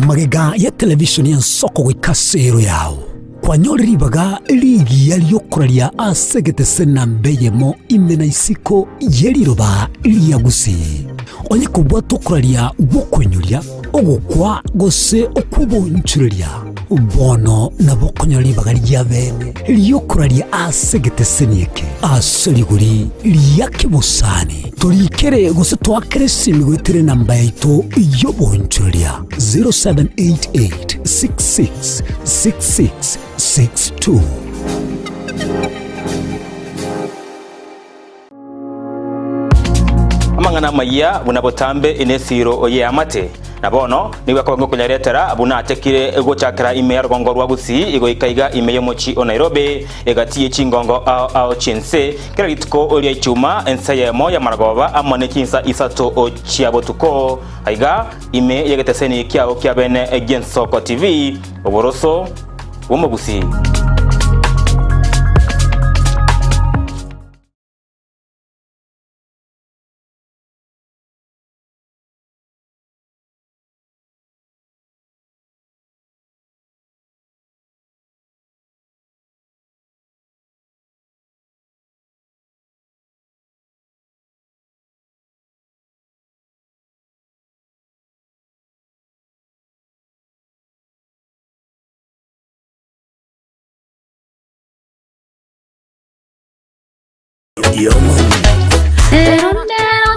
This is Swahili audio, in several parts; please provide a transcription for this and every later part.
Magega ya televishoni ya Nsoko gwikasero yao kwanyoribaga ligi yaliyokuraria asegete sena mbeyemo imena isiko yeliroba liyagusi onye kubwa tokuraria bokwenyuria ogukwa gose okubonchuria bono na bokonyoribaga lyabene liyokuraria asegete senieke aseliguri liyakibusani tolikere gose twakere simigwetire namba yaito yobonchuria 0788666662. Amangana maya bunabotambe inesiro oye amate nabono niwe kongo kunyaretera abuna atekire gochakira ime rgongo rwagusi igo ikaiga ime yomochi o Nairobi egatiye chingongo ao chinse kira gituko oria ichuma ensaye moya maragoba amane kinsa isato o chiabotuko aiga ime yegeteseni kiao kiabene Nsoko TV oboroso womogusi.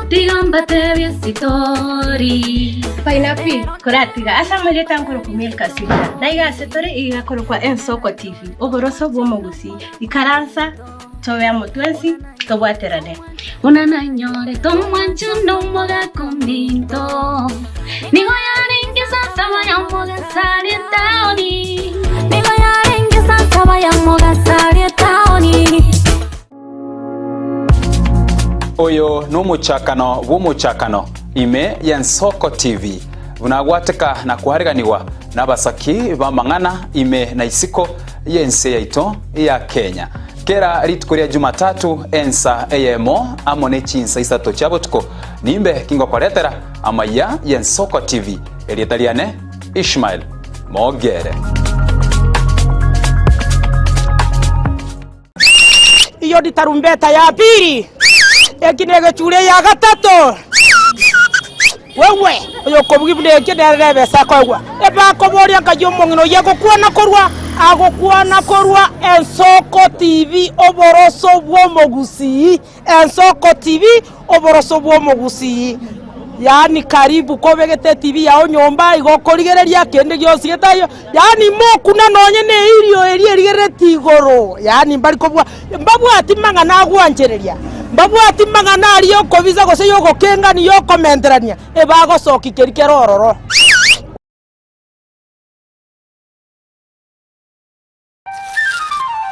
Tigambate viasitori Painapi kuratiga asa maleta nkuru kumilka sibira daiga setore iga kuru kwa Nsoko TV oboroso bomogusi ikaransa toya motwensi tobwaterane unana nyore tomwanchu no moga kominto nigo yaringe sasa vaya moga sari taoni nigo yaringe sasa vaya moga sari taoni. Oyo numuchakano wumuchakano ime ya Nsoko TV unagwateka na kuhariganiwa n'abasaki bamangana ime na isiko yense yaito ya Kenya kera ritkuria Jumatatu ensa eyemo amone chinsa isato chabotuko nimbe kingo koretera amaya ya Nsoko TV elietaliane Ishmael Mogere. Iyo di tarumbeta ya pili ekinege chule ya gatatu wewe oyo kobugibude kederebe sakogwa eba koboria kajomongino agokwana korwa Nsoko TV oboroso bwomogusi Nsoko TV oboroso bwomogusi yani karibu kobegete TV yao nyomba igokorigereria kende gyose getayo yani mokuna nonye ne irio erigerere tigoro yani mbali kobwa mbabu atimanga nagwanjereria babu atimanga nari yo kobiza gose yo gokenga ni yo komenderania ebago soki kerikero ororo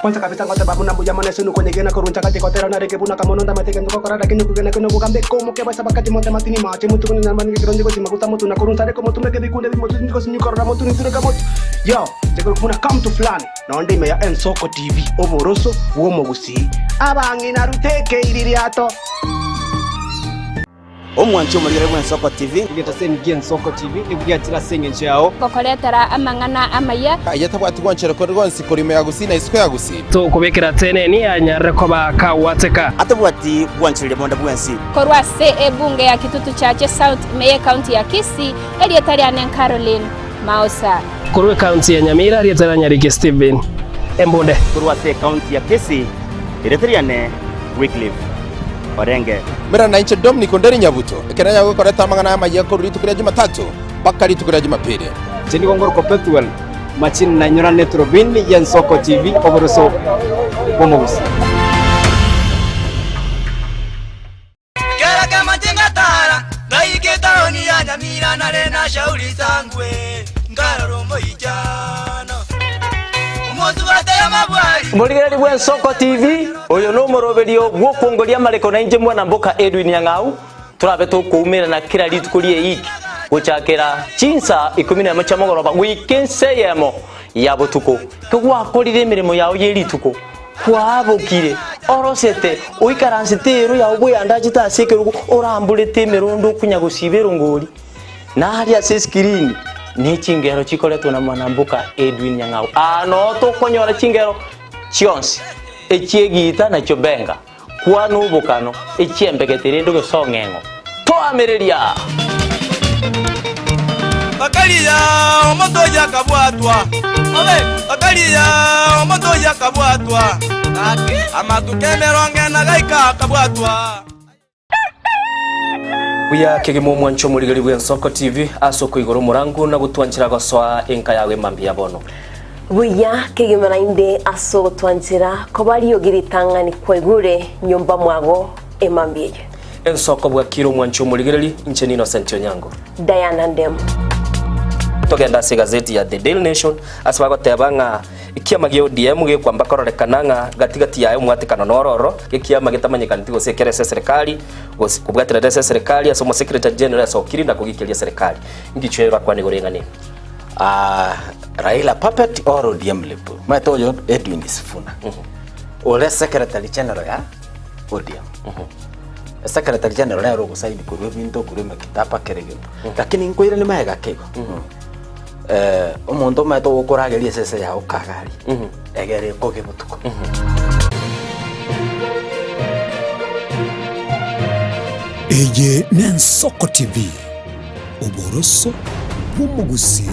kwanza kabisa ngote babu na bujamane sunu kwenye gena koruncha kati kotera na reke buna kamono ndama teke ndoko korada kinyo kugena kuno kukambe komo ke basa bakati monte matini mache mutu kuni namani kironje ko simakuta mutu na koruncha reke mutu meke bikunde bimutu ndiko sinyu korora mutu ni ture kamotu yo teko kuna come to plan na onde me ya Nsoko TV oboroso womogusi abangi na ruteke iririato omwancho mulire bwa Nsoko TV ngeta sengi Nsoko TV ibwatira senge nchao kokoretera amangana amaya ayatabwati gwanchere ko rwonsi korime yagusi na isiko yagusi to kubekera tene ni anyare ko bakawateka atabwati gwanchere bonda bwensi korwa se ebunge ya Kitutu Chache South Meye County ya Kisii elietariane Caroline Mausa korwe county ya Nyamira elietara Nyarike Steven Embonde korwa se county ya Kisii elietariane Wycliffe Orenge mera na inche Dominic Onderi Nyabuto ekeranya gukoreta amangana amaya koruri tukuria Jumatatu bakari tukuria Jumapili cheni gongoro perpetual machin na nyora netrobin ya Nsoko TV oboroso bomogusi kera kama tingatara ngaiketaoni ya Nyamira na rena shauri sangwe ngaroro moijana Muligari bwa Nsoko TV oyo no moroberio gwo kongoria mareko na inje mwana mboka Edwin Nyang'au turabe to kuumira na kira litukurie iki guchakira chinsa 11 chamogoroba wikense yemo yabotuko kugwakorire mirimo yawo yerituko kwabokire orosete uikaransitero yawo buyanda chitasekerugo orambulete mirundo kunya gusibero ngori na haria se screen ni chingero chikoretwo na Mwanamboka Edwin Nyang'au no tukonyora chingero chionsi echiegita na chobenga kwa nubukano echiembegetere ndo gesongengo twamiriria Bakalia omoto yakabwatwa Bakalia omoto yakabwatwa Amatukemero ngena gaika kabwatwa Buya kegemo mwancho murigari bwa Ensoko TV asoko igoro murangu na gutwanchira goswa enka yawe mambia bono Buya kegemo inde aso twanchira ko bari yogiritanga ni kwegure nyumba mwago emambie Ensoko bwa kiro mwancho murigari inche Innocent Onyango Diana Ndem togenda se gazeti ya The Daily Nation asbago tebanga ikiama gyo DM gyo kwamba kororekananga gatigati yayo mwatikano nororo ikiama gitamanyikana tigo sekere serikali kubwatira serikali asomo secretary general asokiri na kugikiria serikali ngichwera kwa nigorengane Raila puppet or ODM lepo matoyo Edwin Sifuna ole secretary general ya ODM secretary general ya rogo saini kurwe binto kurwe makitapa kerege lakini nkoira ni maega kego umuntu mato gukurageria sese ya ukagari egere koge mutuko Eye ni Ensoko TV uboroso bw'umuguzi.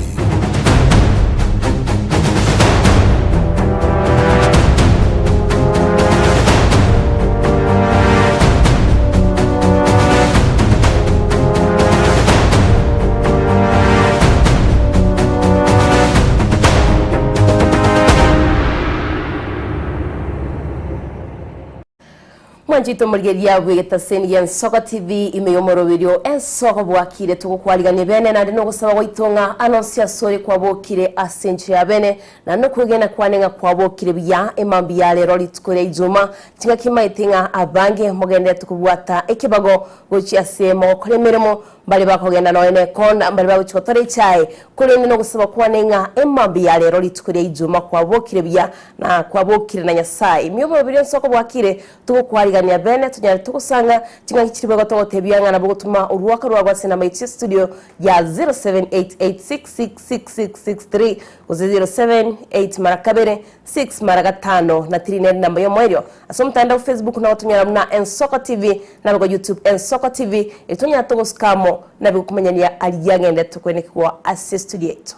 Mwanjito murgeria bwegeta seni ya Ensoko TV imeyomoro video Ensoko bwakire tukukwaliga bene na ndino gusaba goitonga anonsia sore kwa bokire asenche ya bene na no kwegena kwanenga kwa bokire bya emambi ya lero litukore ijuma tinga kimaitinga abange mugende tukubwata ekibago gochi semo koremeremo bali bakogenda no ene konda bali baguchotore chai kuri no gusaba kwanenga emambi ya lero litukore ijuma kwa bokire bya na kwa bokire na Nyasaye imyomoro video Ensoko bwakire tukukwaliga ya bene tunyari tukusanga tinga kichiribwa goto tebyanga na bugutuma uruwaka rwa sena maitsi studio ya 0788666663 0788 marakabere 6 maragatano na 39 namba yo moyo asomtanda Facebook na watunyara mna Ensoko TV na go YouTube Ensoko TV itunya tuguskamo na bikumanyania aliyangende tukwenekwa assist studio yetu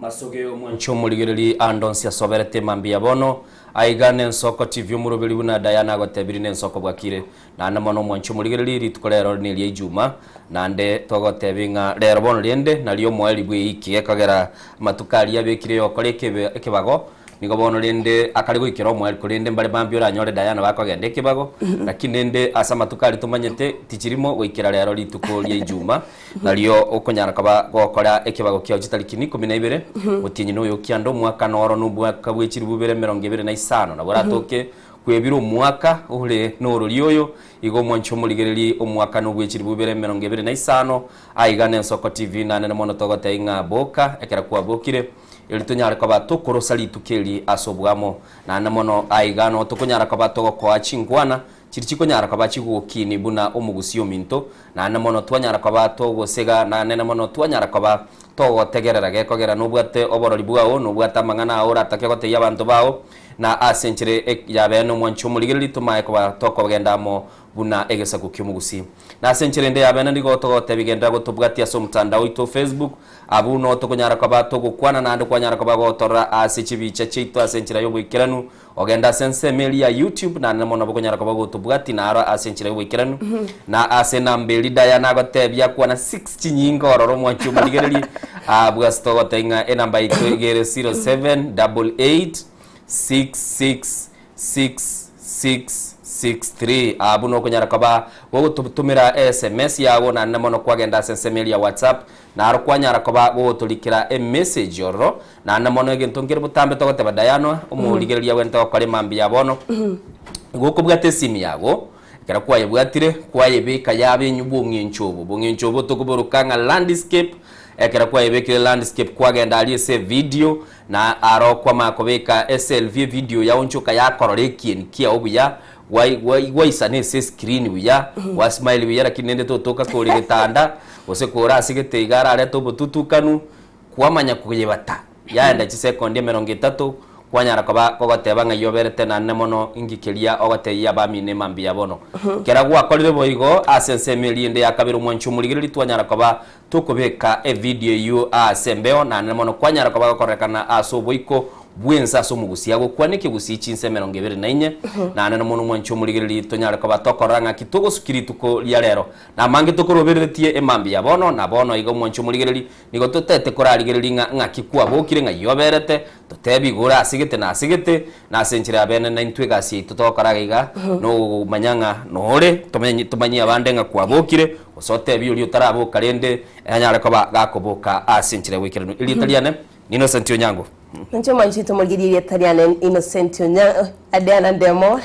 Masogeo mwancho muligereri andonsia soberete mambia bono aigane Ensoko TV umurubiri buna Diana gotebiri Ensoko bwakire na namono mwancho muligereri ritukorero ni lye juma nande togotebinga lero bono liende na liyo mweli bwi iki ekagera matukali yabekire yokore ekibago nigo bono liende akari gwikira mweli kulinde mbale bambira nyore Diana bakogende ekibago lakini ende asa matukali tumanyete tichirimo gwikira lero rituko lye juma na liyo okonyara kaba gokora ekibago kya jitariki 12 utinyi no yokiando mwaka noro nubwaka bwechiri bubere 25 na boratoke kwebira umwaka ule noro liyoyo igo mwancho muligereri umwaka no bwechiri bubere 25 aigane Ensoko TV na nene mono togote inga boka ekera kwa bokire elitunyara kaba tokorosa litukeli asobwamo na namono aigano tokonyara kaba togoko chingwana chirichiko nyara kaba chigukini buna omugusio minto na namono twanyara kaba togosega na nene mono twanyara kaba togotegerera gekogera nubwate oborori bwao nubwata mangana ora takegote yabantu bao na asenchire yabeno mwancho muligereri tumaye kaba tokogendamo buna egesa kukyumugusi na asenchire nde yabeno ndigo togote bigenda gotubwati aso mtandao ito Facebook abuno tokonyara kaba togokwana na ndkwanyara kaba gotora asechibicha cheito asenchira yobwikiranu ogenda sense meli ya YouTube na namono bokonyara kaba gotubwati na ara asenchira yobwikiranu na asenambeli Diana gotebya kwa na 60 nyingo ororo mwancho muligereri abwasto gotenga enamba ikegere 0788666663 abuno konyara kaba gogutumira SMS yago na namono kwagenda sense meli ya WhatsApp na arkwanyara kaba gotulikira message oro na namono egentongere butambe togoteba Diana umuligereria wento kare mambi yabono gukubwate simi yago kera kwa yebwatire kwa yebeka yabe nyubunginchobo tokuborukanga landscape ekera kwa yebekire landscape kwagenda aliese video na aro kwa makobeka SLV video ya onchoka ya kororekien kia obuya waisa ne se screen wiya wa smile wiya lakini nende totoka kuri gitanda ose kora asigete igara ale to bututukanu kwamanya kuyebata yaenda chi second ya 30 kwanyara kogoteba nga yoberete nanne mono ingikeria ogoteya bamine mambia bono kera gwakorire boigo asensemeliende yakabiro mwanchu muligiri twanyara koba tukubeka e video yu asembeo nanne mono kwanyara koba korekana asoboiko bwensa so mugusia gukwanike gusichi nsemero ngebere nainye na nana mono mwancho muligiri tonyara koba tokoranga kitugo sukiri tuko lya lero na mangi tukoroberetie emambi ya bono na bono igo mwancho muligiri nigo tutete korarigiri nga kikwa bokire nga yoberete totebi gura asigete na senchira bene na intwega si tutokoragiga no manyanga nore tumanyi abande nga kwa bokire osote bi uli utarabo kalende anyara koba gakoboka asenchire wikirano ili italiane Innocent Onyango. Ncho manchito mulgiri Italian Innocent Onyango adana demo.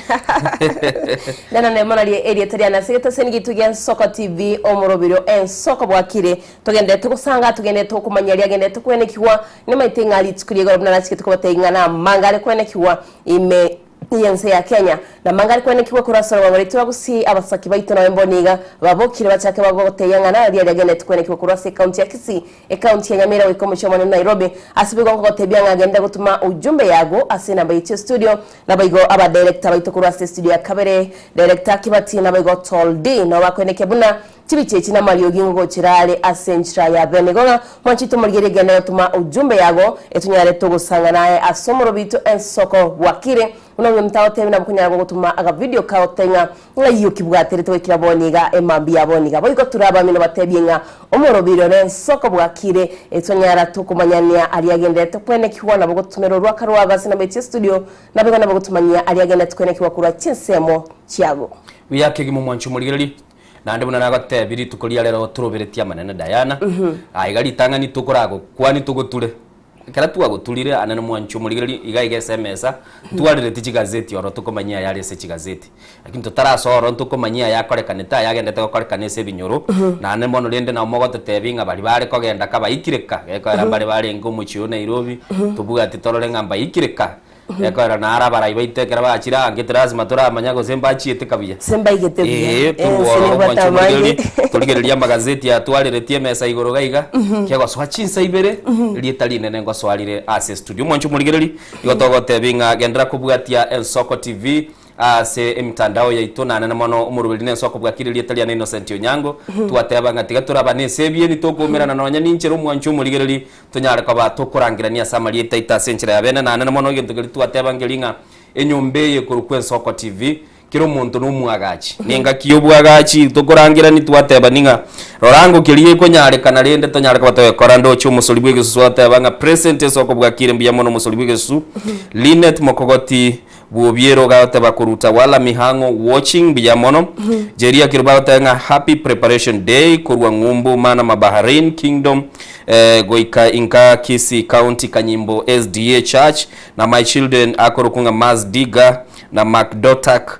Dana demo na eri Italian sigeta sengitu gen Soko TV omurobiro en Soko bwakire tugende tukusanga tugende tukumanyali agende tukwenekiwa nimaitinga ali tukuriye gorobna na sigeta kubatenga na mangale kwenekiwa ime yense ya Kenya na mangari kwenekiwa kurasoro wangari turagusi abasaki baito na mboniga babokire bachake bagoteyanga na ali agende tukwenekiwa kurase county ya Kisii county ya Nyamira wikomusho mu Nairobi asibigwa ngotebyanga agenda gutuma ujumbe yago asina baitio studio na baigo aba director baito kurase studio ya Kabere director Kibati na baigo Toldi na wakweneke buna chibichechi na Mario Gingo chirale asenchira ya Benegonga mwanchito mulgere genda gutuma ujumbe yago etunyare tugusanga naye asomoro bito en Soko wakire unamwe mtaote na bukunyara gutuma aga video ka otenga ngayo kibwatere twekira boniga emambi yaboniga boiko turaba mino batebyenga omorobiro ne Soko bwakire etonyara tukumanyania ali agende tukwene kiwana bogutumero rwaka rwagasi na beti studio na bigana bogutumanya ali agende tukwene kiwakura chinsemo chiago wiyake gimu mwanchu muligiriri nande buna nagate biri tukoria lero turoberetia manene Diana aigali tangani tukorago kwani tugoture kala tuagotulire anene mwanchu muligiri igaiga SMS tuarire tichigazeti oro tukomanyia yale se chigazeti lakini tutarasoro tukomanyia yakorekaneta yagendete gokorekana ese binyoro nane mono rende na mogote tebinga bali bare kogenda kabaikireka ekora bali bare ngomuchiyo Nairobi tubuga ati torore ngamba ikireka ekora nara bara ibaitekera bachira angitirazi matura manyago semba chiete kabia semba igete tuligereria magazeti ya twalire TMS igoro gaiga kego swachinsa ibere lietali nene ngo swalire ase studio mwanchu muligereri igotogote binga gendera kubwatia El Soko TV ase emtandao ya itona nene mono umurubiri ne Soko bwakire lietali na Innocent Onyango twateba ngatiga turabane sebie ni tokumera na nonya ninchero mwanchu muligereri tunyare ko batokurangirania samarieta ita senchira ya bene na nene mono gentugeri twateba ngelinga enyombe ye kurukwe Soko TV kiro muntu numwagachi ninga kiyobwagachi tukurangira ni twateba ninga rorango kiriye ko nyare kana rende to nyare ko batokora ndocho musolibwe gesu twateba nga present Soko bwakire mbiya mono musolibwe gesu Linet Mokogoti buobiero gateba kuruta wala mihango watching biya mono jeria kirubata nga happy preparation day kurwa ngumbu mana mabaharin kingdom goika inka Kisii county Kanyimbo SDA church na my children akorokunga Mazdiga na McDotak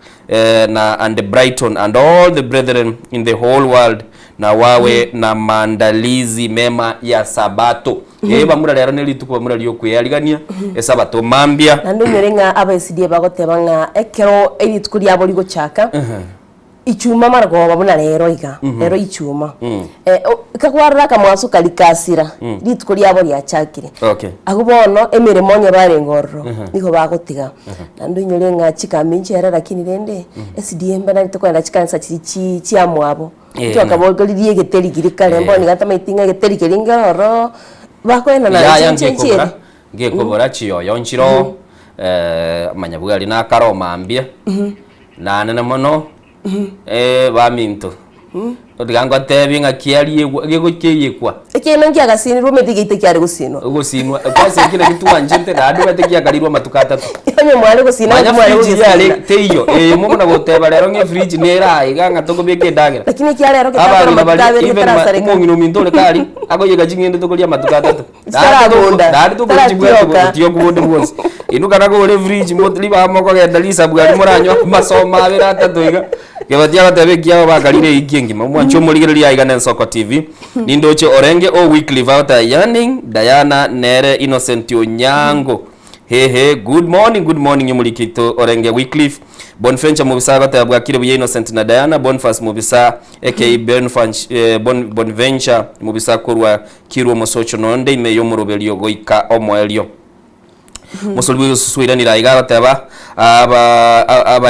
na and the Brighton and all the brethren in the whole world na wawe na maandalizi mema ya Sabato eba mura lero neli tuko mura lyo kuyarigania Sabato mambia nandu nyerenga abasidi bagotebanga ekero eri tukuri abo ligo chaka ichuma margo babuna lero iga lero ichuma kakwarra kamwaso kalikasira litukuri abo lya chakire agubono emiremo nye bare ngorro niko bagotiga nandu nyerenga chikaminche era lakini rende SDM bana litokwenda chikansa chi amwabo twakabogoli liye geteri girikale mboni gata maitinga geteri keringero bakwena na chenche ngekobora chiyo yonchiro manyabugali na karoma ambia na nene mono baminto otigango tebinga kiali gegokeyekwa ekeno ngia gasini rumete gite kyari gusino gusinwa kwase kile kitu anjente na adu batekia galirwa matuka 3 yame mwale gusina mwale gusina teyo muko na goteba lero nge fridge nera iganga tokobeke dagira lakini kyali lero kitaka matuka bere tarasare ko ngino mindole kali agoyega jingende tokolia matuka 3 dari to kujibwa tiyo kubonde bwose inuka nago le fridge motli ba moko genda lisa bwali muranyo masoma bera 3 iga gebatia batebekia bagalire ikingi mwancho muligereria igana Soko TV nindoche orenge o weekly voucher yanning Diana Nere Innocent Onyango good morning Mulikito Orenge Wycliffe Bonfencha mubisa agata bwakire buye Innocent na Diana Bonfas mubisa aka Bonventure mubisa kurwa kirwo musocho nonde imeyo murobelio goika omwelio musolwi suiranira igateba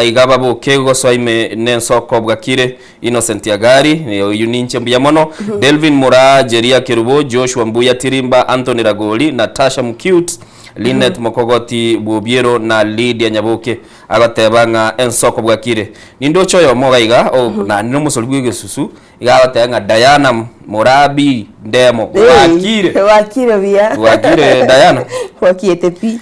igaba bokego so ime nensoko bwakire Innocent Yagari yuninche mbuyamono Delvin Mura Jeria Kerubo Joshua Mbuya Tirimba Anthony Ragoli Natasha Mcute Linet Mokogoti Bubiero na Lydia Nyaboke agatebanga ensoko bwakire nindo choyo mogaiga na nino musolwi gesusu igabatanga Diana Morabi Ndemo wakire Diana wakiete pi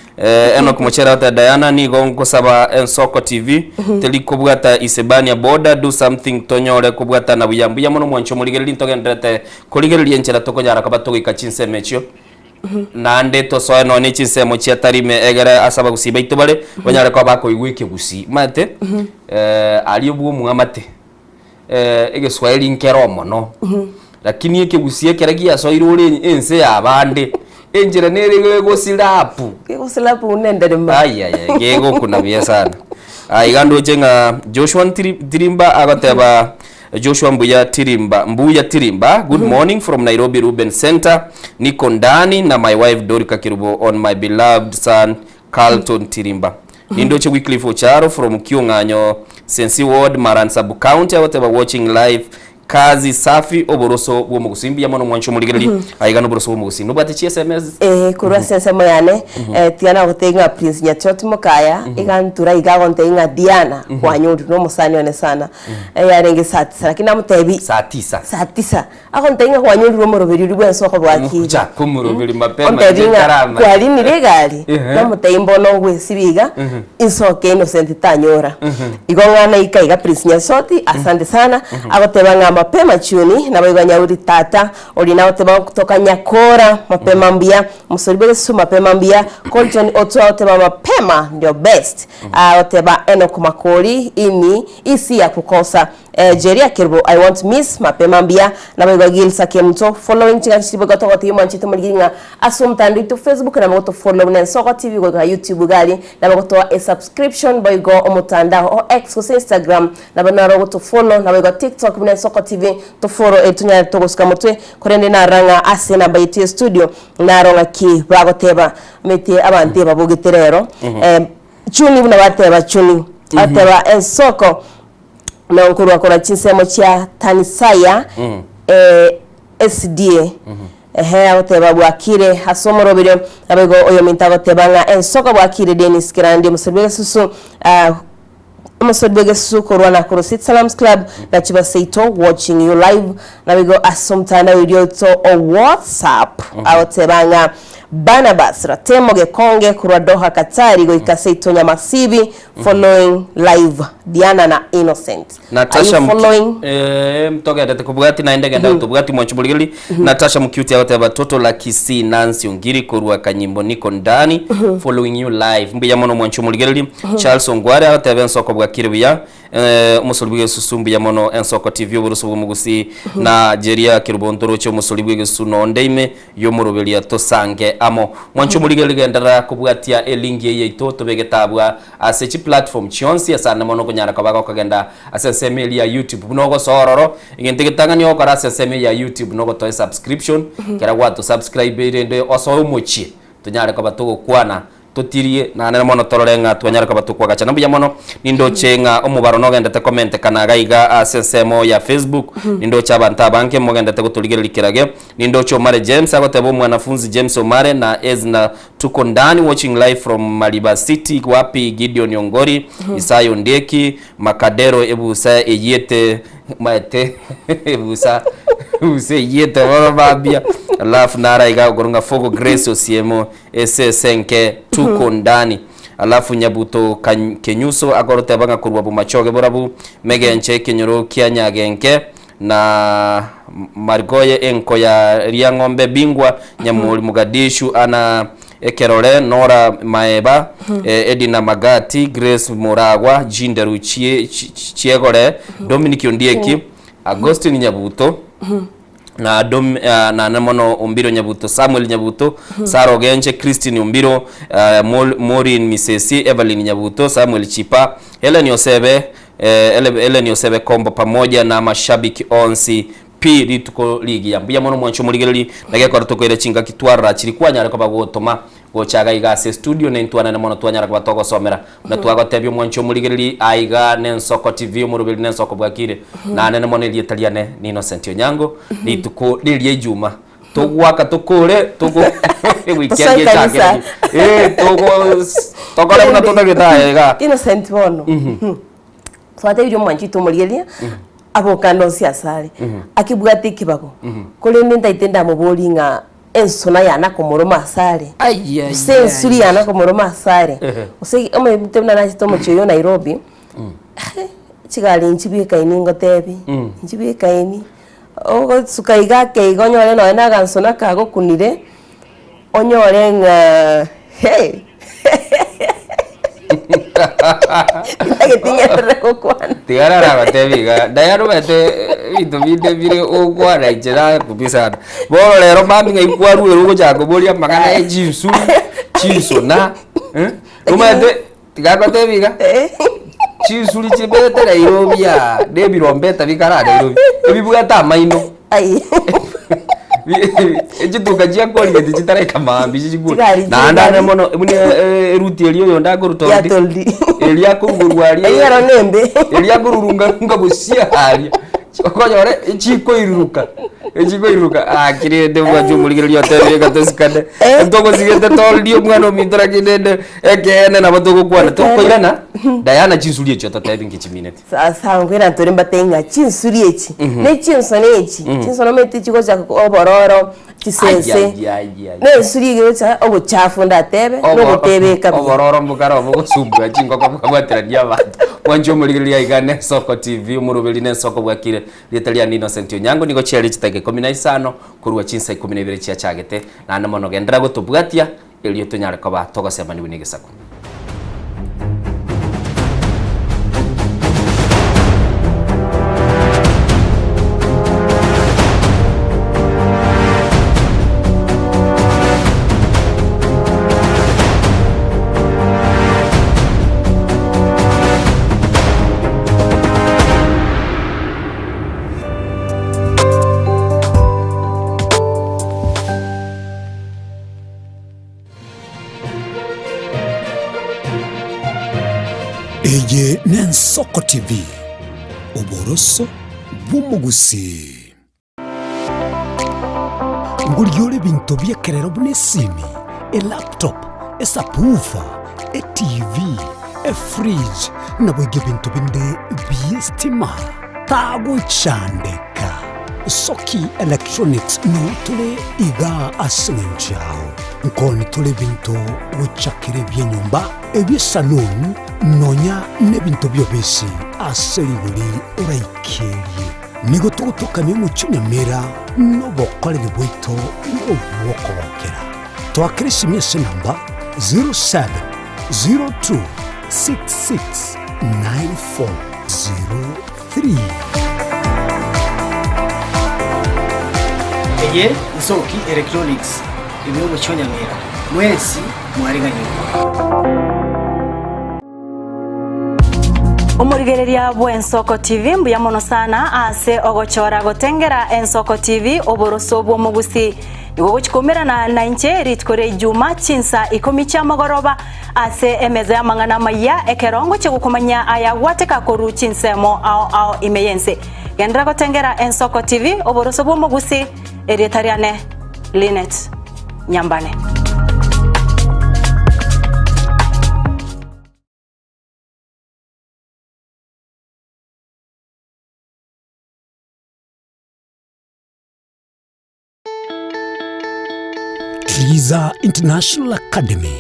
eno kumuchera ta Diana ni gongo saba ensoko TV telikobwata Isebania Boda do something tonyore kubwata na buyambuya mono mwancho muligerili ntogendrete kuligerili enchera tokonyara kabato ikachinse mecho nande to so no ni chinse mo chiatarime egere asaba gusiba itobale banyare ko bako igwike gusi mate ali bwo muamate ege Swahili nkero mono lakini yake gusie keragia so irore ense yabande enjira nere go silapu unende mba aya gego kuna bia sana igando jenga Joshua Tirimba agateba Joshua Mbuya Tirimba good morning from Nairobi Ruben Center niko ndani na my wife Dorika Kirubo on my beloved son Carlton Tirimba Nindoche Wycliffe Ocharo from Kiunganyo Sensi Ward Maran Sub County whatever watching live kazi safi oboroso bwo mugusimbi yamono mwancho muligereri aigano boroso bwo mugusimbi nubati chi SMS kurwa sensemo yane tiana gotenga Prince Nyachoti Mokaya igantura igagontenga Diana kwa nyundu no musani one sana yarenge satisa lakini amutebi satisa agontenga kwa nyundu ro moroberi ri bwensoko bwaki ja kumuroberi mapema karama kwa lini regali no mutembo no gwesibiga insoke Innocent Tanyora igongana ikaiga Prince Nyachoti asante sana agotebanga mapema chuni na baiganya uri tata uri nao teba kutoka Nyakora mapema mbia musolibele su mapema mbia Colton Otoa teba mapema ndio best oteba Enoch Makori ini isi ya kukosa Jeria Kirbo I want miss mapema mbia na baigwa Gilsa Kemto following chingachibo gotoka timu nchito maliginga asumtandi to Facebook na moto follow na Ensoko TV kwa YouTube gali na bagotoa a subscription baigwa omutanda o X ko Instagram na banaro to follow na baigwa TikTok na Ensoko TV to follow etunya to guskamotwe korende na ranga asena baiti studio na ronga ki bagoteba mete abante babogiterero chuni buna bateba chuni ateba Ensoko na nkurwa kora chinsemo cha Tanisaya SDA oteba bwakire hasomoro bire abego oyo mintago tebanga Ensoko bwakire Dennis Kirandi musebege susu Musodbege suko rwana kuro Sit Salams Club na chiba seito watching you live na bigo asumtana video to o WhatsApp awotebanga Barnabas Ratemoge Konge kurwa Doha Katari go ikaseito Nyamasibi following live Diana na Innocent Natasha mtoke atete kubugati na endege nda utubugati mwanchubuligili Natasha Mcute awoteba Toto la Kisi Nancy Ongiri kurwa Kanyimbo niko ndani following you live mbiya mono mwanchubuligili Charles Ongware awoteba Ensoko bwakiribiya umusolibwe susumbi ya mono Ensoko TV uburuso mugusi na Jeria Kirubontoro cyo umusolibwe suno ndeime yo murobelia tosange amo mwancho muligelige ndara kubwatia elingi ye itoto begetabwa asechi platform chionsi asana mono kunyara kabaka kagenda aseseme ya YouTube bunogo sororo ingentegitanga ni okara aseseme ya YouTube nogo to subscription kera watu subscribe ende oso umuchi tunyara kabatugo kwana totirie na nene mono tororenga twanyara kabatukwa gacha nambuya mono nindo chenga omubaro no genda te comment kana gaiga asensemo ya Facebook nindo cha banta banke mo genda te gutuligera likirage nindo cho Mare James agotebo mwanafunzi James Omare na Ezna tuko ndani watching live from Maliba City wapi Gideon Yongori Isayo Ndeki Makadero ebusa eyete mate ebusa use yete babia alafu nara iga goronga fogo Grace Osiemo SSNK tuko ndani alafu Nyabuto Kenyuso agorote banga kurwa bumachoge borabu megenche kenyoro kianyagenke na Margoye enko ya Riangombe bingwa Nyamuli Mugadishu ana Ekerole Nora Maeba Edina Magati Grace Moragwa Jinderuchie Chiegore Dominic Ondieki Agostine Nyabuto na na mono Umbiro Nyabuto, Samuel Nyabuto, Saro Genche, Christine Umbiro, Maureen Misesi, Evelyn Nyabuto, Samuel Chipa, Helen Yosebe Kombo pamoja na mashabiki onsi piri tuko ligi ya mbuya mono mwancho muligereri nage kwa tuko ile chinga kitwara chirikwa nyara kwa gotoma gochaga igase studio ne ntwana na mono twanyara kwa toko somera na twago tebyo mwancho muligereri aiga Nensoko TV umurubiri Nensoko bwakire na nene mono ile Italiane ni Innocent Onyango ni tuko lilie juma tugwaka tukure tugo weekend ye chake tugo na mna gitaega Innocent bono twate byo mwancho tumuligeria abokando siasale akibwati kibago kole nenda itenda muboli nga ensona yana komoroma asale sensuri yana komoroma asale usegi ome mutemna na chitomo choyo Nairobi chigali nchibiye kaini ngotebi nchibiye kaini ogo sukaiga keigo nyore no na gansona kago kunire onyore nga hey Tigara batebiga dayaro bete itomide bire ogwara ijera kubisana boro lero mami ngai kwaru erugo chako bolia magana e jinsu chinsona umete tigara batebiga chinsuli chibete Nairobi ya debirombeta bikara Nairobi ebibuga ta maino ai ejituka jiakoli gete chitare kama bijigu na ndana mono mune ruti eliyo yonda gorutondi eliya kungurwari eyara nembe eliya gururunga ngabusia hali chokonyore chiko iruruka akire de bwaju muligeri yote gatosikade ntogo sigete toldio mwana mindora kidende ekene na batogo kwana tokoirana Diana chinsulie chota tabi ngichiminete sasa ngwera ntoremba tenga chinsulie chi ne chinsonechi chinsono meti chiko cha obororo chisense ne sulie cha obuchafu ndatebe no tebe kabi obororo mbukaro bugusumbuga chingo kwabwatira diaba wanjo muligeri yaigane Nensoko TV umurubeli Nensoko bwakire Italiane Innocent Onyango nigo cheri chitage 15 kurwa chinsa 12 chia chagete na namono gendra gotubwatia eliyo tunyare koba togosema ni winigesako Eye Nensoko TV uboroso bw'umugusi nguryore bintu byekerero bunesimi laptop esapufa TV fridge nabwege bintu binde byestima tago chandeka Soki Electronics no tule iga asenjao nkoni tule bintu buchakire byenyumba ebyesalon nonya nebintu byobesi aseribuli uraikerie nigo tugutukanye mu cyunyamera no bokole bwito no bwokobokera twakirisi mese namba 0702669403 Eye Soki Electronics ibyo mucyonyamera mwesi mwariganyirwa Umurigereria bwa Nensoko TV mbuya mono sana ase ogochora gotengera Nensoko TV oboroso bwo mugusi nigo guchikomera na inche ritkore juma chinsa 10 cha magoroba ase emeza ya mangana maya ekerongo chigukomanya aya wateka koru chinsemo ao imeyense gendra gotengera Nensoko TV oboroso bwo mugusi Italiane Linet Nyambane Kiza International Academy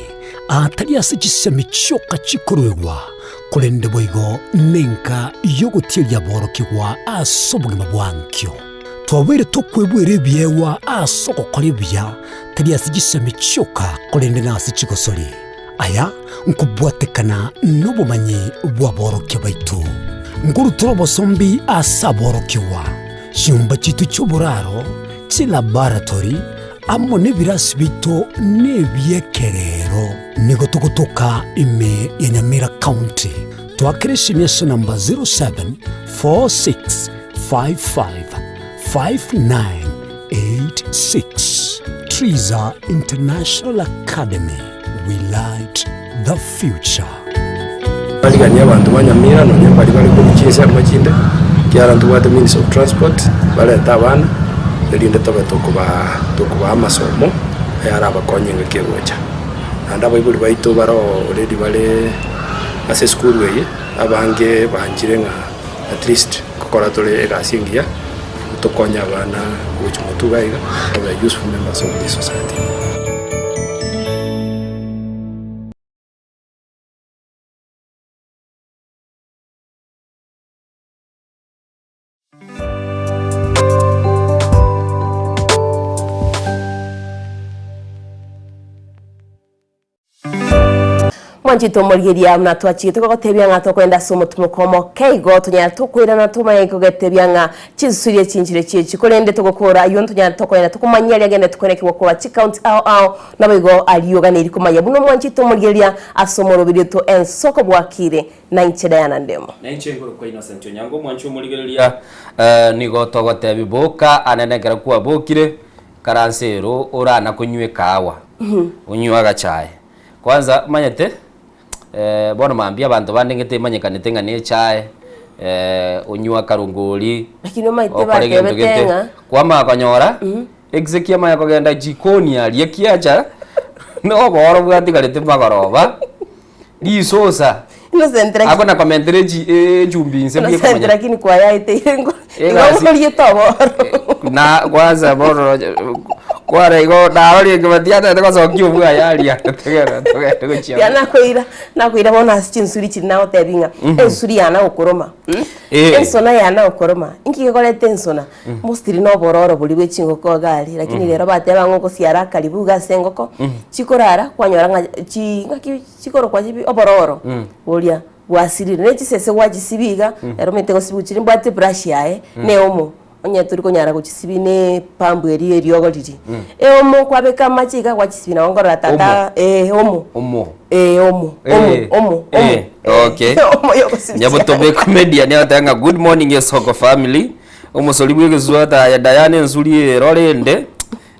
atari asichisemi choka chikurwewa kulende boigo nenka yogotiria borokigwa asobugima bwankyo twabwire tukwebwire byewa asoko kolibya tari asichisemi choka kulende nasi chigosori aya nkubwatekana nobumanyi bwa borokye baitu nguru turobo sombi asaborokiwa shimba chitu cy'uburaro chilaboratory amo n'ebirasi bito n'ebyekerero nigo tugutuka ime ya Nyamira County twakirishimya se namba 0746555986 Triza International Academy, we light the future. Baliganya abantu banyamira no nyambali bali kubichisa amachinde kiara ntuwate Ministry of Transport baleta abana elinde tobe tokuba amasomo yara abakonyenga kegocha anda bayibuli baito baro already bale ase school way abange banjire nga at least kokora tole egasingia tokonya abana kuchumutugaiga are useful members of this society. Mwanjito moligeria na twachite ko tebya nga tokwenda somo tumukomo keigo tunya tukwira na tumaye ko getebya nga chisuriye cinjire cyici kolende tugokora iyo tunya tokwenda tukumanyira agenda tukoneke wakora account ao na bigo aliyoganira kumanya buno mwanjito moligeria asomoro birito ensoko bwakire na incheda yana ndemo na inchengo ko Innocent Onyango mwancho moligeria nigo togote biboka anenegera kuwa bokire karansero orana kunywe kawa unywa gachaye kwanza manyete bono mambia abantu bandengete manyekanete ngane chae unywa karungoli lakini maite bakebetenga kwama kanyora exekia maya kogenda jikoni ali kiacha no boro bwati galete magoroba lisosa Innocent ako na commentary jumbinse bie kumanya lakini kwa yaite ngo ngoli tobo na kwanza boro kwara igo daori ngabatiana ndako zokyo bwa yalia tegera tegechia yana koira bona chinsuri chinawo tebinga ensuri yana ukoroma ensona yana ukoroma inki kolete ensona mostly no bororo buli bwechingo ko gali lakini lero bateba ngoko siara karibu gasengoko chikorara kwanyora chikoro kwa jibi obororo bolia wasirire nechisese wajisibiga ero metego sibuchiri mbate brush yae neomo onya turi konyara kuchisibine pambu eri ogoriri omo kwabeka machika kwachisibina ongora tata omo okay nyabotobe comedian yatanga good morning Yesoko family umusoli bwege zuata ya Diane Nsuri Rolende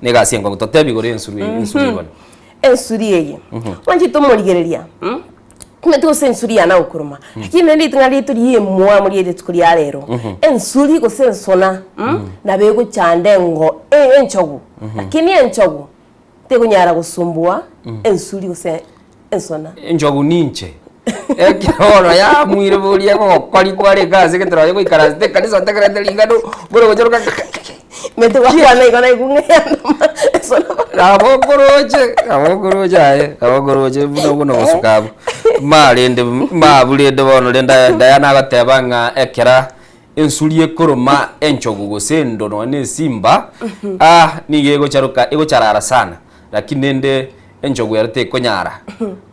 negasenga gutotebi gore Nsuri bana Nsuri yeye wanjito moligereria kumeto sensuri yana ukuruma lakini ndi tungali turi yemwa muri ede tukuri arero ensuri ko sensona na bego cyande ngo enchogu lakini enchogu tego nyara gusumbua ensuri ko ensona enchogu ninche ekihoro ya mwire buriye ko kwari gaze ke turaye ko ikaraste kanisa takarate lingano boro gojoroka mete wakwana igona igungenda abogoroje buno gusukabu marende mabulende bono lenda Diana gatebanga ekera ensulie koroma enchogu gosendo no ne simba nigego charuka ego charara sana lakini ende enchogu yarate konyara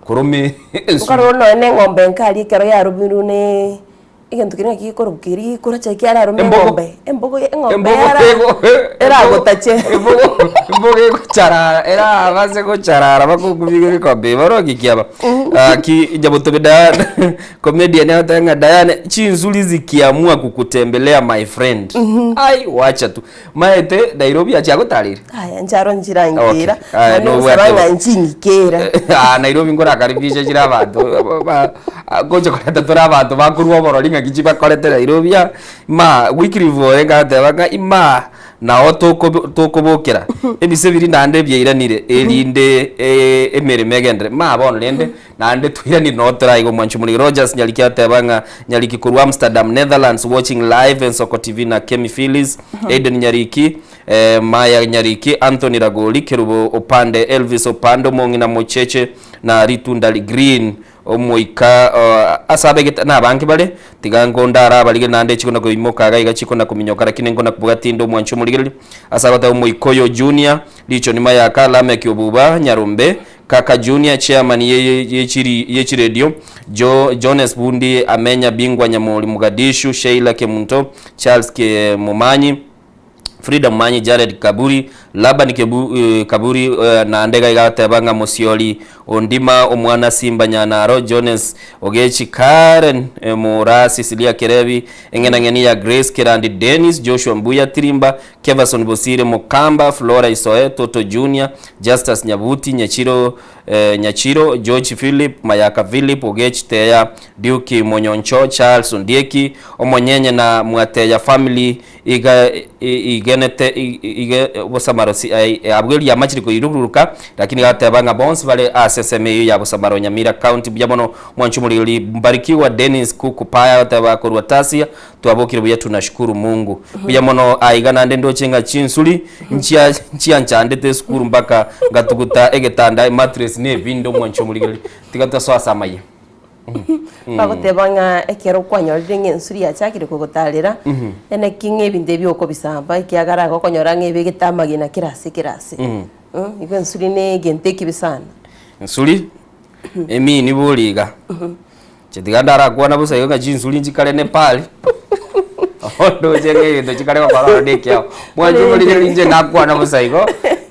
korome ukaro no ne ngombe nkali kero ya rubiru ne ikintu kiri kikorukiri kuracha kiara rume ngombe embogo era gotache embogo kucharara era base kucharara bakugubige bikombe baro kikiaba ki jabotobeda comedian yatanga Diane chinzuli zikiamua kukutembelea my friend ai wacha tu maete Nairobi acha gotarira aya njaro njirangira no banga nchinikera Nairobi ngora karibisha jira abantu gojo koleta tora abantu bakurwa bororinga kijiba koleta Nairobi ma wikirivo enga tebanga ima na tokobokera ebise biri ndande byiranire elinde emere megendre ma bono lende nande twirani no try mwanchu muri Rogers nyaliki atebanga nyaliki kurwa Amsterdam Netherlands watching live en Soko TV na Kemi Phyllis Eden Nyariki Maya Nyariki Anthony Ragoli Kerubo Opande Elvis Opando Mongina Mocheche na Ritundali Green omoika asabegeta na banki bale tigango ndara balige nande chikona ko imoka ga chikona kuminyoka lakini ngona kubugatindo mwancho muligeli asabata omoikoyo junior licho ni maya kala mekyobuba nyarumbe kaka junior chairman ye radio Jones Bundi amenya bingwa nyamoli Mogadishu Sheila Kemunto Charles ke Mumanyi Freedom Manyi, Jared Kaburi, Laban Kaburi na ndega igatebanga Musioli Ondima omwana Simba Nyanaro Jones Ogechi Karen Mura Cecilia Kerevi engena ya Grace Kerandi Dennis Joshua Mbuya Tirimba Kevason Bosire Mokamba Flora Isoe Toto Junior Justus Nyabuti Nyachiro George Philip Mayaka Philip Ogechi Teya Duki Monyoncho Charles Ondieki Omonyenye na Mwateya family igenete bosamaro abweli ya machiri ko iruruka lakini gatebanga bonds bale aseseme ya bosamaro Nyamira county byamono mwanchumuri Mbarikiwa Dennis Kukupaya tabakorwa tasia twabokire buya tunashukuru Mungu byamono aigana ndendo chenga chinsuli nchia nchande skuru mpaka gatuguta egetanda mattress ne bindo mwanchumuri tigata so asamaye bagotebanga ekero kwanyorire ng'ensuri yachakire kugotarira ene kinge binde byoko bisamba ikiagara gokonyora ng'ebe gitamagina kirase ibe ensuri ne gente kibisana ensuri emi ni boliga chetigandara kuona busa yoga jinsuri njikale Nepal ondo jenge ndo chikale kwa baba dekia mwanjumuli nje nakwana busa igo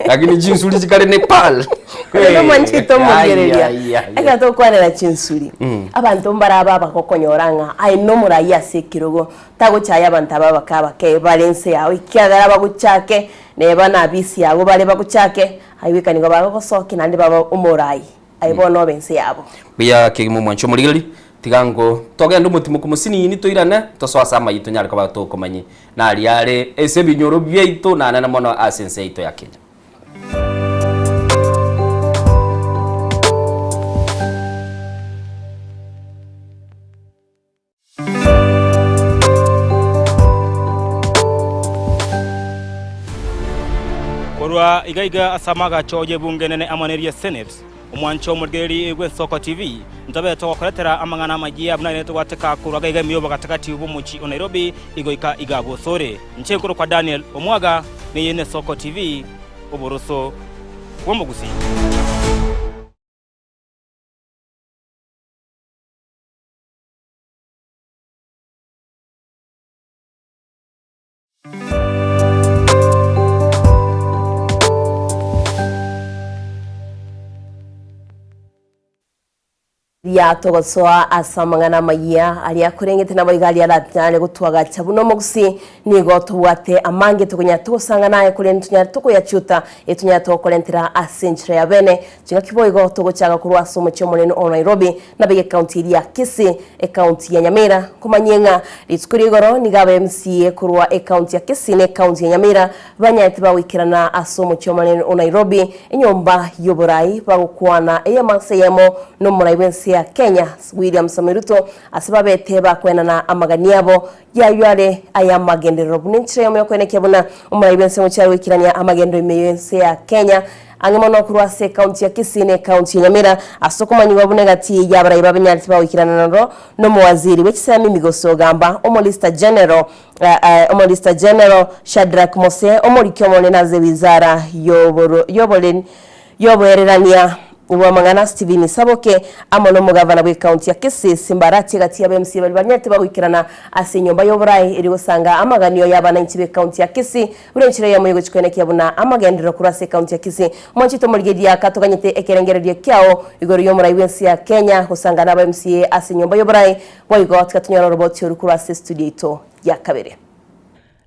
lakini jinsuri chikale Nepal Kwelo manchito mugereria ega to kwanera chinsuri abantu mbaraba bakokonyoranga ai no muraya sekirogo tago chaya abantu ababa kaba ke balance yawe ikiagara baguchake neba na bisi yago bale baguchake aiwikani ngo bagosoke nandi baba umurai aibono bense yabo biya kimu mwancho muligeli tigango togenda umutima kumusini ni toirana toswasa yito nyarika batokomanye nali yale ese binyoro byeito nana mono asense yito ya Kenya. Korwa igaiga asamaga choje bungenene amaneria Senate omwancho murgeri gwe Soko TV ntabe to koretera amangana magia bunane to wateka kurwa gaiga miyoba katakati ubumuchi o Nairobi igoika igabo sore nche kuro kwa Daniel Omwaga ne yene Soko TV oboroso womugusi. ya togosoa asamangana maya alia kurengete na boigali alatane gutwaga chabuno mugusi nigo tuwate amange tukunya tusanga naye kuri ntunya tuko ya chuta etunya to kolentira asenchre ya bene jinga kiboigo tugochaga kurwa somo chomoleno o Nairobi na bege county ya Kisii county ya Nyamira kumanyenga litskurigoro nigabe MCA kurwa county ya Kisii ne county ya Nyamira banyati bawikirana asomo chomoleno o Nairobi enyomba yoborai bagukwana eyamaseyemo no muraibense ya Kenya William Sameruto asibabeteba kwenana amaganiabo yayale ayamagendero buninchire yo kwenekebuna umurayibense mu cyaro wikiranya amagendero imeyense ya Kenya angemono kurwase county ya Kisii ne county ya Nyamira asokomanywa bunegati yabarayi babanyaliti bawikirana no mu waziri wekisami migoso gamba omolista general Shadrack Mose omorikyomo naze wizara yoborerania Uwamangana Steven Saboke amono mugavana bwe county ya Kisii Simbarati gati ya BMC bali banyate bagwikirana asenyomba yoburai eri gusanga amaganiyo yabana inchibe county ya Kisii urenchire ya muyigo chikweneke yabuna amagendero kurase county ya Kisii mwanchito morigedi ya katoganyete ekerengerero kyao igoro yomurai wensi ya Kenya gusanga na BMC asenyomba yoburai boyigo tukatunyora robot yo kurase studio ito ya kabere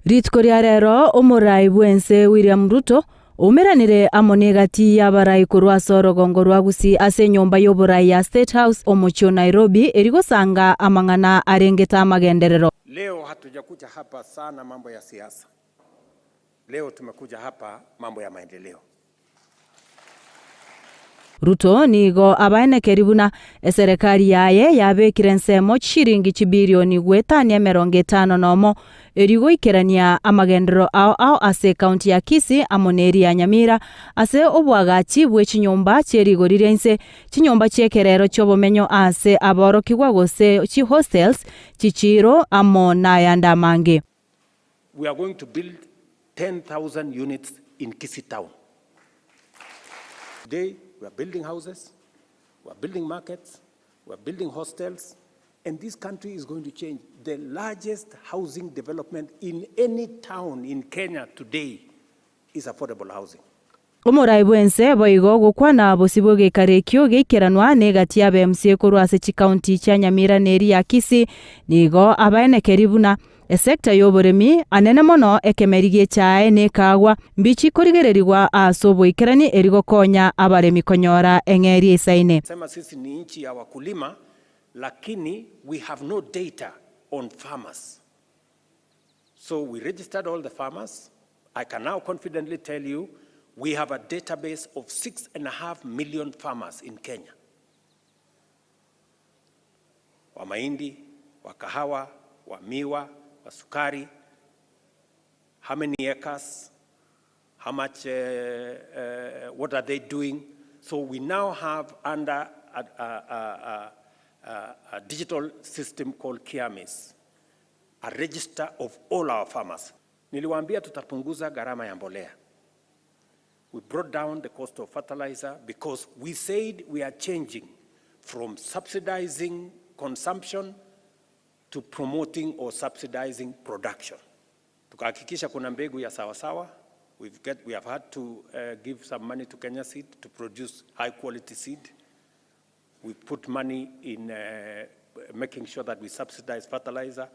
Ritko rero umurai wense William Ruto umeranire amonegati yabarai kurwa sorogongo rwagusi ase nyomba yoburai ya State House omocho Nairobi erigosanga amangana arengeta amagenderero. Leo hatujakuja hapa sana mambo ya siasa. Leo tumekuja hapa mambo ya maendeleo. Ruto nigo abaine keribuna serikali yaye yabekire nsemo chiringi chibirioni gwetania 50 nomo erigo ikerania amagendero ao ase county ya Kisii amoneri ya Nyamira ase obwagachi bwe chinyomba cherigorire nse chinyomba chekerero chobomenyo ase aboro kigwa gose chi hostels chichiro amona yanda mange. We are going to build 10,000 units in Kisii town. Today we are building houses, we are building markets, we are building hostels, And this country is going to change. The largest housing development in any town in Kenya today is affordable housing. Umurai bwense boigo gukwana bosibo gikarekyo gikiranwa negatia BMC kurwase chi county cha Nyamira neri ya Kisii nigo abaene keribuna sekta yoboremi anene mono ekemerigie chae ne kagwa mbichi kurigererirwa asobo ikirani erigo konya abaremi konyora engeri isaine. Sema sisi ni nchi ya wakulima lakini we have no data on farmers. So we registered all the farmers. I can now confidently tell you we have a database of 6.5 million farmers in Kenya. Wa mahindi, wa kahawa, wa miwa, wa sukari. How many acres? How much, what are they doing? So we now have under a digital system called Kiamis, a register of all our farmers. Niliwaambia tutapunguza gharama ya mbolea. We brought down the cost of fertilizer because we said we are changing from subsidizing consumption to promoting or subsidizing production. Tukahakikisha kuna mbegu ya sawa. We have had to give some money to Kenya Seed to produce high quality seed. We put money in making sure that we subsidize fertilizer.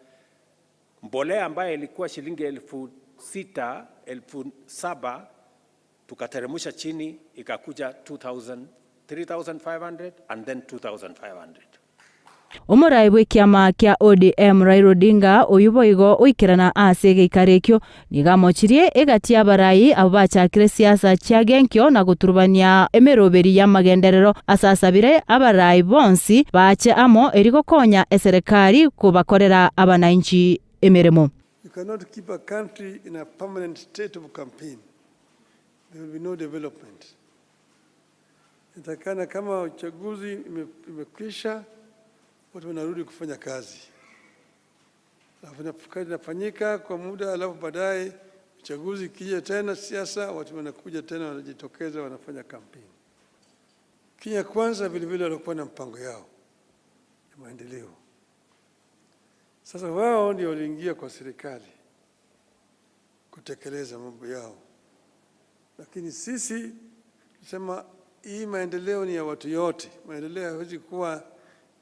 Mbolea ambayo ilikuwa shilingi 6,000, 7,000 tukateremusha chini ikakuja 2,000, 3,500 and then 2,500. Umurai bwe kiama kia ODM Raila Odinga oyuboigo oikirana ase gikarekyo nigamochirie egatia barai abachakire siasa chiagenkyo na guturbania emeroberi ya magenderero asasabire abarai bonsi bache amo erigo konya eserikali kubakorera abananchi emeremo. You cannot keep a country in a permanent state of campaign. There will be no development. Itakana kama uchaguzi imekwisha watu wanarudi kufanya kazi. Kazi inafanyika kwa muda alafu baadaye uchaguzi kija tena siasa watu wanakuja tena wanajitokeza wanafanya kampeni. Kenya Kwanza vile vile walikuwa na mpango yao ya maendeleo. Sasa wao ndio waliingia kwa serikali kutekeleza mambo yao. Lakini sisi tunasema hii maendeleo ni ya watu yote. Maendeleo hawezi kuwa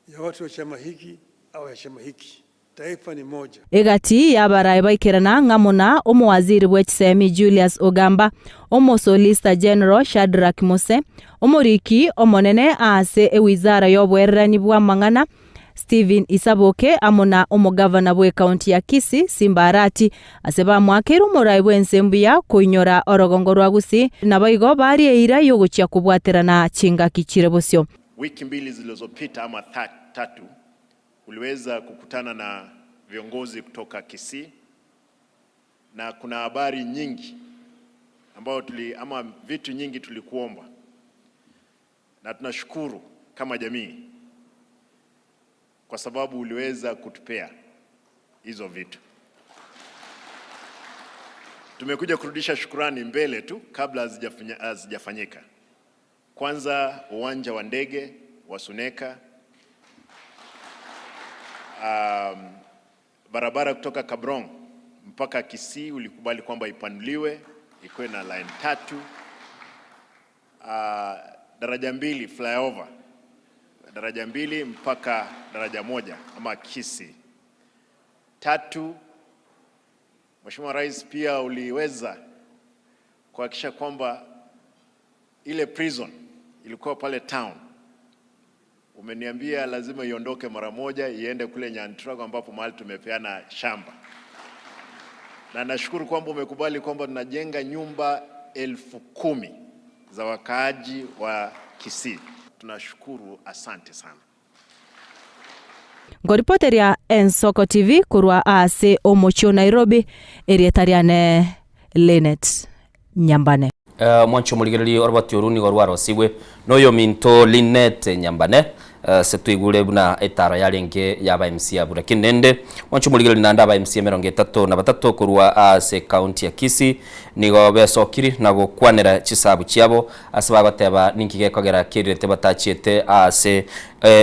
ya watu wa chama hiki au ya chama hiki. Taifa ni moja. Egati ya barai baikirana ngamuna omwaziri bw'ekisemi Julius Ogamba, omusolista General Shadrack Mose, omuriki omonene ase ewizara y'obwererani bw'amang'ana Stephen Isaboke amona omugavana bwe county ya Kisii Simbarati aseba mwakero murai bw'ensembuya kuinyora orogongo rwa Gusii nabaigo bari eira yogochia kubwaterana chinga kichire bosyo. Wiki mbili zilizopita ama tatu uliweza kukutana na viongozi kutoka Kisii na kuna habari nyingi ambao ama vitu nyingi tulikuomba na tunashukuru kama jamii kwa sababu uliweza kutupea hizo vitu. Tumekuja kurudisha shukrani mbele tu kabla hazijafanyika. Kwanza uwanja wa ndege wa Suneka, barabara kutoka Kabrong mpaka Kisii ulikubali kwamba ipanuliwe ikuwe na line 3, daraja 2 flyover, daraja 2 mpaka daraja 1 ama Kisii 3. Mheshimiwa Rais pia uliweza kuhakikisha kwamba ile prison ilikuwa pale town. Umeniambia lazima iondoke mara moja iende kule Nyantrago ambapo mahali tumepeana shamba. Na nashukuru kwamba umekubali kwamba tunajenga nyumba 10,000 za wakaaji wa Kisii. Tunashukuru, asante sana. Ngoripoteri ya Ensoko TV kurwa ase Omocho Nairobi erietariane Lenet Nyambane. Mwancho muligereri orbati oruni gorwaro siwe noyo minto Linet Nyambane setwigure buna etara yarenge yaba MC abura kinende mwancho muligereri nanda ba MC 33 kurwa ase county ya Kisii nigo besokiri nago kwanera chisabu chiabo asaba bateba ninkige kogera kirete batachiete ase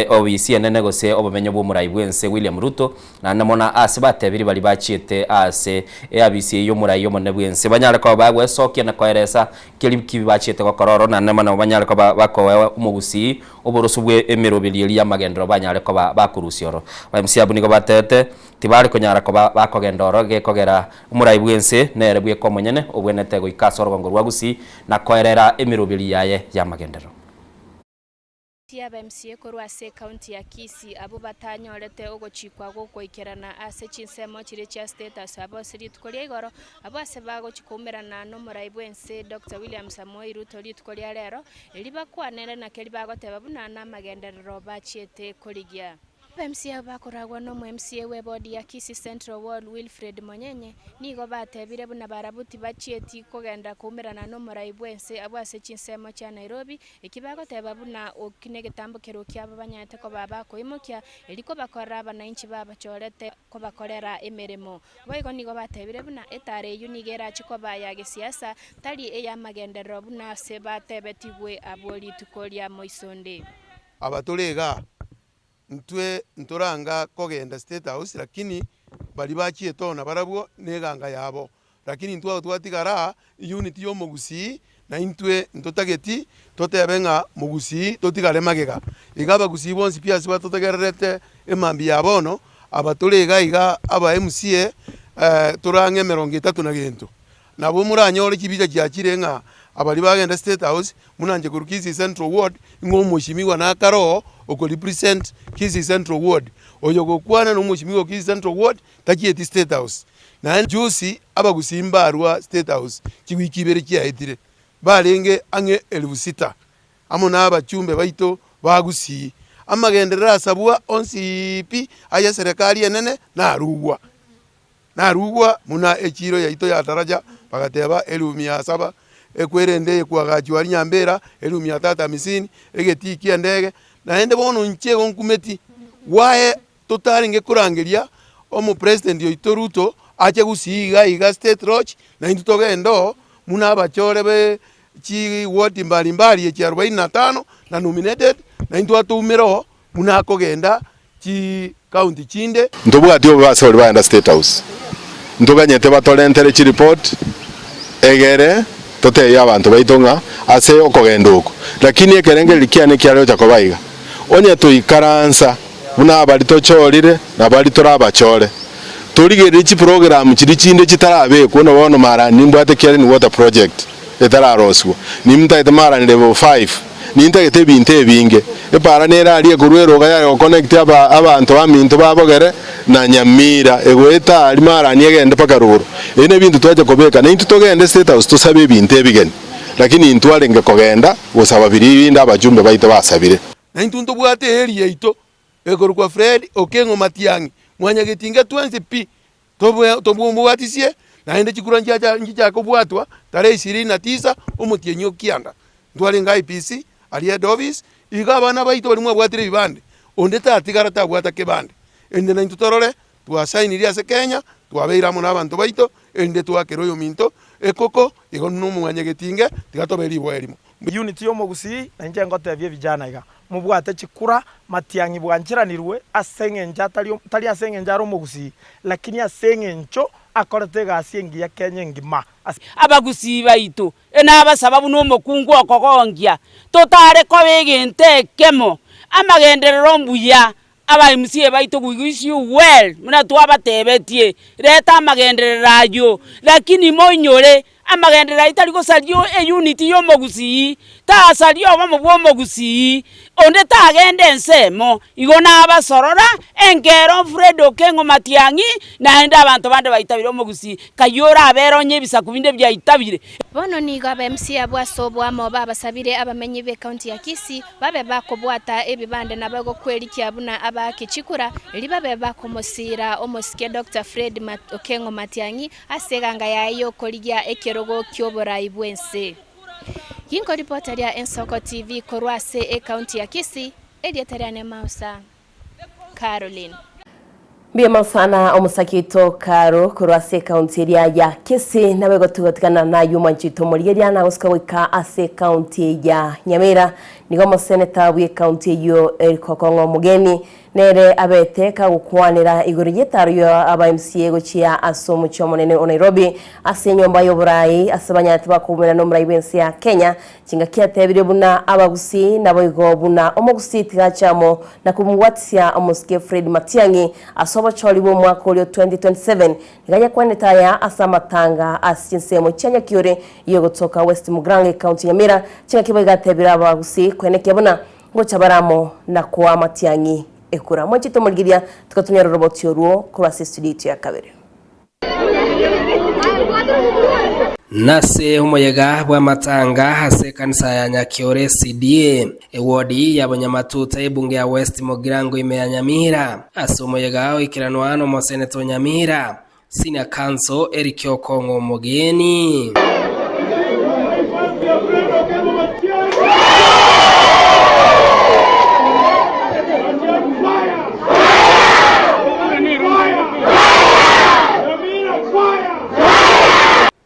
obisi enene gose obumenyo bw'omurai bwense William Ruto na namona ase batebiri bali bachiete ase abisi y'omurai y'omone bwense banyare ko bagwesokia na koeresa kiri bachiete gokororo na namona banyare ko bakowe umugusi oboroso bwe emerobeli ya magendro banyare ko bakurusioro bamsi abuni ko batete tibari konyara ko bakogendoro gekogera umurai bwense nere bwe komonyene obwenete go ikasoro ngo rwagusi na koerera emerobeli yaye ya magendero Tiaba MCA korwa ase county ya Kisii abo batanyorete ogochikwa gokoikerana ase chinsemo chire cha status abo sirit kolia igoro abo ase bago chikumerana no murai bwense Dr. William Samoei Ruto rit kolia rero eliba kwanere na keli bago teba bunana magenderero bachiete koligia MCA bakoragwa no MCA we body ya Kisii Central Ward Wilfred Monyenye nigo batebire buna barabuti bachieti kogenda kumerana no murai bwense abo ase chinsemo cha Nairobi ikibago teba buna okine getambukero kya babanyate ko baba ko imokia eliko bakora abananchi baba chorete ko bakorera emeremo boigo nigo batebire buna etare yunigera chiko baya gesiasa tali eya magendero buna se batebetigwe aboli tukolia moisonde abatulega ntwe ntoranga kogenda State House lakini bali bachietona barabwo neganga yabo lakini ntwa twatigara unity yo mugusi na intwe ntotageti totebenga mugusi totigale magega igaba gusi bonsi pia siba totegerete emambi yabono abatulega iga aba MCA turange 30 na gento nabo muranyore kibija kyakirenga abali bagenda State House munanje ku Kisii Central Ward ngomushimiwa na karo oko represent Kisii Central Ward oyo gokwana no mushimiwa Kisii Central Ward takieti State House na juice abagusimba arwa State House kiwikibere kyahitire balenge ange 6000 amona abachumbe baito bagusi amagenderera sabwa onsipi aya serikali enene narugwa muna echiro yaito ya daraja bagateba 1700 ekwerende kwagachwari nyambera 1350 egetikia ndege naende bono nchego nkumeti wae totaringe kurangiria omu president yoito Ruto ache gusiga iga State Roach na intutogendo muna abachore be chi ward mbali echi 45 na nominated na intwatumiro muna akogenda chi county chinde ndobwati obase oli baenda State House ndoganyete batolentere chi report egere tote ya abantu baitonga ase okogenda uko lakini ekerenge likiane kyalo chakobaiga onye tuikaransa buna abali tochorire na bali torabachore turigere chi program chiri chinde chitarabe kuno bono mara nimbwate kyale ni water project etararoswo nimtaite mara ni level 5 nintagete binte binge epara nera ali kurwero gaya connect abantu baminto babogere na Nyamira egweta ali mara ni egende pakaruro ene bintu twaje kobeka na into togende State House tusabe binte bigeni lakini intwale ngekogenda gusaba birinda abajumbe baito basabire na intunto bwate eri yaito ekorukwa Fred Okengo Matiangi mwanya getinga 20p tobu mwatisie na ende chikura njaja kobwatwa tarehe 29 omutienyo kianda ndwale ngai PC ali head office igabana baito bali mwabwatire bibande onde tatigara tabwata kebande ende na intutorore twasainiria ase Kenya twabeiramo n'abantu baito ende twakero yo minto ekoko igo n'umwanya getinge tigatoberi bwerimo unity yo mugusi na nje ngotebye vijana iga mubwate chikura Matiangi bwanchiranirwe asengenja tali asengenja ro mugusi lakini asengencho akorete gasingi ya Kenya ngima abagusi baito enaba sababu no mukungu okogongia totare ko begente kemo amagenderero mbuya aba MCA baito guigishi well muna twabatebetie reta amagendererayo lakini monyore amagendera itali gosalio unity yo mugusi ta salio bamo bwo mugusi onde tagende nsemo igona abasorora engero Fred Okengo Matiangi na enda abantu bande baitabiro mugusi kayora aberonye bisa kubinde bya itabire bono niga MCA bwasobwa mo babasabire abamenyi be county ya Kisii babe bakobwata ebibande nabago kweli kyabuna abakicikura libabe bakomosira omosike Dr. Fred Okengo Matiangi aseganga yayo koligia ekerogo kyoborai bwense Yinko reporter ya Ensoko TV korwase county ya Kisii Editoriane Mausa Caroline Mbia sana omusakito karo kurwase county ya Kisii nawe gotugotikana na yuma nchito murigeria na gusika wika ase county ya Nyamira nigo museneta wi county yo Kokongo mugeni nere abeteka gukwanira iguru gitaro yo aba MCA gochia asomu chomonene o Nairobi ase nyomba yo burayi asabanyati bakumira no muri bensi ya Kenya kinga kiatebire buna abagusi nabo igo buna omugusi tigachamo na kumwatsia omuske Fred Matiang'i asoba choli bo mwaka olio 2027 nigaya kwaneta ya asamatanga asinsemo cyanya kiore yo gotoka West Mugrange County Nyamira kinga kibaga tebira abagusi kweneke buna ngocha baramo na kwa Matiang'i ekura mwachito mulgiria tukatunya robot yoruo kwa studio ya kabere nase umuyaga bwa matanga hase kanisa ya Nyakiore CDA ewodi y'abanyamatuta y'ibunge ya West Mugirango imeya Nyamira ase umuyaga ikiranwa hano mu Senato Nyamira senior council Eric Okongo mugeni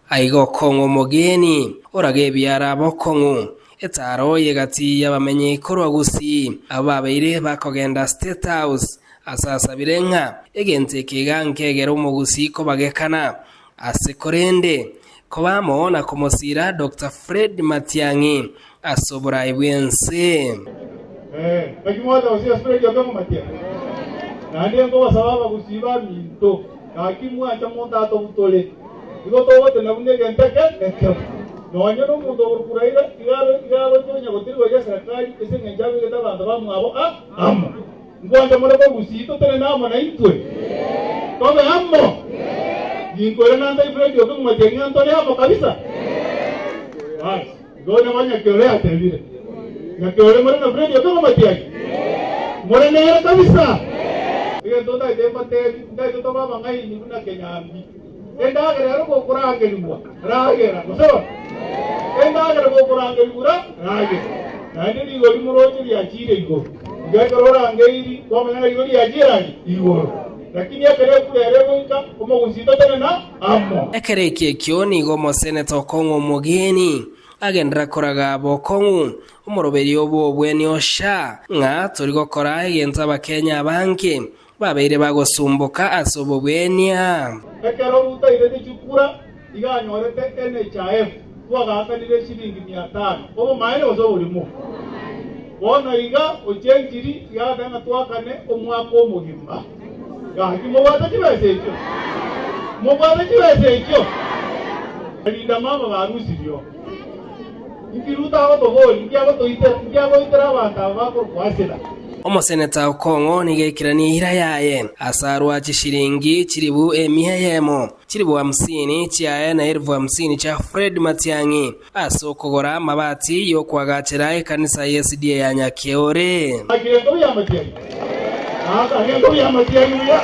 aigo Kongo mugeni orage byara bokongo etaro yegati yabamenye korwa gusi ababeire bakogenda State House asasa birenka egente kigankegera umugusi ko bagekana asekorende ko bamona kumusira Dr. Fred Matiang'i asobora ibwense bakimoda usia Fred yogamu Matiang'i nande ngo basaba gusiba minto kakimwa achamonda to butole Digo todo te la unde que enteke no año no mundo por curaira igalo tonya gotiro ya sakai ese nyajabe que estaba andaba mwabo amo ngwanda mora ko busito tene na mona itwe tobe amo ngikore nanda ifredio ko Matiang'i Antoni amo kabisa bas gona manya kore atevire na kore mora na fredio ko Matiang'i mora ne kabisa ile tonda de mate nda to baba ngai ni kuna kenyambi enda agera ko kuranga nimwa ragera so enda agera ko kuranga nimwa ragera nandi ni goli muroji ya chire iko ngakorora ngeiri kwa mwana goli ya jirani iwo lakini akere kulereka como gusito tena na amo ekereke kioni go mo Senator Kongo mugeni agendra koraga bokongu umuroberi obo bweni osha nga turi gukora igenza abakenya banke babeire bagosumbuka asobo bwenia ekero uta irete chukura iganyorete NHIF twagakanire shilingi 500 obo maene ozo urimo bona iga ochenjiri yadana twakane omwako omugimba gaki mubata kibesecho alinda mama barusi byo ikiruta abato boli ngiabo itera banta bakor kwasela Omuseneta Okongo nigekirani hira yaye asarwa chishiringi chiribu emiheyemo chiribu 50 chiaye na 50 cha Fred Matiang'i asokogora mabati yo kwagachira kanisa ya SDA ya Nyakiore agendo ya Matiang'i agendo ya Matiang'i ya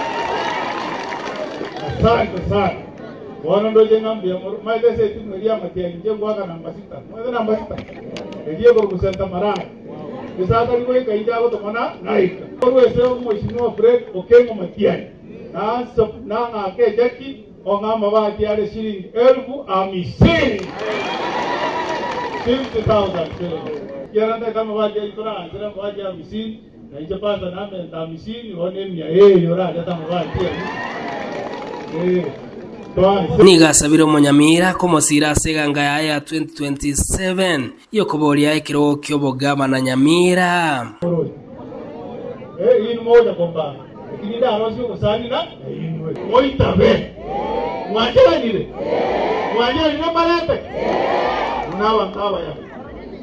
sana wana ndoje ngambia maidese tumeria Matiang'i jengwa kana namba 6 ndio kwa kusenta marana Kisaka ni wewe kaija hapo tomana naika. Wewe sio mheshimiwa Fred Okongo Matiang'i. Na ngake jaki ongama bati ale shilingi 50,000. 50,000. Kiaranda kama bati itora anzira bati 50 na ijapata na 50 one mia yora hata mabati. Nigasabiro Munyamira komosira seganga ya 2027 yo kuboria ikiro kyobogama na Nyamira inu moja komba kinida arosi kusani na inwe moitabe mwajanire malete unawa kawa ya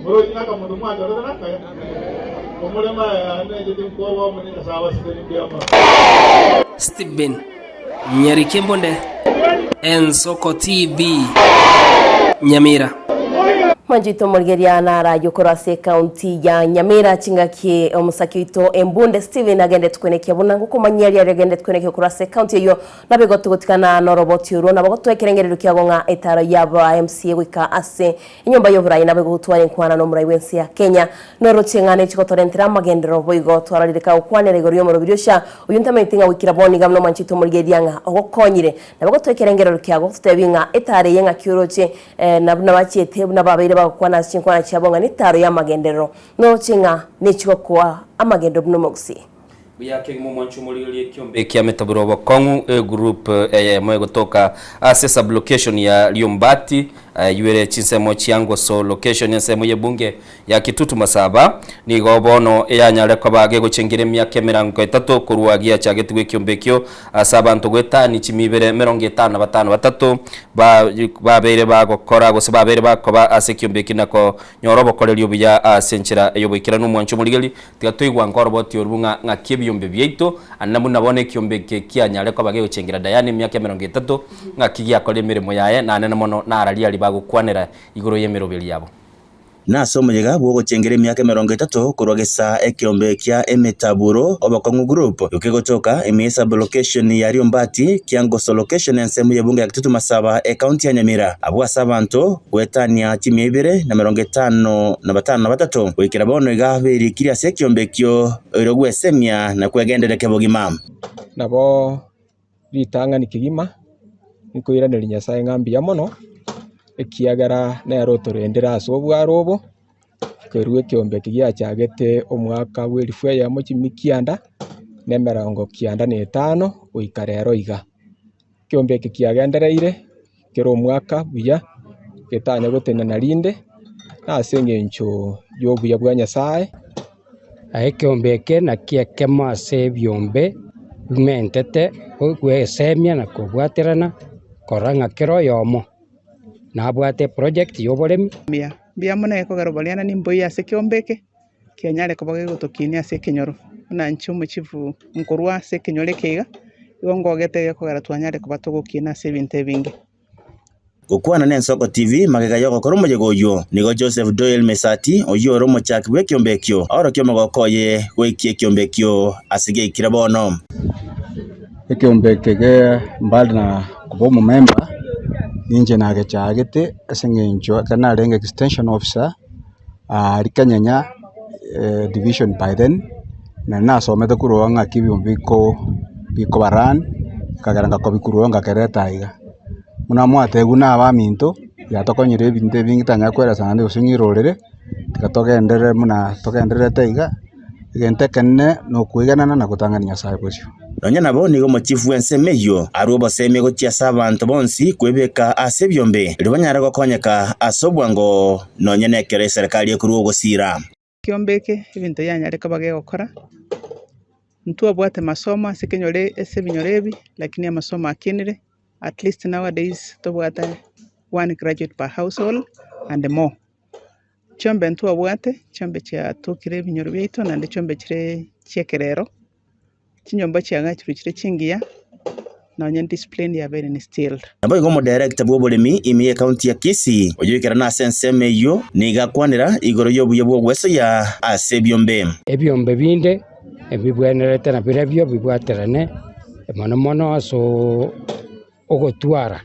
moroji naka mundu mwaja ro naka ya komole ma ane jeti ko wa munyi sawa sideni ndiama Steven Nyarikembonde Ensoko TV Nyamira Manjito Morgeria na radio korase county ya Nyamira chingaki omusaki ito embunde Steven agende tukwenekia bunangu kumanyari agende tukwenekia korase county yo nabe gotugotikana no roboti uru nabo gotwekerengerero kyagonga etaro yaba MCA wika ase inyumba yo burayi nabe gutwara inkwana no murayi wensi ya Kenya no rochengane chikotorentera magendero boigo twaralirika ukwanere goriyo mu rubiryosha uyuntama itinga wikira boni gamno Manjito Morgeria nga ogokonyire nabo gotwekerengerero kyago tutebinga etare yenga kyuroche nabachiete nababere bakwana chinkwana chabonga nitaro ya magendero no chinga nichiko kwa amagendero bnomogsi buyake mu mwanchu muri kyombe kya metaburo bakongu group mwe kutoka sub location ya Liombati yuere chinsemo chiango so location ya semo yebunge ya Kitutu Masaba ni gobono yanyale kwa bage gucengire myaka 30 kuruagia chagetwe kyombekyo asabantu gwetani chimibere 55 babere bagokora gose babere bakoba ase kyombeki nako nyorobo kolerio bya senchira eyobikira no mwanchu muri tigatoigwa ngoroboti orubunga ngakibiyombe byeito anamu nabone kyombeke kyanyale kwa bage gucengira dayani myaka 30 ngakigia kole mirimo yaye na nene mono narali gukwanira igoro yemerobeli yabo naso mujega bwo gucengera imyaka 30 kurogesa ekyombe kya emetaburo obakongu group yukigotoka emisa location ya Liombati kyangoso location ensemu yebunga ya Kitutu Masaba county ya Nyamira abwa sabanto gwetania chimi 255 wikira bono igabiri kiria sekyombe kyo irogwesemya na kwegendereke bogima nabo bitanga nikigima nikuiranira Nyasaye ngambi ya mono ekiagara nero torendera asobwa robo kerwe kyombe kigia chagete omwaka w'elifwe ya mochimikianda nemerongo kianda ne 5 uikarero iga kyombe kiagendereire kero omwaka buya ketanya gotena nalinde nasenge ncho yobuya bwa Nyasaye aekyombeke na kiekema se byombe bimentete ogwesemya na kubwaterana koranga kero yomo nabwate project yoboremi bia mona ekogarobaliana nimboya ase kyombeke kenyare koboge gotokinia ase kenyoro na nchumu chifu nkorwa ase kenyore kega igongo gete ekogara twanyare kobatogokina ase binte bingi gukwana n'Ensoko TV magega yoko koromo yegoyo nigo Joseph Doyle Mesati oyoro mochak bwe kyombekyo oro kyo magokoye gwikie kyombekyo asige ikirabono ekyombeke ge mbali na kubomo member ninje nage chagete asengenjo kana renga extension officer rikanyanya division by then na nasomete kuronga kibyumbiko biko baran kagaranga ko bikuronga kereta iga muna mwate guna abaminto yatokonyire ebinte bingitanya kwera sande usinyirorere tikatogendere muna togendere teiga gentekenne no kuiganana na kutangania Nyasaye bosyo nonya nabo nigo mochifu ensemeyo arubo seme gochia sabantu bonsi kwebeka ase byombe ribanyara gokonyeka asobwango nonya nekere serikali ekurugo gosira kyombeke ebintu yanyare kabage gokora ntu abwate masomo ase kenyore ese binyorebi lakini amasomo akinire at least nowadays tobwata 1 graduate per household and more chombe ntu abwate chombe cha tokire binyoro byeito nande chombe chire chekerero chinyomba chianga chirukire chingia nonya discipline ya very instilled nabo igomo director bw'oburimi imiye county ya Kisii oyikira na senseme yo nigakwanira igoro yobuye bw'ogweso ya ase byombe ebyombe binde ebibwenerete na birebyo bibwaterane mono mono aso ogotwara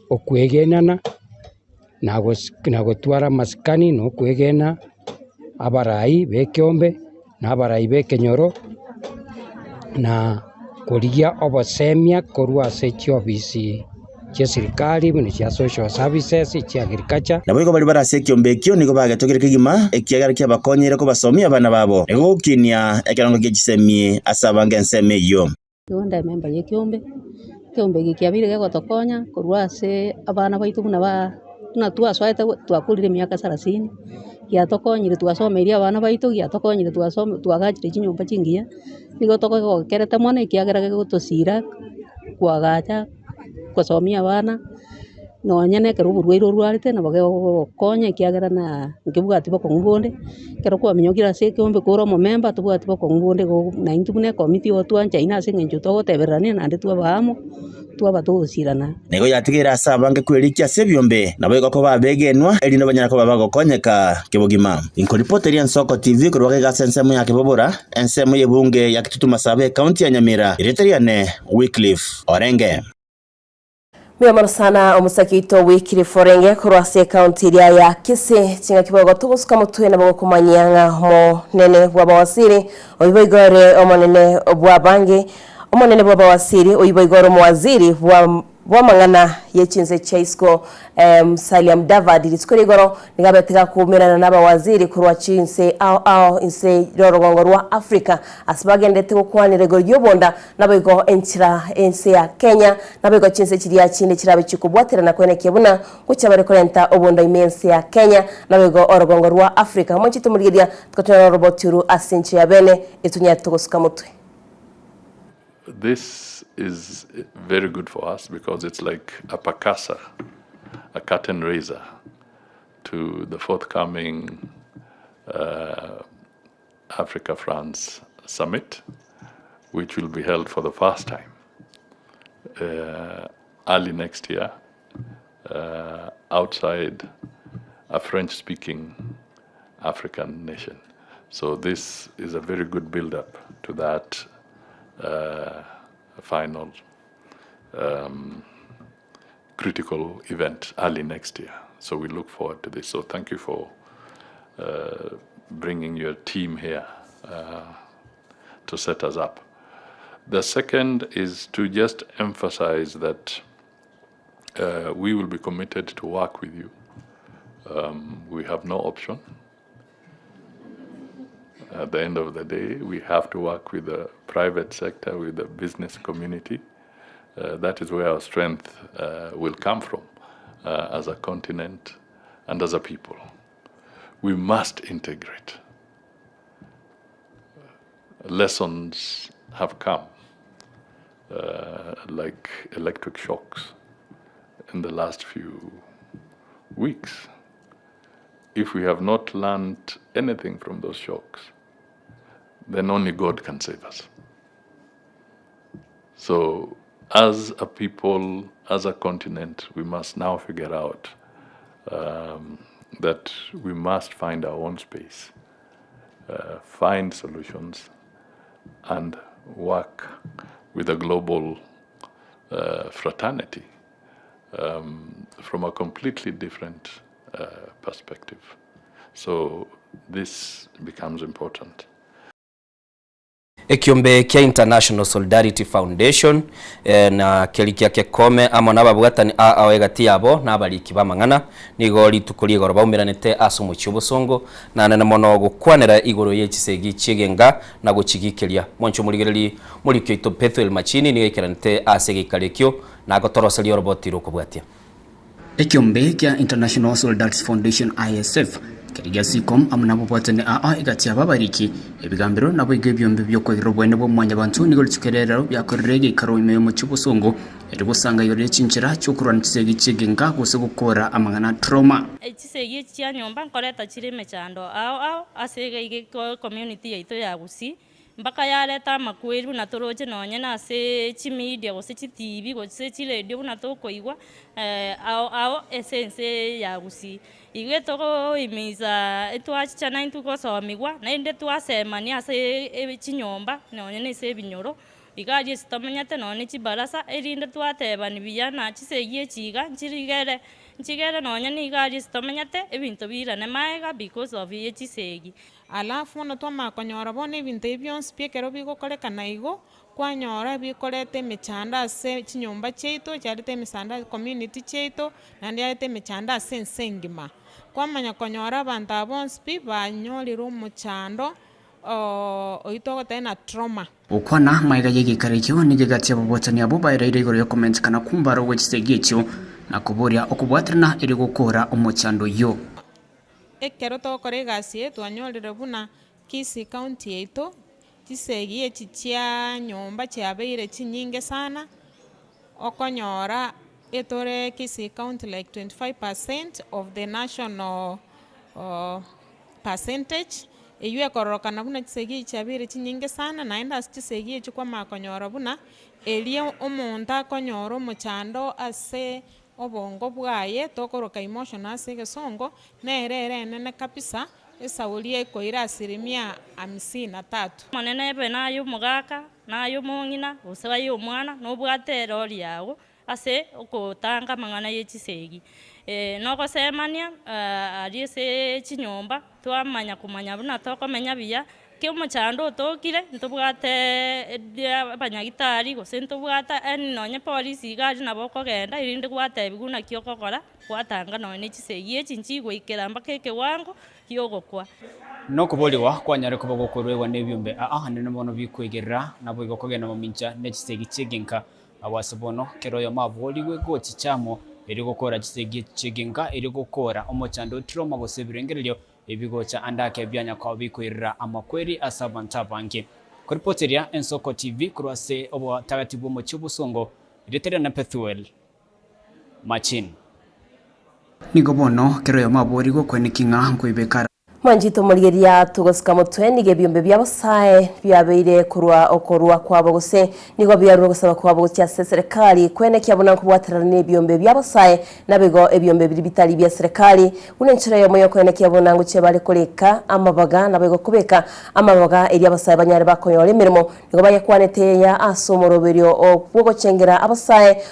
okwegenana nagotwara maskani no kwegena abarai bekyombe na abarai bekenyoro na kurigia obosemia korwa ase chiofisi chia serikali bune chia social services chia agriculture nabo igo bari barase kyombekyo nigo bagetogere kigima ekiagara kia bakonyere ko basomia abana babo nigo gukinia ekirango gichisemie asabanga enseme yo Yonda member ye kyombe gikiabire gegotokonya korwa ase abana baitu buna twaswaete twakurire miaka 30 giatokonyire twasomeria abana baitu giatokonyire twagachire chinyumba chingia nigo tokogerete mono ikiagera gotosira kwagacha gusomia abana nonya nekero oborwaire orwarete nabo gegokonya ekiagera na nkebwati bokong'u bonde kero kwaminyokire ase ekiombe kore omomemba tobwati bokong'u bonde naintwe buna ekomiti igo twanchaine ase eng'encho togotebererania naende twabamo twaba togosirana nigo yatigera ase abange kwerikia ase ebiombe nabo igoko babegenwa erinde banyara koba bagokonyeka kebogima. Inkoripoteri Ensoko TV korwa gase ensemo ya Kibobora ensemo yebunge ya Kitutu Masabe kaunti ya Nyamira ireteriane Wycliffe Orenge. Mwemono sana omusakito Wycliffe Orenge kurwase kaunti ya Kisii chinga kibogo tugusuka mutwe na bokumanyanga mo nene bwa bawasiri oyiboigore omonene bwa bangi omonene bwa bawasiri oyiboigore mu waziri bwa mangana yechinze chaisco Musalia Mudavadi litsukorigoro nigabetega kumirana n'abawaziri kurwa chinse ao inse rorogongo rwa Africa asibagendete gukwanire go ryobonda nabigo ense ya Kenya nabigo chinse kiriya kindi kirabe kikubwaterana kweneke buna kucyabare korenta obondo imense ya Kenya nabigo orogongo rwa Africa monchito murigiria tukatona roboturu asinche ya bene etunya tugusuka mutwe. This is very good for us because it's like a percussor, a curtain raiser to the forthcoming Africa-France Summit, which will be held for the first time early next year outside a French-speaking African nation. So this is a very good build-up to that final critical event early next year. So we look forward to this. So thank you for bringing your team here to set us up. The second is to just emphasize that we will be committed to work with you. We have no option. At the end of the day, we have to work with the private sector, with the business community. That is where our strength will come from as a continent and as a people. We must integrate. Lessons have come, like electric shocks in the last few weeks. If we have not learned anything from those shocks, then only God can save us. So as a people, as a continent, we must now figure out that we must find our own space, find solutions, and work with a global fraternity from a completely different perspective. So this becomes important. Ekiombe kia International Solidarity Foundation na kelikia kekome amo nababwatani awegati yabo nabaliki bamangana nigo litukuri igoro baumiranete asumu cyubusongo na mono gukwanera igoro yekisegi kigenga na gucigikelia moncho murigereri muri kyoito Bethel Machini nigo ikiranete asegikalekyo na gotoroseli roboti rukubwatia. Ekiombe kia International Solidarity Foundation ISF kirigia sikom amnabo bwatane igati ababariki ebigambiro nabo igebyombe byo kwegero bwene bo mwanya bantu nigo litukerera byakorerege ikaro imeyo mu cyubusongo eri gusanga yore cinjira cyo kurantisege kigenga guse gukora amangana trauma ekisege kya nyomba nkoreta kirime cyando ao asege ige community yaito ya gusi mpaka yareta makweru na toroje nonye na se chi media gose chi TV gose chi radio na to koigwa ao essence ya gusi igwe toko imiza etwacha 9 gosomigwa na inde twasemania ase chinyomba nonye ne se binyoro igaje sitamenyate none chibarasa erinde twatebani biyana chisegie chiga nchigere nonye ni igaje sitamenyate ebinto birane maega because of ye chisegi alafu no toma konyora bone ebinto ebyonse piekero bigokorekana igo kwanyora bikorete mechanda ase chinyomba cheito charite emisanda community cheito nandi yarite mechanda ase ensengima kwamanya konyora abantu abonse banyorire omochando oito gotena trauma ukwana maiga yegikarikyo nigegati abobotani abo bayiraire igoro yo comment kana kumbaro wechisegicho na kuboria okubwatrana iri gukora omochando yo ekero tokore gasi twanyorire buna Kisii county yeito chisegi echichia nyomba chiabeire chinyinge sana okonyora etore Kisii County like 25% of the national percentage. Eyue koroka na buna chisegi chabiri chinyinge sana naenda chisegi chukwa makonyoro buna elie omonta konyoro muchando ase obongo bwaye tokoroka emotion ase gesongo nerere nene kabisa esaulie koira 53%. Manene ebe nayo mugaka nayo mongina usaba yo mwana no bwate roli yawo ase okotanga mangana yechisegi noko semania aliese chinyomba twamanya kumanya buna tokomenya biya ke umuchando tokire ntubwate abanyagitari gose ntubwata nonye polisi gari nabo kogenda irinde gwate biguna kyokokora gwatanga none chisegi echinchi goikera mbakeke wango yogokwa no kubolirwa kwanyare kuba gokorwewa nebyumbe nene bono bikwegerera nabo igokogenda mu mincha nechisegi chiginka awasobono keroyo maboliwe gochichamo eri gukora chisegi chiginka eri gukora omochando troma gosebirengereryo ebigocha andake byanya kwa bikwirira amakweri asabanta banki kuripoteria Ensoko TV kurwase obo tagatibu mu cyubusongo iretere na Pethuel Machin nigobono keroyo mabori gokwenekinga nkwibekara Mwanjito murigeria tugosika mutweni gebyombe byabasaye byabeire kurwa okorwa kwabo gose nigo byarwo gusaba kwabo gutya serikali kwene kyabona kubwaterana byombe byabasaye nabigo ebyombe biri bitali bya serikali unenchira yo moyo kwene kyabona nguche bale koleka amabaga nabigo kubeka amabaga eri abasaye banyare bakoyore mirimo nigo bayakwaneteya asomoroberyo obwo chengera abasaye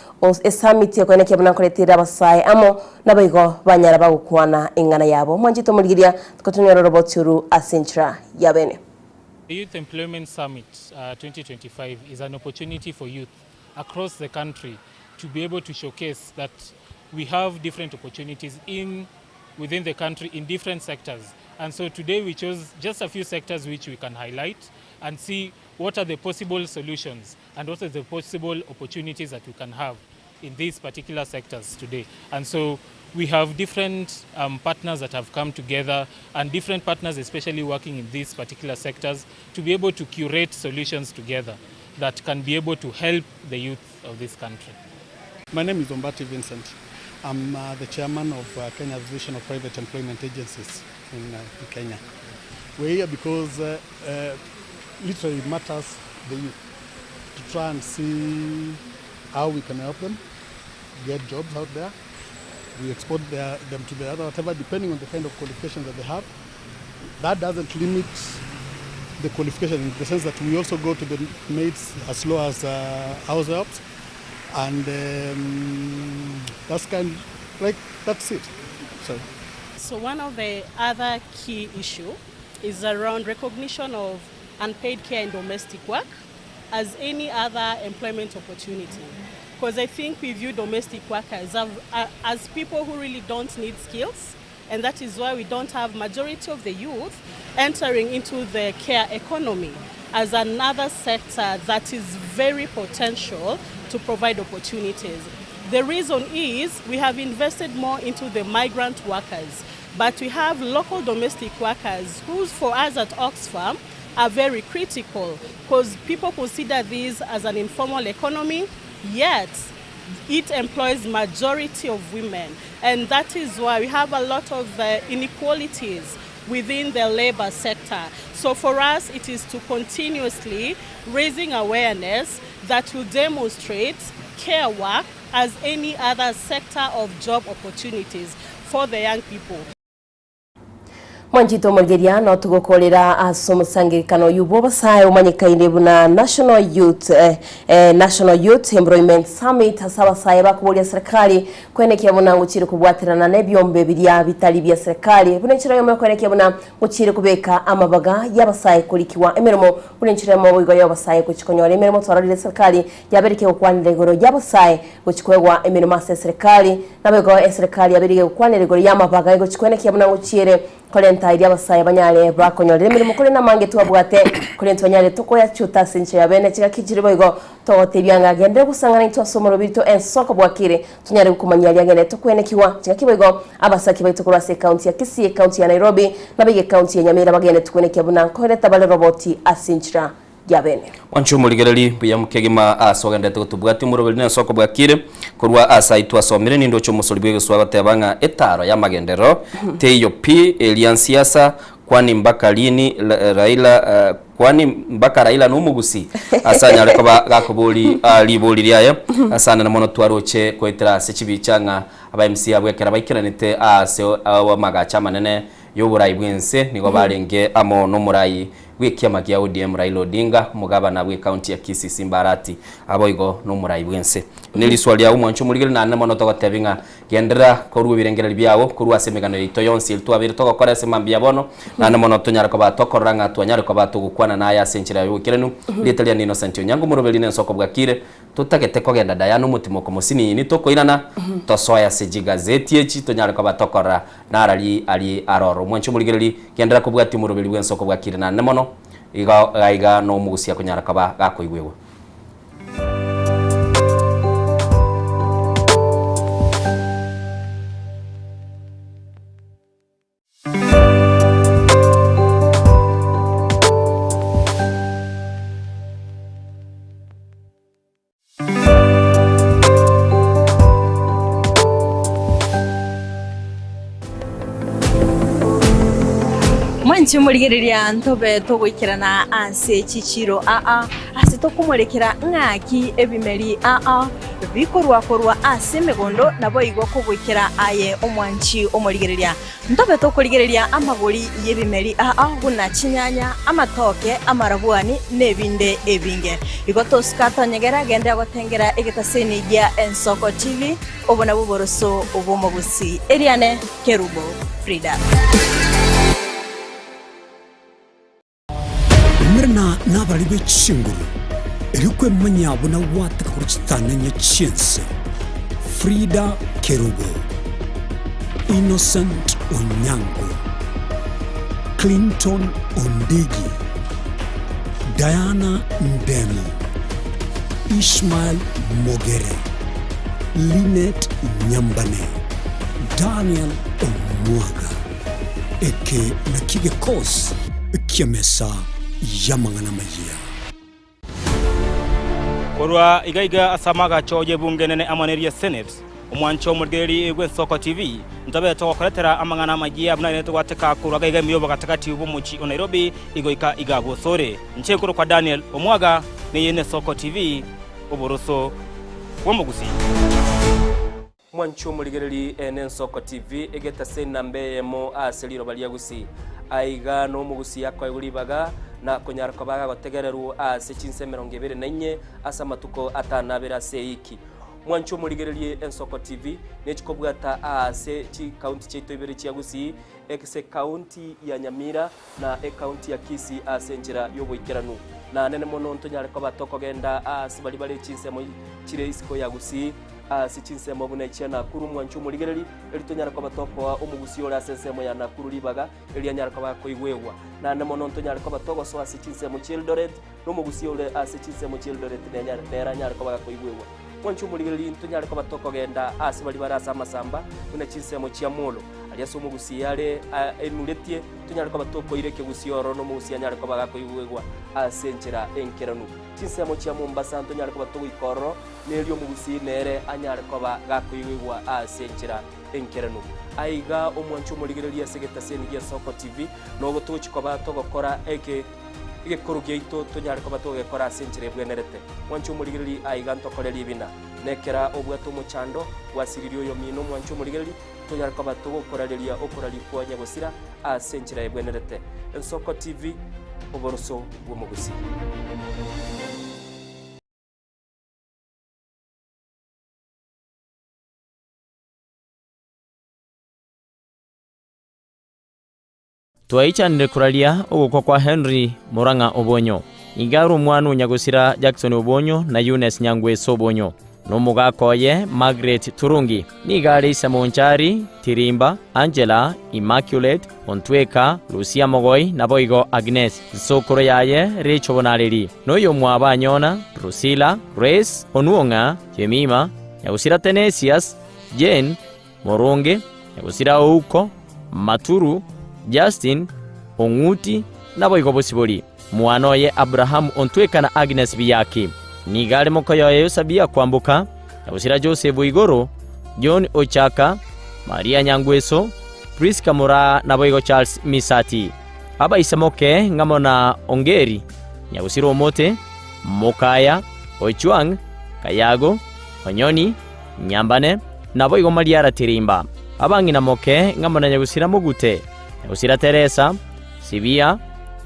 esamiti kwene kyabona koletera abasaye amo nabigo banyara bagukwana ingana yabo mwanjito murigeria The Youth Employment Summit 2025 is an opportunity for youth across the country to be able to showcase that we have different opportunities within the country in different sectors. And so today we chose just a few sectors which we can highlight and see what are the possible solutions and what are the possible opportunities that we can have in these particular sectors today. And so we have different partners that have come together and different partners especially working in these particular sectors to be able to curate solutions together that can be able to help the youth of this country. My name is Ombati Vincent. I'm the chairman of Kenya Association of Private Employment Agencies in Kenya. We're here because literally it matters the youth to try and see how we can help them get jobs out there. We export them to the other, whatever, depending on the kind of qualifications that they have. That doesn't limit the qualification in the sense that we also go to the maids as low as house helps, and that's it. So one of the other key issue is around recognition of unpaid care and domestic work as any other employment opportunity. Because I think we view domestic workers as people who really don't need skills, and that is why we don't have majority of the youth entering into the care economy as another sector that is very potential to provide opportunities. The reason is we have invested more into the migrant workers, but we have local domestic workers who, for us at Oxfam, are very critical because people consider this as an informal economy, yet it employs majority of women, and that is why we have a lot of inequalities within the labor sector. So for us, it is to continuously raising awareness that will demonstrate care work as any other sector of job opportunities for the young people. Mwanjito murigeria no tugokorera asomusangirikano yubo basaye umanyikaine buna National Youth Employment Summit asabasaye bakubolia serikali kwenekya buna nguchire kubwatirana nebyombe birya bitali bya serikali bunenchira yo kwenekya buna nguchire kubeka amabaga yabasaye kulikiwa emirimo bunenchira mo bigo yabasaye kuchikonyora emirimo twaralire serikali yabereke okwanire goro yabasaye kuchikwegwa emirimo ase serikali nabego serikali yabereke okwanire goro yamabaga kuchikwenekya buna nguchire kolenta iria basaye banyale bakonyore mirimo kuri namange twabwate kolenta banyale tokoya chuta sinche yabene chika kijiribo igo tote byanga gende gusangana into somoro bito Ensoko bwakire tunyare kumanya yagene tokwenekiwa chika kiboigo abasaki baito kurase county ya Kisii, county ya Nairobi na bige county ya Nyamira bagene tukwenekiya buna koleta bale roboti asinchira ya bene. Wanchu muligereri buya mukegima asogendete gutubwati muroberi ne soko bwakire kurwa asaitwa somire nindo cyo musolibwe guswaga tebanga etaro ya magendero teyo p eliansiasa kwani mpaka lini Raila kwani mpaka Raila n'umugusi asanya ariko gakoboli liboli lyaye asana na mono twaroche kwetera sechibichanga aba MC abwekera bakiranite ase wa magacha manene y'uburayi bwense nigo barenge amo no murayi gwikiama gya ODM Raila Odinga mugabana bwe county ya Kisii Simbarati aboigo no murayi bwense nili swali ya umwancho muligere na mono to gatebinga gendera koruwe birengereri byawo kurwa semegano yito yonsi twabire to gukora semambia bono na mono tonyara ko batokoranga twanyara ko batugukwana na ya senchira yo kirenu litalia nino sancho nyangu murobeli ne soko bwakire tutagete ko genda dayano mutimo ko musini ni to koirana to soya seji gazeti echi tonyara ko batokora na ali aroro mwancho muligere gendera ko bwati murobeli bwen soko bwakire na mono iga no mugusia kunyara kaba gakoigwewa Mwanchi muligereria ntobe togwikirana anse chichiro ase tokumurekera ngaki ebimeri bikorwa ase megondo nabo igwa kugwikira aye omwanchi omuligereria ntobe tokurigereria amagori yebimeri guna chinyanya amatoke amarabuani nebinde ebinge igoto skata nyegera gende gotengera egetaseni gya Ensoko TV obona buboroso obomogusi Eliane Kerubo Frida Mirna nabali bechinguru erikwe manyabo na wataka kuchitana nyachense Frida Kerubo Innocent Onyango Clinton Ondigi Diana Ndemo Ishmael Mogere Linet Nyambane Daniel Omwaga eke nakige kos kiamesa yamangana majia korwa igaiga asamaga choje bunge nene amaneria senate omwancho murgeri egwe Ensoko TV ntabe to koletera amangana majia buna to wateka kurwa gaiga miyobo katakati ubumuchi o Nairobi igoika igabo sore nchenkuru kwa Daniel Omwaga ne yene Ensoko TV oboroso womugusi mwancho murgeri Ensoko TV egeta sena mbeyemo aseliro baliagusi aiga no mugusi yakwa uribaga na kunyara ko baga gotegereru ase chinse 24 asa matuko atanabera seiki mwancho murigererie Ensoko TV nechikobwata ase chi county cheito ibere chiagusi ekse county ya Nyamira na county ya Kisii ase njira yoboikeranu na nene mono ntonyara ko batoko genda ase bali chinse mo chire isiko yagusi sichinse mobune chana kuru mwanchu muligereri elitonyara kwa batoko omugusi ora sensemo ya nakuru libaga elianyara kwa koigwewa na namono ntonyara kwa batoko so asichinse mu Childoret no mugusi ora asichinse mu Childoret neranyara kwa koigwewa mwanchu muligereri ntonyara kwa batoko genda asibali barasa masamba una chinse mu Chiamolo aliaso mugusi yale enuletie tonyara kwa batoko ireke gusioro no mugusi anyara kwa koigwewa asenchera enkeranu chinse mu Chiamombasa ntonyara kwa batoko ikoro nelio mugusi nere anyare koba gakoyiwa asenchera enkeranu aiga omwanchu muligereria segeta seni ya Ensoko TV no gotochi koba togokora ege korugeito tonyare koba togekora asenchera bwenerete mwanchu muligereri aiga ntokoreri bina nekera obwato muchando wasiririo yo mino mwanchu muligereri tonyare koba togokorareria okorari kwanya gosira asenchera bwenerete Ensoko TV oboroso bwomugusi Twaichanire kuralia ugukwa kwa Henry Muranga Obonyo igaru mwanu nyagusira Jackson Obonyo na Eunice Nyangwe Sobonyo no mugakoye Margaret Turungi nigari Samonchari Tirimba Angela Immaculate Ontweka Lucia Mogoi na Boigo Agnes sokoro yaye Richo Bonareri no yo mwabanyona Priscilla Grace Onuonga Jemima nyagusira Tenesias Jane Moronge nyagusira Ouko Maturu Justin Onguti na Boigo Bosibori mwanoye Abraham Ontweka na Agnes Biyaki. Nigale mokoyoye Sabia Kwambuka na gusira Joseph Igoro, John Ochaka, Maria Nyangweso, Priska Mura na Boigo Charles Misati. Aba isamoke ngamona Ongeri, Nyagusiro Omote, Mokaya, Ochuang, Kayago, Onyoni, Nyambane na Boigo Mariara Tirimba. Abangi na moke ngamona Nyagusira Mugute, Nyagusira Teresa, Sibia,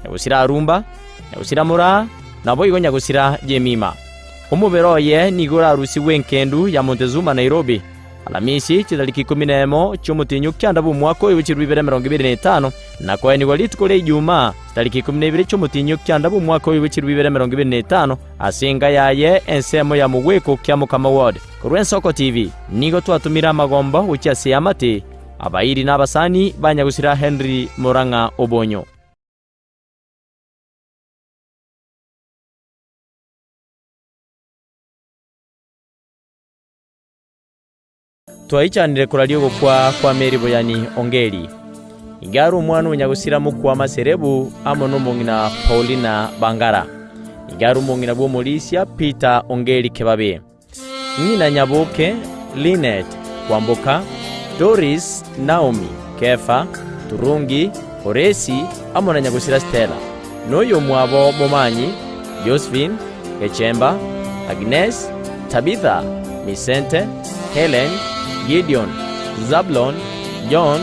Nyagusira Arumba, Nyagusira Mura na Boigo Nyagusira Jemima. Umuberoye nigora rusi wenkendu ya Montezuma Nairobi. Alamisi tariki 11 cy'umutinyu cyandabu mwaka wa 2025 na kwa ni walitukole Ijumaa tariki 12 cy'umutinyu cyandabu mwaka wa 2025 asenga yaye ensemo ya mugweko kya Mukama Ward. Ku Soko TV nigo twatumira magombo ucyase amate abayiri n'abasani banyagusira Henry Moranga Obonyo. Twaichanire kuralio kwa Meri Boyani Ongeri. Igaru mwanu nyagusira mukwa maserebu amono mongina Paulina Bangara. Igaru mongina bo Molisia Peter Ongeri Kebabe. Nina Nyaboke Linet Kwamboka Doris Naomi Kefa Turungi Oresi amona nyagusira Stella. Noyo mwabo Momanyi Josephine Echemba Agnes Tabitha Misente Helen Gideon, Zablon, John,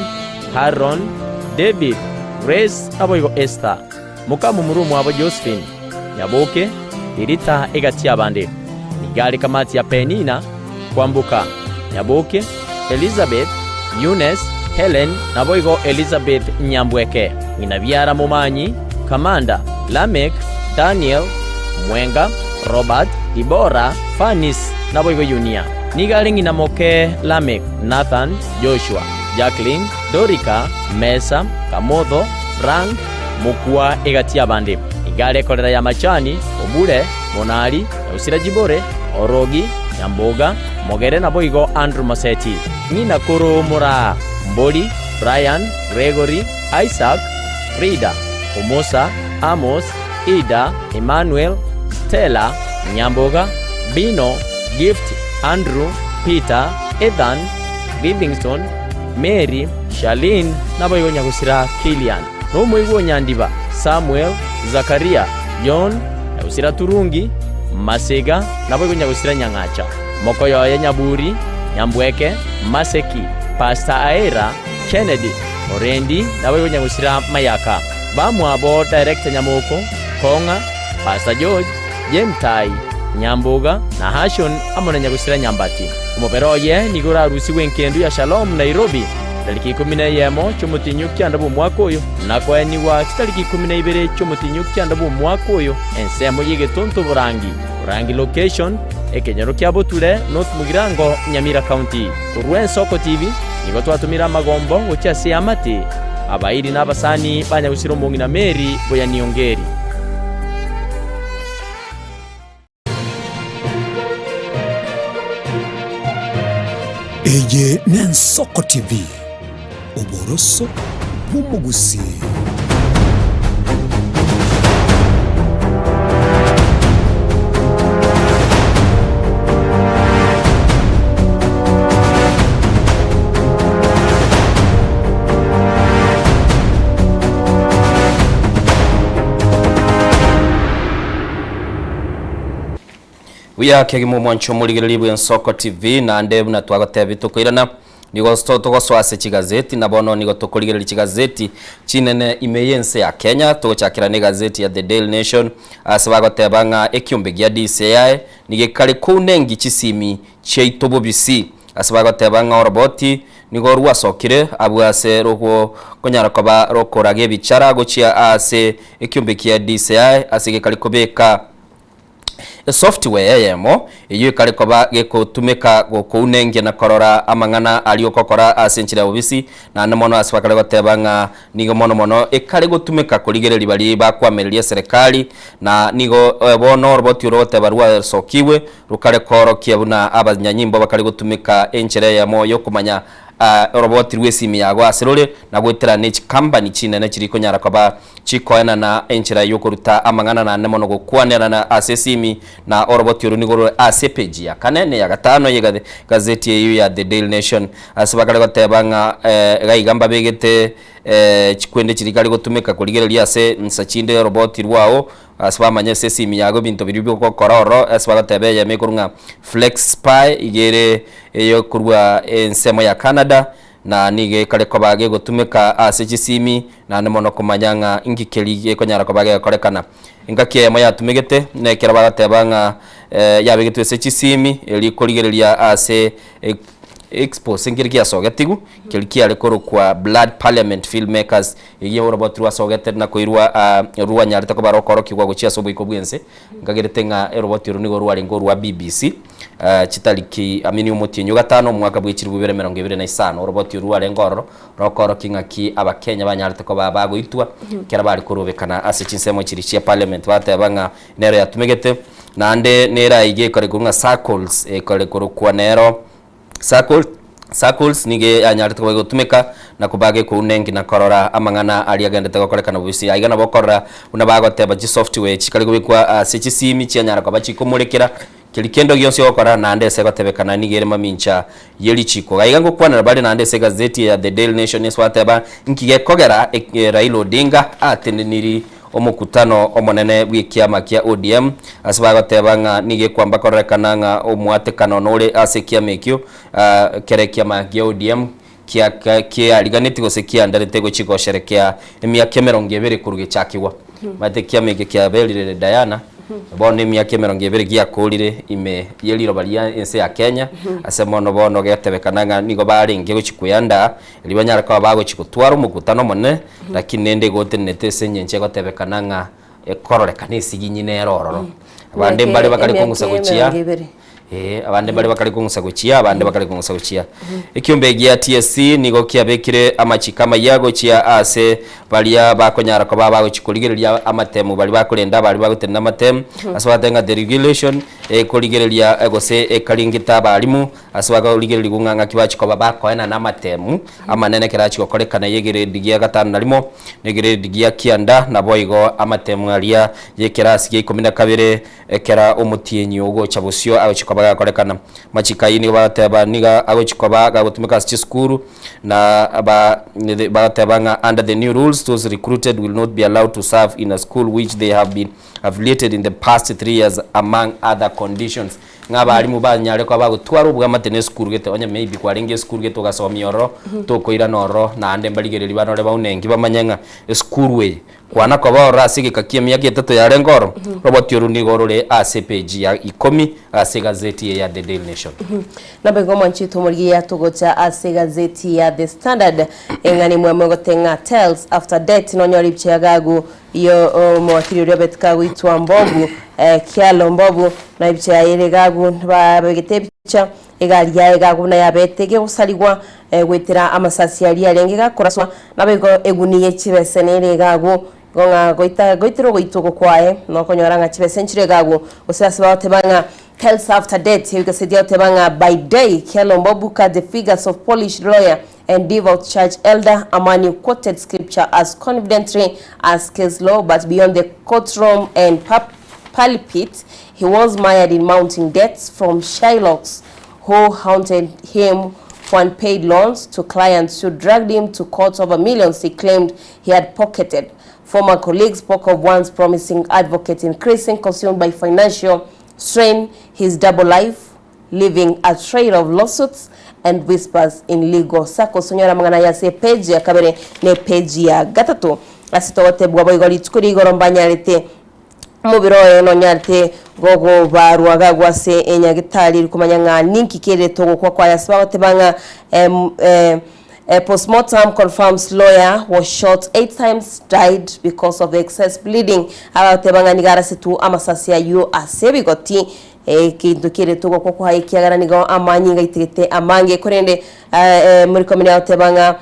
Haron, David, Grace, Aboigo Esther, Mukamu Murumu abo Josephine, Nyaboke, Irita Egatia Bande, Nigari Kamati ya Penina, Kwambuka, Nyaboke, Elizabeth, Eunice, Helen, Naboigo Elizabeth Nyambweke, Inabiara Momanyi, Kamanda, Lamek, Daniel, Mwenga, Robert, Ibora, Fanis, Naboigo Junia. Nigale nginamoke Lamek, Nathan, Joshua, Jacqueline, Dorika, Mesa, Kamodho, Frank, Mukua Egatia Bande. Nigale kolera ya Machani, Obule, Monali, Usira Jibore, Orogi, Nyamboga, Mogere na Boigo Andrew Maseti. Nina Kuro Mura, Mboli, Brian, Gregory, Isaac, Frida, Omosa, Amos, Ida, Emmanuel, Stella, Nyamboga, Bino, Gift, Andrew, Peter, Ethan, Livingston, Mary, Charlene, na Boigo Nyagusira Kilian. Nomo Igo Nyandiba, Samuel, Zakaria, John, Nyagusira Turungi, Masega, na Boigo Nyagusira Nyangacha. Mokoyo ya Nyaburi, Nyambweke, Maseki, Pastor Aera, Kennedy, Orendi, na Boigo Nyagusira Mayaka. Bamu abo Director Nyamoko, Konga, Pastor George, Jemtai, Nyamboga na Hashon amona Nyagusira Nyambati. Umuberoye nigora arusi wenkendu ya Shalom Nairobi tariki 11 cy'umutinyu cyandabu mwaka uyu nakwa ni wa tariki 12 cy'umutinyu cyandabu mwaka uyu ensemo yigetonto Burangi location ekenyero kya Botule North Mugirango Nyamira County. Ku Soko TV nigo twatumira magombo ucyase amate abayiri n'abasani banyagusira Mongina Meri Boyani Ongeri. Eye Soko TV Oboroso Bumugusi. Wiya kegimo mwancho muligiribwe Soko TV na ndebu na twagotebe bitukwirana nigo tugoswase kigazeti na bono nigo tukuligirira kigazeti cinene imeyense ya Kenya tugochakira ne gazeti ya The Daily Nation asabagoteba nga ekyumbe gya DCI nigekale kunengi kisimi cheitobo BC asabagoteba nga roboti nigo rwasokire abwase roko konyara koba rokorage bicara gochia ase ekyumbe kya DCI asigekale kobeka software yemo iyo kale koba gekutumika gokunenge na korora amangana aliyo kokora asenchira obisi na namono aswakale gotebanga nigo mono ekale gutumika kuligere libali bakwamereria serikali na nigo bono roboti rote barwa sokiwe rukale koro kiabuna abanyanyimbo bakale gutumika enchere yamo yo kumanya roboti rwesimi yago aserore na gwetera ne company chinene chiri konyara kwaba chikoena na enchira yokuruta amangana na nemono gukwanera na asesimi na roboti runigoro asepeji ya kanene ya gatano ye gazeti yeyu ya The Daily Nation asibakale gotebanga gaigamba begete chikwende chirikali gotumeka kurigereria ase nsachinde roboti rwao asibamanya sesimi yago bintu biribyo kororo asibagotebe ya mekurunga Flex Spy igere yo kurwa ensemo ya Canada na nige kale ko bage gotumeka ase chisimi na nemono kumanyanga ingikeli konyara ko bage korekana ingake mo yatumegete nekera bagatebanga yabegetu ase chisimi eli kurigereria ase expo singirgia sogetigu kilikia lekoro kwa Blood Parliament filmmakers igiye robot rwa sogete na koirwa ruwa nyarita ko barokoro kigwa gucia sobo ikobwense ngagerete nga robot runigo rwa lengo rwa BBC chitaliki amini umutinyo gatano mwaka bwikiri 2025 robot rwa lengoro rokoro kingaki abakenya banyarita ko babago itwa kera bari kurubekana ase chinsemo chirichia parliament batebanga nero yatumegete nande nera igiye kore kunga circles kore kwa nero circles nige anyarita ko gutumeka na kubage ku nengi na korora amangana ali agendete gukorekana busi aigana bokorora una bagoteba ji software chikali kubikwa simi cyanyara kwa bachikomurekera kilikendo gyonse gukora na ndese gotebekana nigere mamincha yeli chiko gaiga ngukwana bali na ndese gazeti ya The Daily Nation swateba nkige kogera Raila Odinga atendeniri omukutano omonene bw'ikiama kia ODM asibagotebanga nige kwamba korekana nga omwatekano nore ase kiamekyo kere kiama kia ODM kia aliganeti gosekia ndarete gochiko sherekea emyaka 20 kuruge chakiwa mate kiameke kia belire Diana bone myaka 20 gia kulire ime yeliro balia ense ya Kenya asemono bono getebekananga nigo baringe gochikuyanda libanyara kwa bago chikutwara mukutano mone lakini nende gotenete senyenche gotebekananga ekororeka nesiginyine erororo abande mbali bakali kungusa gochia abande bali bakali kungusa gochia abande bakali kungusa gochia ikiombe gia TSC nigo kiabekire amachikama yago chia ase balia bakonyara ko babago chikuligereria amatemu bali bakulenda bali bagutenda amatemu aswatenga the regulation kuligereria egose ekalingita balimu aswaga uligereria gunganga kibachi ko babakoena na amatemu amanene kirachi kokorekana yegere digia gatano nalimo negere digia kianda na boigo amatemu alia yekirasi 12 ekera omutienyi ogo chabusio aho bagakorekana machikaini bateba niga agochikoba gagutumika skuru na batebanga under the new rules those recruited will not be allowed to serve in a school which they have been affiliated in the past 3 years among other conditions ngabarimu banyare kwa bagutwara ubwa matene skuru gete onye maybe kwarenge skuru gete gasomioro to koira noro na ande mbaligereri banore baunengi bamanyenga skuru we kwana kwa bora asige kakia myaka 3 ya rengoro robot yoruni gorore ase page ya 10 ase gazeti ya The Daily Nation na bego manchito muri ya togocha ase gazeti ya The Standard engani mwemwe gotenga tells after death nonyori bchagagu iyo mwakiri Robert Kagwitwa Mbogu Kialo Mbogu na ibya yeregagu babegete bicha egari ya egagu na yabetege gusaligwa gwetera amasasi yari arengega kuraswa nabego eguniye chibese neregagu gonga goitero goitoko kwae no konyoranga chibese nchiregagu usasiba otebanga tells after death yugasedia otebanga by day Kialo Mbogu the figures of Polish lawyer and devout church elder Amani quoted scripture as confidently as case law, but beyond the courtroom and pulpit, he was mired in mounting debts from Shylocks who haunted him for unpaid loans to clients who dragged him to court over millions he claimed he had pocketed. Former colleagues spoke of once promising advocate increasing consumed by financial strain, his double life, living a trail of lawsuits and whispers in legal circles. Sonyora mangana ya se page ya kabere ne page ya gatatu asitote bwa boygoli tukuri gorombanya lete mubiro no nyarte gogo baruaga gwase enyagitali kumanyanga ninki kere togo kwa yasaba tebanga postmortem confirms lawyer was shot 8 times, died because of excess bleeding. Abatebanga nigara situ amasasi ya yu asebigoti kintu kire tugo kwa ikiagara nigo amanyinga itigete amange korende muri komine abatebanga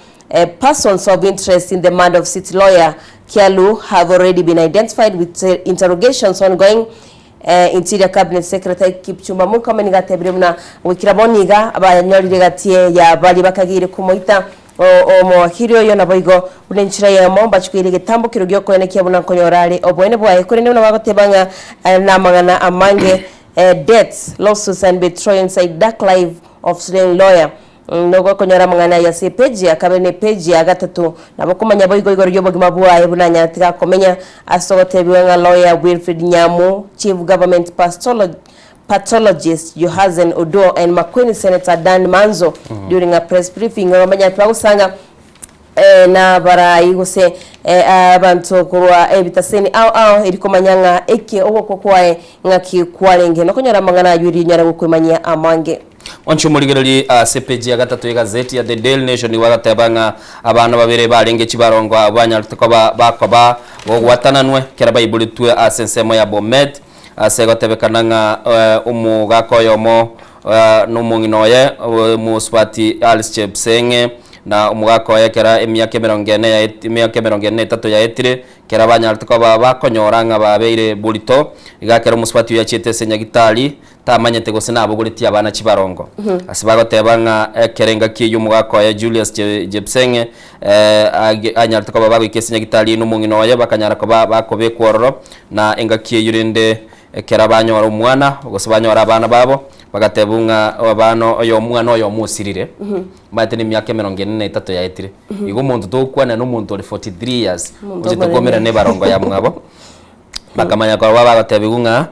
persons of interest in the murder of city lawyer Kialu have already been identified with interrogations ongoing Interior Cabinet Secretary Kipchumba Murkomen gatebire muna wikira boniga abanyorire gatie ya bali bakagire kumoita omo yo na boigo unenchira ya momba chkwire gitambo kirugyo kwene kyabuna konyorale obwene bwaye kuri ne bagotebanga na mangana amange deaths lawsuits and betrayal inside dark life of slain lawyer nogo konyora mangana ya se page akabene page ya gatatu nabo kumanya boigo igoro ryo bogima bwaye bunanya tika komenya asogotebiwenga lawyer Wilfred Nyamu, chief government pathologist Johazen Odo and Makueni Senator Dan Manzo during a press briefing ngomanya twagusanga na bara igose abantu kurwa ebitaseni au irikomanyanga eke ogoko kwae ngaki kwarenge no konyora mangana yuri nyara gukwemanya amange Oncho muligereri CPG ya gatatu ya gazeti ya The Daily Nation wagatebanga abana babere barenge kibarongo abanyarutiko bakoba gogwatananwe kera bayibulitwe asensemo ya Bomet asegotebekananga umugakoyomo numunginoye muswati Alice Chepsenge na umugakoye kera emyaka 43 ya etire kera banyarutiko bakonyoranga babeire bulito igakera muswati ya Chete Senyagitali tamanyete gose nabo guriti abana kibarongo asibagotebanga kerenga kiyu mugakoye Julius Jepsenge anyarutiko babagikesinya gitali numunginoye bakanyara ko bakobe kwororo na enga kiyurinde kera banyora umwana gose banyora abana babo bagatebunga abano oyo mwana oyo musirire bate ni myaka 43 ya etire igo muntu tokwana no muntu 43 years uzitogomera ne barongo ya mwabo bakamanya ko bagatebunga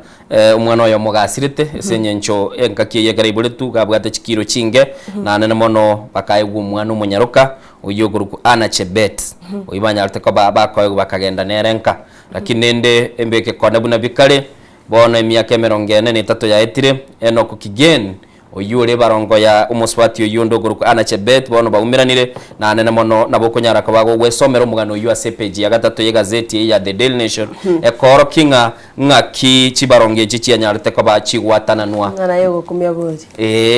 umwana oyo mugasirite esenyencho enkakiye karibuletu gabwate chikiro chinge na nene mono bakayegwa umwana umunyaruka uyoguruku ana chebet uyibanya arteko bakoye bakagenda nerenka lakini nende embeke kona buna bikale bona emyaka 43 ya etire eno kukigeni oyure barongo ya umuswati oyundo guruku ana chebet bono baumiranire na nene mono nabokonyara ko bago wesomero mugano yu CPG ya gatatu ye gazeti ya The Daily Nation ekoro kinga ngaki chibaronge chichi anyarite ko bachi watananwa ngana yego kumya buri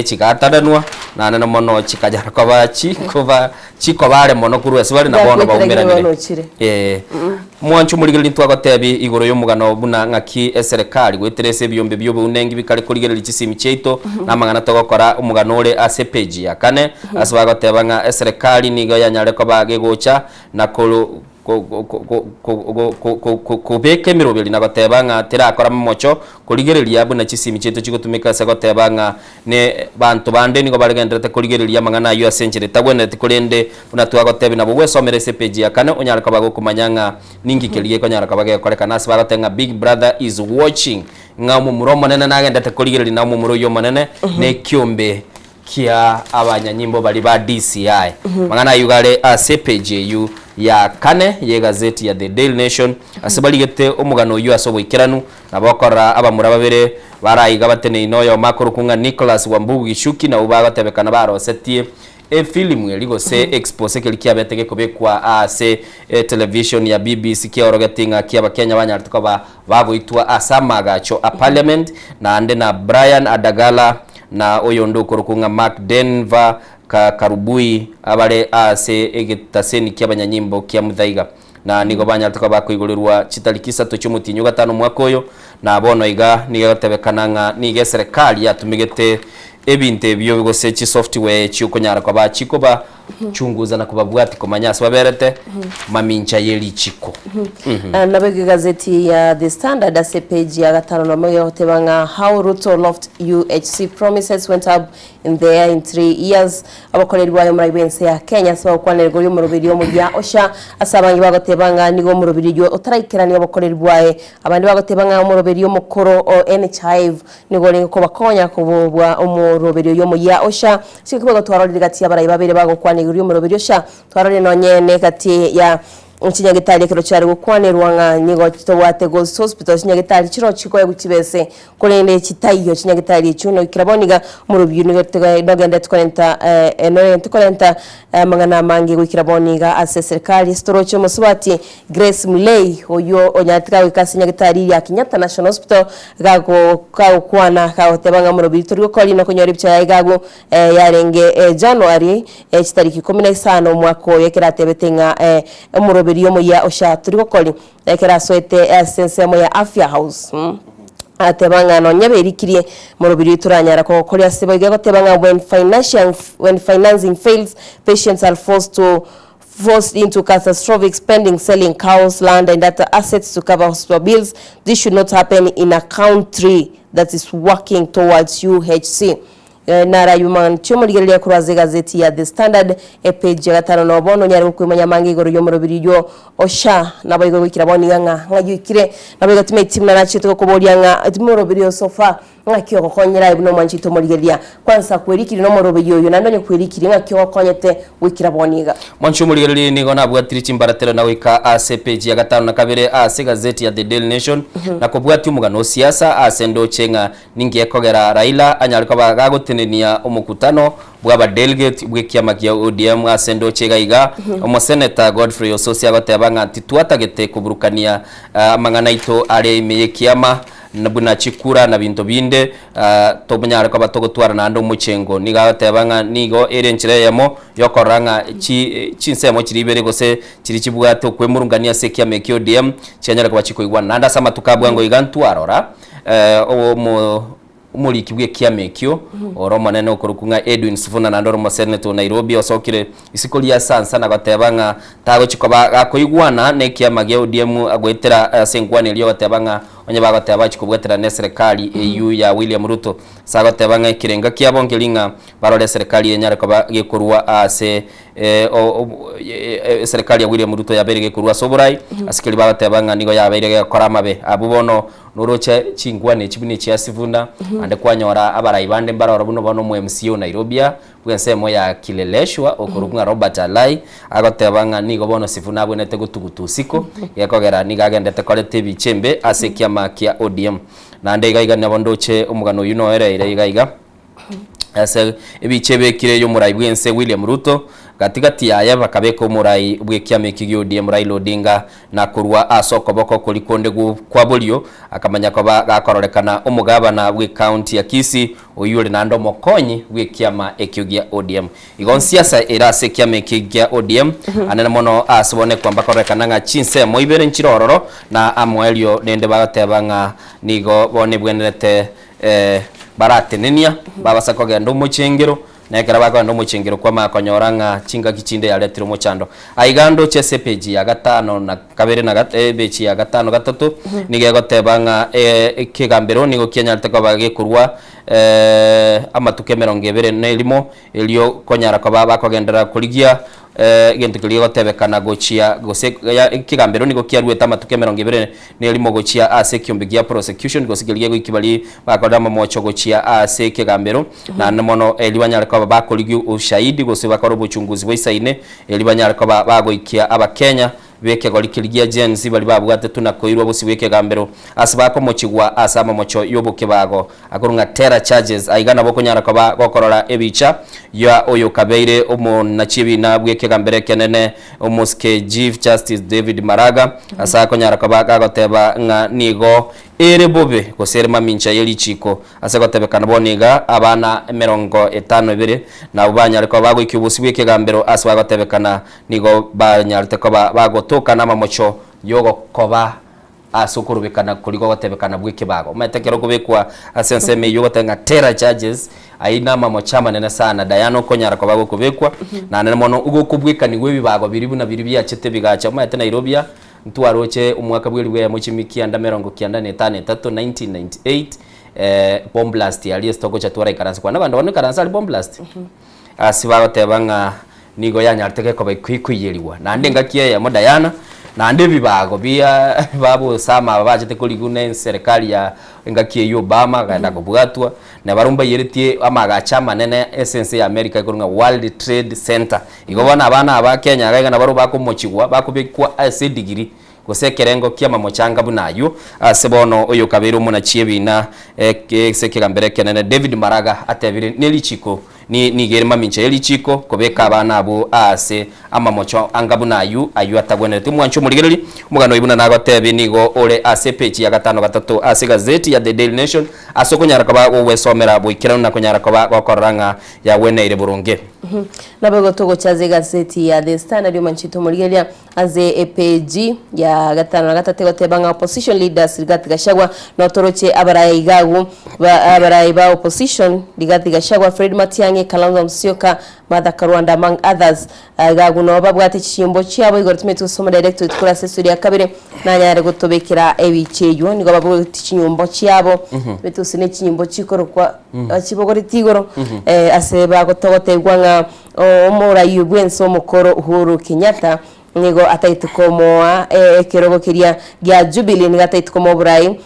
chikatananwa na nene mono chikajara ko bachi kuba chiko bare mono kurwese bari na bono baumiranire mwanchu muligeli ntwagotebi igoro yo mugano buna ngaki serikali gweterese byombe byo bunengi bikale kuligeli chisimi cheito na mangana togokora umuganore CPG ya kane asibagotebanga serikali niga yanyare ko bagegocha na kubeke mirobeli nagatebanga tirakora mocho kuligereria buna chisimi cheito chigutumika sagotebanga ne bantu bande nigo balegendete kuligereria mangana yo asenjere tagwene tikulende buna twagotebi nabo wesomere CPG ya kane onyara ko bagokumanyanga ningi kelie ko nyara ko bagekoreka nasi bagotenga Big Brother is watching ngamu muromo nene nagendete kuligereria na mumuro yo manene ne kyombe kia abanyanyimbo bali ba DCI mangana yugale CPG yu ya kane ye gazeti ya The Daily Nation asibaligete umugano yu asobwikiranu nabokora abamura babere barayiga batene inoyo makuru kunga Nicholas Wambugu Gishuki na ubagatebekana barosetie filimu yaligose expose kilikia betege kubekwa television ya BBC kia orogatinga kia bakenya banyartuko babuitwa asamagacho a parliament na ande na Brian Adagala na oyo ndokurukunga Mark Denver karubui abale egetaseni kia banyanyimbo kia muthaiga na nigo banyartuko bakuigulirwa chitalikisa tochumutinyu gatano mwakoyo na bono iga nigatebekana nige serikali yatumigete ebinte byo bigose chi software cyukonyara kwa bachiko ba chunguza na kubabwati komanyasi baberete mamincha yeli chiko nabege gazeti ya The Standard ase page ya gatano no moyo tebanga how Ruto loft UHC promises went up in the air in 3 years abakolerwa yo murabense ya Kenya saba kwanelgo yo murubiri mu bya osha asabangi bagotebanga nigo murubiri yo otarayikirani abakolerwa abandi bagotebanga murubiri yo mukoro o NHIV nigo lengo ko bakonya kubwa umurubiri yo mu ya osha sikubego twarorira gati abarayi babere bago kwanelgo yo murubiri osha twarorira nonyene gati ya Chinyagitali kero cyari gukwanirwa nyigo kitobwate Ghost Hospital Chinyagitali kiro chikoye gukibese kurende kitayo Chinyagitali cyuno kiraboniga mu rubyu nogenda tukolenta tukolenta mangana mangi gukiraboniga ase serikali storocho musubati Grace Mulei oyo onyatika wikasinyagitali ya Kenyatta National Hospital gago kwana kahotebanga mu rubyu turi gukora no kunyora ibyaye gago yarenge January kitariki 15 mwako yekiratebetenga mu yo ya osha turi gukora ekera soete essence ya Afya House atebanga no nyaberikirie morobiri turanyara ko koria sebo igego tebanga when financing fails, patients are forced into catastrophic spending, selling cows, land and other assets to cover hospital bills. This should not happen in a country that is working towards UHC. Nara yuman chumurigelia kuraze gazeti ya The Standard page ya 5 no bono nyari kwimanya mangi goro yomorobiriyo osha nabo igo wikira boni nganga ngayukire nabo gatime team na nachito ko bolianga timorobiriyo sofa ngakyo kokonyera ibno mwanchito murigelia kwanza kwerikiri no morobiriyo yo nandonye kwerikiri ngakyo kokonyete wikira boniga mwanchu murigelia nigo nabwatiri chimbaratero na wika ase page ya 5 na kabere ase gazeti ya The Daily Nation na kubwati umugano siasa asendo chenga ningiye kogera Raila anyalika bagagotenenia umukutano bwaba delegate bwekiama kia ODM asendo chegaiga omoseneta Godfrey Ososia batebanga titwatagete kuburukania amangana ito ari meyekiama nabuna chikura na bintu binde tobunyara ko batogotwara nando mucengo nigatebanga nigo erenchire yamo yokoranga chinsemo kiribere gose kiri kibwato kwemurungania sekia mekio ODM cyanyara ko bachikoigwa nanda sama tukabwango igantwarora umuliki bwe kiamekyo oro manene okurukunga Edwin Sifuna na ndoro moseneto Nairobi osokire isikoli ya sansa na batebanga tago chikoba akoigwana ne kiamage ODM agwetera sengwane liyo batebanga onye bagateba chikobwetera ne serikali EU ya William Ruto sagatebanga kirenga kiabongelinga barole serikali yenyara ko gekurwa ase serikali ya William Ruto yaberege kurwa soburai asikili bagatebanga nigo yaberege koramabe abubono nuroche chingwane chibune chia Sifuna ande kwanyora abarayi bande mbarora buno bono mu MCO Nairobi bwensemo ya kileleshwa okurukunga Robert Alai agatebanga nigo bono Sifuna abonete gutugutusiko yakogera nigagendete kolete bichembe ase kiama kia ODM nande igaiga nabondoche umugano yuno ere igaiga ase ebichebe kire yo murayi bwense William Ruto gatigati yaya bakabeko murayi bwekiame kigi ODM Raila Odinga na kurwa asoko boko kulikonde kwa bolio akamanya ko gakororekana umugabana bwe county ya Kisii oyule nando mokonyi bwekiama ekyogia ODM igon siasa erase kiame kigia ODM anena mono asibone kwamba korekana nga chinse moibere nchirororo na amwelio nende bagatebanga nigo bone bwenete baratenenia babasako gendo muchengero nekera bako ndo muchengero kwa makonyoranga chinga kichinde ya letiro mochando aigando chese page ya 5 na kabere na bechi ya 5 gatatu nigego tebanga kigambero nigo kianyalta ko bage kurwa amatuke 200 nelimo elio konyara ko bako gendera kuligia gento kiligo tebekana gochia gose kigambero nigo kiarweta amatuke 200 nelimo gochia ase kyombigia prosecution gosikiliye gikibali bakodama mocho gochia ase kigambero na mono eliwanyara ko bakoligi ushahidi gose bakoro buchunguzi bwisaine elibanyara ko bagoikia abakenya beke golikiligia jenzi bali babwate tunakoirwa busi weke gambero asibako mochigwa asama mocho yoboke bago akurunga terror charges aigana boko nyara ko bakorora ebicha ya oyo kabeire omo nachibi na bweke gambere kenene omoske Chief Justice David Maraga asako nyara ko bagoteba nga nigo ere bobe koserema mincha yeli chiko asako tebekana boniga abana 52 na ubanya ko bago ikibusi bweke gambero aswago tebekana nigo banyarte ko bago toka na mamocho yogo koba asukurubikana kuliko gotebekana bwike bago metekero kubekwa asenseme yogo tenga terror charges aina mamochama nene sana dayano konyara ko bago kubekwa na nene mono ugo kubwika ni webi bago biribu na biribi ya chete bigacha mate Nairobi ntwaroche umwaka bwiri ya mochimikia ndamerongo kianda ne 1998 bomb blast ali stoko cha twara ikaransa kwa nabanda wano karansa ali bomb blast asibago tebanga nigo yanyarteke ko bakwikuyeliwa nande ngakiye ya modayana nande bibago bia babo sama babachete kuligune serikali ya ngakiye Obama gaenda kubwatwa na barumba yeretie amagacha manene essence ya America ikurunga World Trade Center igobona abana aba Kenya gaiga na baro bako mochigwa bako bekwa ase degree gosekerengo kiama mochanga bunayo asebono oyo kabero muna chiebina sekegambere kenene David Maraga atebire nelichiko ni gerima mincha yelichiko kobeka abana abo ase ama mocho angabunayu ayu atagwenete mwancho murigereri mugano ibuna nago tebe nigo ole ase page ya 5 ase gazeti ya The Daily Nation asoko nyara kaba wesomera bwikira na konyara kaba gokoranga ya weneire burunge nabego togo chaze gazeti ya The Standard manchito murigeria aze page ya gatano na gatatu gotebanga opposition leaders Rigathi Gachagua no toroche abarayi gagu abarayi ba opposition Rigathi Gachagua, Fred Matiang'i, Kalonzo Musyoka, Martha Karwanda among others gagu no babwate chimbo cyabo igortume tusoma directorate kuri assessor ya kabiri nanyare gutobekera ebiceyo nigo babwo tinyumbo cyabo betusine chinyumbo chikoro kwa chibogori tigoro aseba gotogotegwa nga omurayi gwenso mukoro Uhuru Kenyatta nigo ataitukomoa ekerogokeria gya Jubilee nigo ataitukomo burayi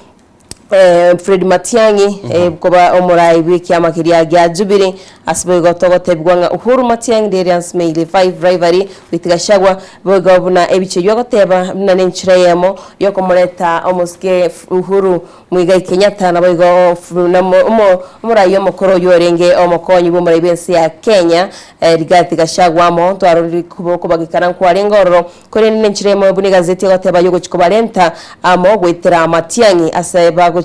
Fred Matiang'i kuba omurayi bw'ikyama kiria gya Jubilee asibe gotogotebwa nga Uhuru Matiang'i Darius Meili 5 rivalry with Gachagua bogobuna ebice yogoteba na nenchireyemo yokomuleta omuske Uhuru Muigai Kenyatta na boigo omurayi omukoro yorenge omukonyi bw'omurayi bw'ensi ya Kenya Rigathi Gachagua mo twarori kubagikana kwalengororo kore nenchireyemo buni gazeti yogoteba yogochikobalenta amo gwetera Matiang'i aseba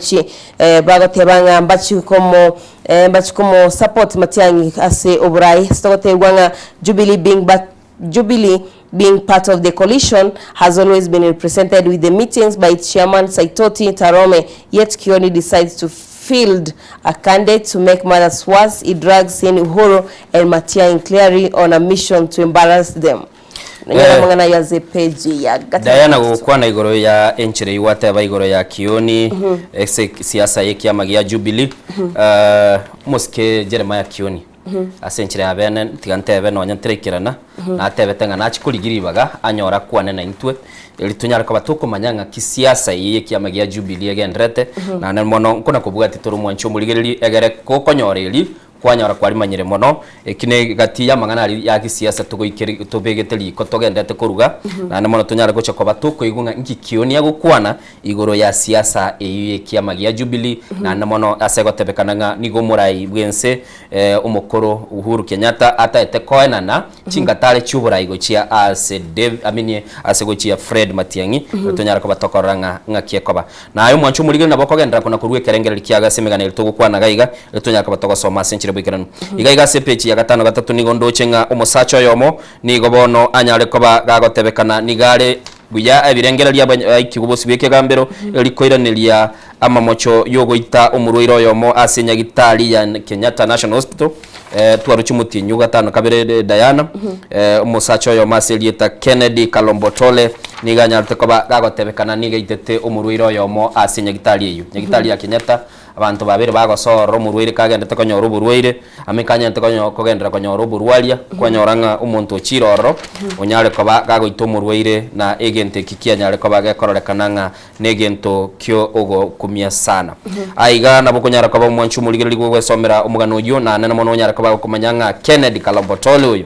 bagotebanga mbachikomo support Matiang'i ase obrai stogotebwa nga Jubilee being part of the coalition has always been represented with the meetings by its chairman Saitoti Tarome, yet Kioni decides to field a candidate to make matters worse. He drags in Uhuru and Matiang'i clearly on a mission to embarrass them. Mwana ya zepeji ya Diana gukwa na igoro ya enchire iwate ba igoro ya Kioni siasa yeki ya magia Jubilee muske Jeremiah Kioni asenchire abene tigante abene onyanterekirana na atebetenga na chikurigiribaga anyora kwane na intwe elitunyara kwa batuko manyanga kisiasa yeki ya magia Jubilee agendrete na namono kuna kubugati toro mwancho muligereri egere kokonyoreri kwanyora kwari manyire mono ekine gati ya mangana ya kisiasa tugoikeri tobegeteri ko togendete koruga na namono tunyara gocha kwa batuko igunga inki Kioni agukwana igoro ya siasa eyeki magia Jubilee na namono asegotebekananga nigo murayi bwense umukoro Uhuru Kenyatta ataete koenana chingatale cyuburayi gochia asegochia Fred Matiang'i tunyara kwa batokoranga ngakie koba na ayo mwancho muligere nabo kogendera kuna kuruwe kerengere likiaga semegana litugukwana gaiga tunyara kwa batokosoma senchire bwikirano igaiga sepechi ya gatano gatatu nigo ndochenga umusacho yomo nigo bono anyare koba gagotebekana nigare buya ebirengereria ikigubosi bike gambero likoiraniria amamocho yogoita umurwiro yomo asenya gitari ya Kenyatta National Hospital twaruchumutinyu gatano kabere Diana umusacho yomo aselieta Kennedy Kalombotole niganyarte koba gagotebekana nigaitete umurwiro yomo asenya gitari eyo nyagitari ya Kenyatta abantu babere bagosoro murwire kagendete konyoro burwire amikanyante kogendera konyoro burwalia kwanyoranga umuntu chiroro onyare koba gagoito murwire na egente kikianyare koba gekororekananga negento kyo ogo kumia sana aiga nabo konyara koba mwanchu muligeri gwesomera umugano uyo na nana mono nyara koba kumanyanga Kennedy Kalambotole uyo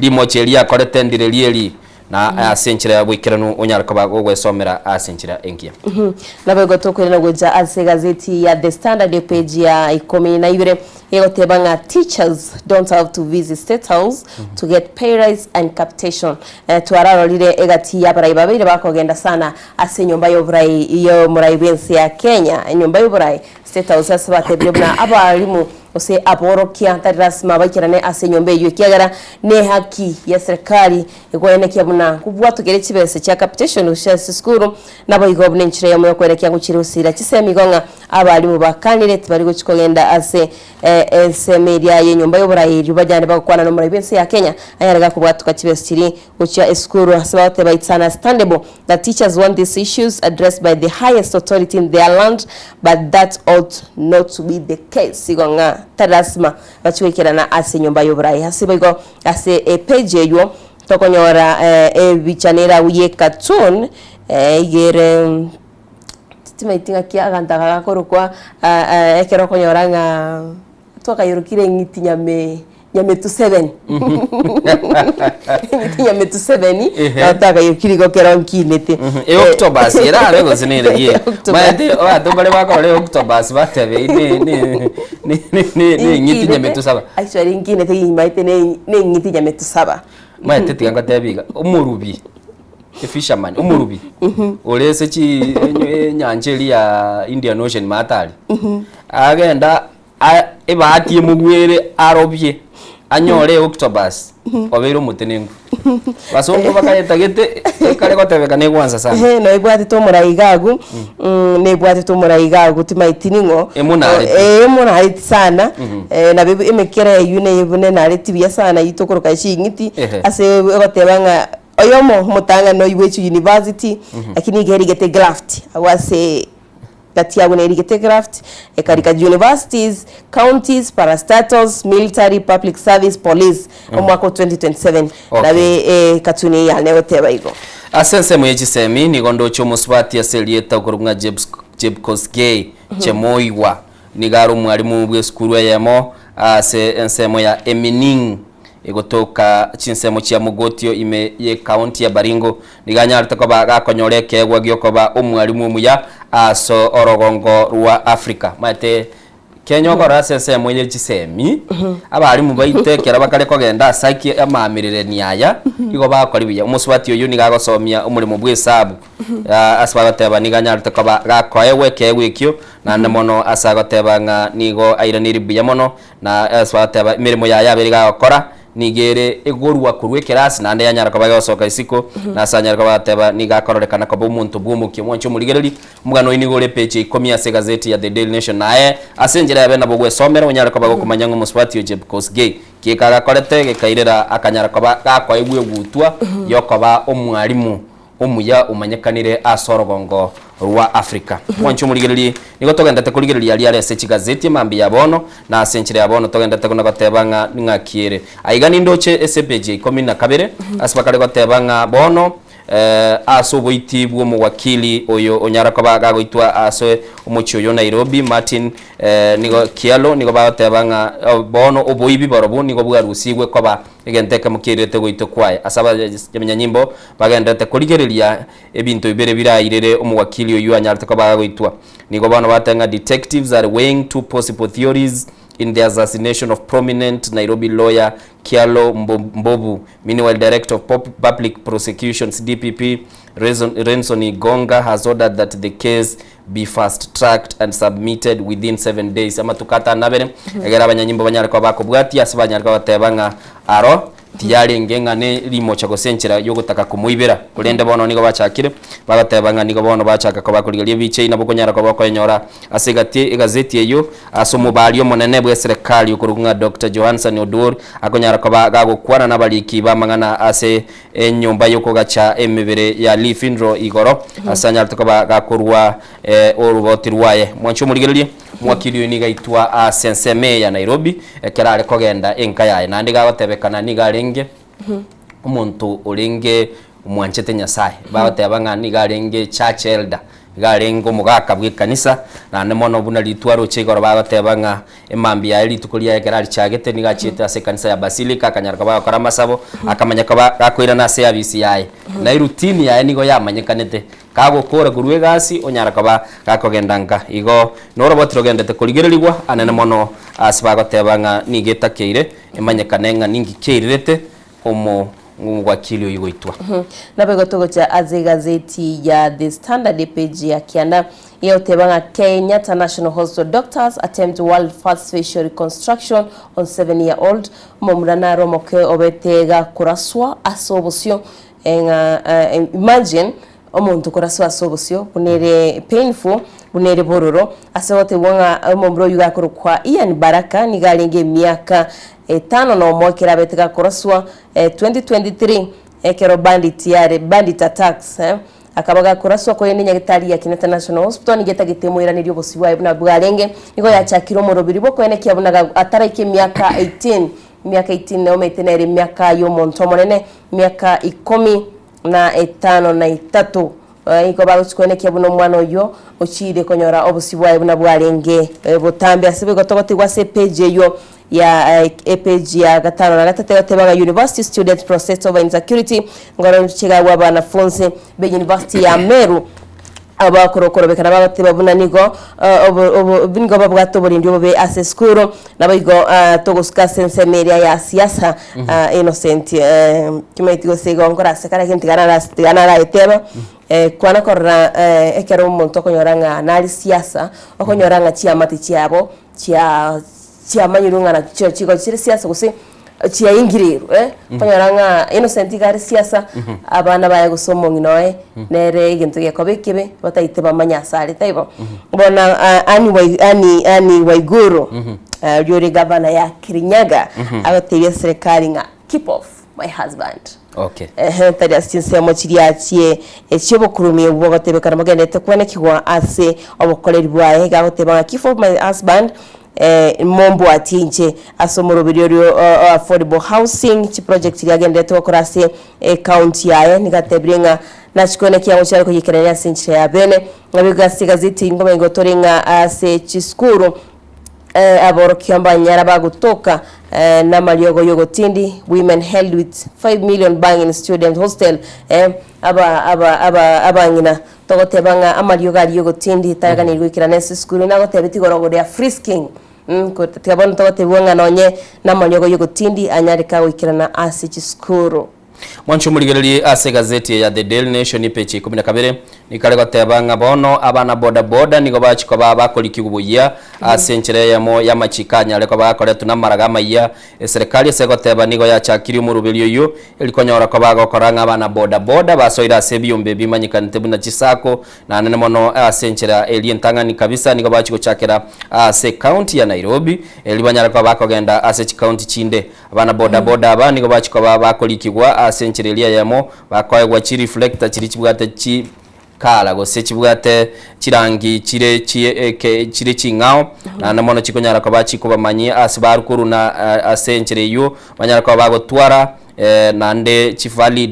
limochelia koretendire lieli na asenchira bwikirano onyara koba gwesomera asenchira enkia nabo gotokwena goja ase gazeti ya The Standard page ya 12 yegotebanga teachers don't have to visit State House to get pay rise and capitation twararo lire egati ya barayi babiri bakogenda sana ase nyumba y'oburayi iyo murayi bensi ya Kenya nyumba y'oburayi State House asabatebye na abarimu ose aborokia tadirasima bakirane ase nyumba iyo kiagara ne haki ya serikali egwene kyabuna kubwa tugere kibese cya capitation ushase skuru nabo igobne nchire yo mwerekya gukirusira kisemigonga abarimu bakanire tibari gukigenda ase media yenyumba y'oburayi rubajane bakwana no muri bensi ya Kenya ayaraga kubwa tukakibese kiri ucha eskuru asabate baitsana standable that teachers want these issues addressed by the highest authority in their land but that ought not to be the case sigonga tadirasima bachiwekirana ase nyumba y'oburayi hasibigo ase page yo tokonyora bichanera uye cartoon igere timaitinga kia gandaga korukwa ekero konyoranga twakayurukire ngiti nyame tu 7 ngiti nyame tu 7 na twakayurukire gokera nkinete Octobus era rego zinere ye maete adobale bakore Octobus batebe ni ngiti nyame tu 7 actually nkinete imaite ne ngiti nyame tu 7 maete tiganga tebiga umurubi fisherman umurubi olese chi nyanjeli ya Indian Ocean matali agenda ebahati mugwere arobye anyore Octobus obero mutenengu basongo bakayeta gete kale gotebeka ne gwanza sana no ibwati to muraigagu ne ibwati to muraigagu timaitiningo emunari sana na bibi imekera yune yibune nari tibia sana yitokoroka shingiti ase gotebanga oyomo mutanga no Iwechu University lakini geri gete graft awase kati ya gune gete graft ekarika universities, counties, parastatals, military, public service, police omwako 2027 nabe katuni ya neoteba iko asense mweji semi ni gondo chomo swati ya selieta ukurunga Jebkosgei chemoiwa ni garu mwalimu bwe skuru yemo ase ensemo ya Emining igotoka chinsemo chia Mogotio ime ye county ya Baringo niganya artako ba konyoreke gwagyo ba umwalimu muya aso orogongo rwa Africa mate Kenya ko rasese moye chisemi abarimu baitekera bakare kogenda saki amamirire niaya igo bakora biya umuswati uyu ni gagosomia umurimo bwesabu asbagateba niganya artako ba gakoewe kewekyo na nemono asagoteba nga nigo airaniri biya mono na asbagateba mirimo ya yabiri gakora nigere egorwa kurwekerasi nande yanyara kabaga soka isiko na sanyara kabateba nigakororeka ko bumuntu bwumukye mwancho murigereri mugano inigore page ikomia se gazeti ya The Daily Nation nae asenjera yabe nabogwe somera unyara kabaga kumanya ngo muswati yo Jebkosgei kikaga korete gekairera akanyara kabaga kwa igwe gutwa yokoba omwarimu umuya umanyekanire asorogongo rwa Africa mwancho murigereri nigo togendete kurigereri yali yale se gazeti mambi yabono na asenchire yabono togendete kuna batebanga ngakiere aigani ndoche SPJ 12 asibakare batebanga bono aso boitibwo mu wakili oyo onyara kabaga goitwa aso umuchi oyo Nairobi Martin nigo kialo nigo batebanga bono oboibi barobo nigo bwarusigwe koba egenteka mukirete goito kwaye asaba yamenya nyimbo bagendete kurigereria ebintu ibere birairere umuwakili oyo anyarta kabaga goitwa nigo bano batanga detectives are weighing two possible theories in the assassination of prominent Nairobi lawyer Kialo Mbobu. Meanwhile, Director of Public Prosecutions DPP Renson Igonga has ordered that the case be fast-tracked and submitted within 7 days. Ama tukata nabere egera abanyanyimbo banyara kwa bakobwati asibanyara kwa batebanga aro tiyari ngenga ne limo chako senchera yo gutaka kumuibera kulende bono nigo bachakire bagatebanga nigo bono bachaka ko bakurigalie biche ina bokonyara ko bakonyora asegati gazeti eyo asomo balio monene bwe serikali ukurunga Dr. Johansen Odur akonyara ko bagakwana nabaliki bamangana ase enyumba yoko gacha emibere ya Lifinro igoro asanya ko bagakurwa orubotirwaye mwancho murigelie mwakili ni gaitwa Senseme ya Nairobi kerare kogenda enka yaye nandi gabatebekana ni garenge umuntu urenge umwanchete nyasaye babatebanga ni garenge church elder garengo mugaka bw'ikanisa na nemono buna litwaro chegoro bagatebanga emambi ya litukulia ekerari chagete ni gachita se kanisa ya Basilica kanyarka ba kora masabo akamanya ka gakwira na service yaye na routine yaye nigo yamanyekanete kago kora gurwe gasi onyarka ba gakogendanga igo noro botirogendete kurigererigwa anene mono asibagotebanga ni getakeire emanyekanenga ningi keirete omo wakili uyoitwa nabego togocha aze gazeti ya The Standard page ya kianda yotebanga Kenya National Hospital doctors attempt world first facial reconstruction on 7-year-old momrana romoke obetega kuraswa asobosyo imagine omuntu kuraswa asobosyo bunere painful bunere bororo asobote wonga momro yugakuru kwa Ian Baraka ni galenge miaka 5 no mokera betega kuraswa 2023 ekero bandit attacks akabaga kuraswa ko yene nyagitari ya Kenyatta National Hospital ni geta gitemwira ni ryo bosiwa na bwarenge niko yachakiro mu robiri boko yene kiabunaga atarike miaka 18 no metenere miaka yo montomonene miaka 13 iko baguchikone kiabuno mwana oyo ochire konyora obosiwa na bwarenge botambe asibe gotogoti gwa page yo ya page ya gatano na gatatu yotebaga university student process of insecurity ngoro chiga wa banafunzi be university ya Meru abakorokoro bekana babateba bunanigo bingo babwato burindi bobe aseskuro nabigo togoska sense media ya siasa innocent kimaitigo sego ngora sekara kintigana la eteba kwana korra ekero umuntu okonyoranga nali siasa okonyoranga chiamati chiabo chia manyurunga na chigo chiri siasa gusi chia ingiriru konyaranga innocent gari siasa abana baye gusoma nginoe nere igintu gikobe kibe bataite bamanya sare taibo bona ani Waiguru yuri governor ya Kirinyaga abateya serikali nga keep off my husband. Okay. Tari asinsemo chiriatie echibo kurumye bwogote bekara magendete kwene kigwa ase obukoleri bwaye gaboteba keep off my husband. Mombo atinche asomoro bidio affordable housing chi project yagendete okorase county yaye nigatebrenga nachikone kiyango cyari kuyikeranya sinche ya bene nabigasi gazeti ngome ngotorenga ase chiskuru aboro kiambanyara bagutoka na maliogo yogotindi women held with 5 million banging student hostel abangina togotebanga amaliogo ali yogotindi tagani gwikirana school nagotebeti gorogore ya frisking ko tabon togotebwanga nonye na maliogo yogotindi anyarika gwikirana ase school. Mwancho muligereri ase gazeti ya The Daily Nation pechi 12 nikale gotebanga bono abana boda boda nigo bachiko bakolikigubuya ase nchire yamo yamachikanya leko bakore tunamaraga maiya serikali ase goteba nigo yachakiri murubirio yo ilikonyora ko bagokoranga abana boda boda basoira ase byombe bimanyikanite buna chisako na nene mono ase nchire elientangani kabisa nigo bachiko chakera ase county ya Nairobi elibanyara ko bakogenda ase county chinde abana boda boda aba nigo bachiko bakolikigwa sencherelia yamo bakwaye gwa chi reflector chiri chibwate chi kala go se chibwate chirangi chire chingao na mono chikonyara ko bachi ko bamanyi asbaru kuruna asenchere yo banyara ko bagotwara nande chief valid